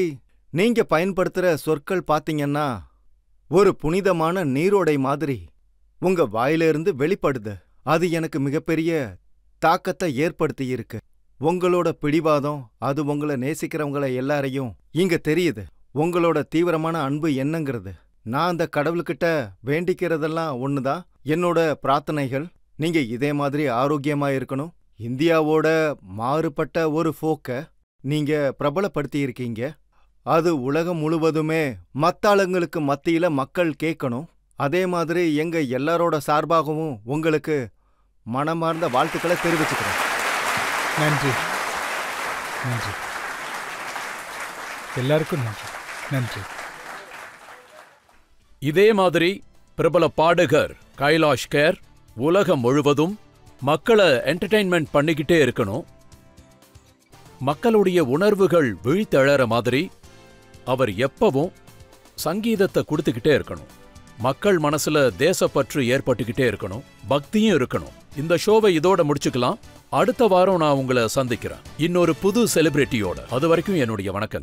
நீங்க பயன்படுத்துற சொற்கள் பாத்தீங்கன்னா ஒரு புனிதமான நீரோடை மாதிரி உங்க வாயிலிருந்து வெளிப்படுது. அது எனக்கு மிகப்பெரிய தாக்கத்தை ஏற்படுத்தியிருக்கு. உங்களோட பிடிவாதம், அது உங்களை நேசிக்கிறவங்களை எல்லாரையும் இங்க தெரியுது. உங்களோட தீவிரமான அன்பு என்னங்கிறது. நான் அந்த கடவுள்கிட்ட வேண்டிக்கிறதெல்லாம் ஒண்ணுதான். என்னோட பிரார்த்தனைகள், நீங்க இதே மாதிரி ஆரோக்கியமா இருக்கணும். இந்தியாவோட மாறுபட்ட ஒரு ஃபோக்க நீங்க பிரபலப்படுத்தியிருக்கீங்க. அது உலகம் முழுவதுமே மத்தாளங்களுக்கு மத்தியில மக்கள் கேட்கணும். அதே மாதிரி எங்க எல்லாரோட சார்பாகவும் உங்களுக்கு மனமார்ந்த வாழ்த்துக்களை தெரிவிச்சுக்கிறேன். நன்றி, நன்றி, எல்லாருக்கும் நன்றி, நன்றி. இதே மாதிரி பிரபல பாடகர் கைலாஷ் கேர் உலகம் முழுவதும் மக்களை என்டர்டெயின்மெண்ட் பண்ணிக்கிட்டே இருக்கணும். மக்களுடைய உணர்வுகள் விழித்தெழற மாதிரி அவர் எப்பவும் சங்கீதத்தை கொடுத்துக்கிட்டே இருக்கணும். மக்கள் மனசுல தேசப்பற்று ஏற்பட்டுக்கிட்டே இருக்கணும், பக்தியும் இருக்கணும். இந்த ஷோவை இதோட முடிச்சுக்கலாம். அடுத்த வாரம் நான் உங்களை சந்திக்கிறேன் இன்னொரு புது செலிபிரிட்டியோட. அது வரைக்கும் என்னுடைய வணக்கம்.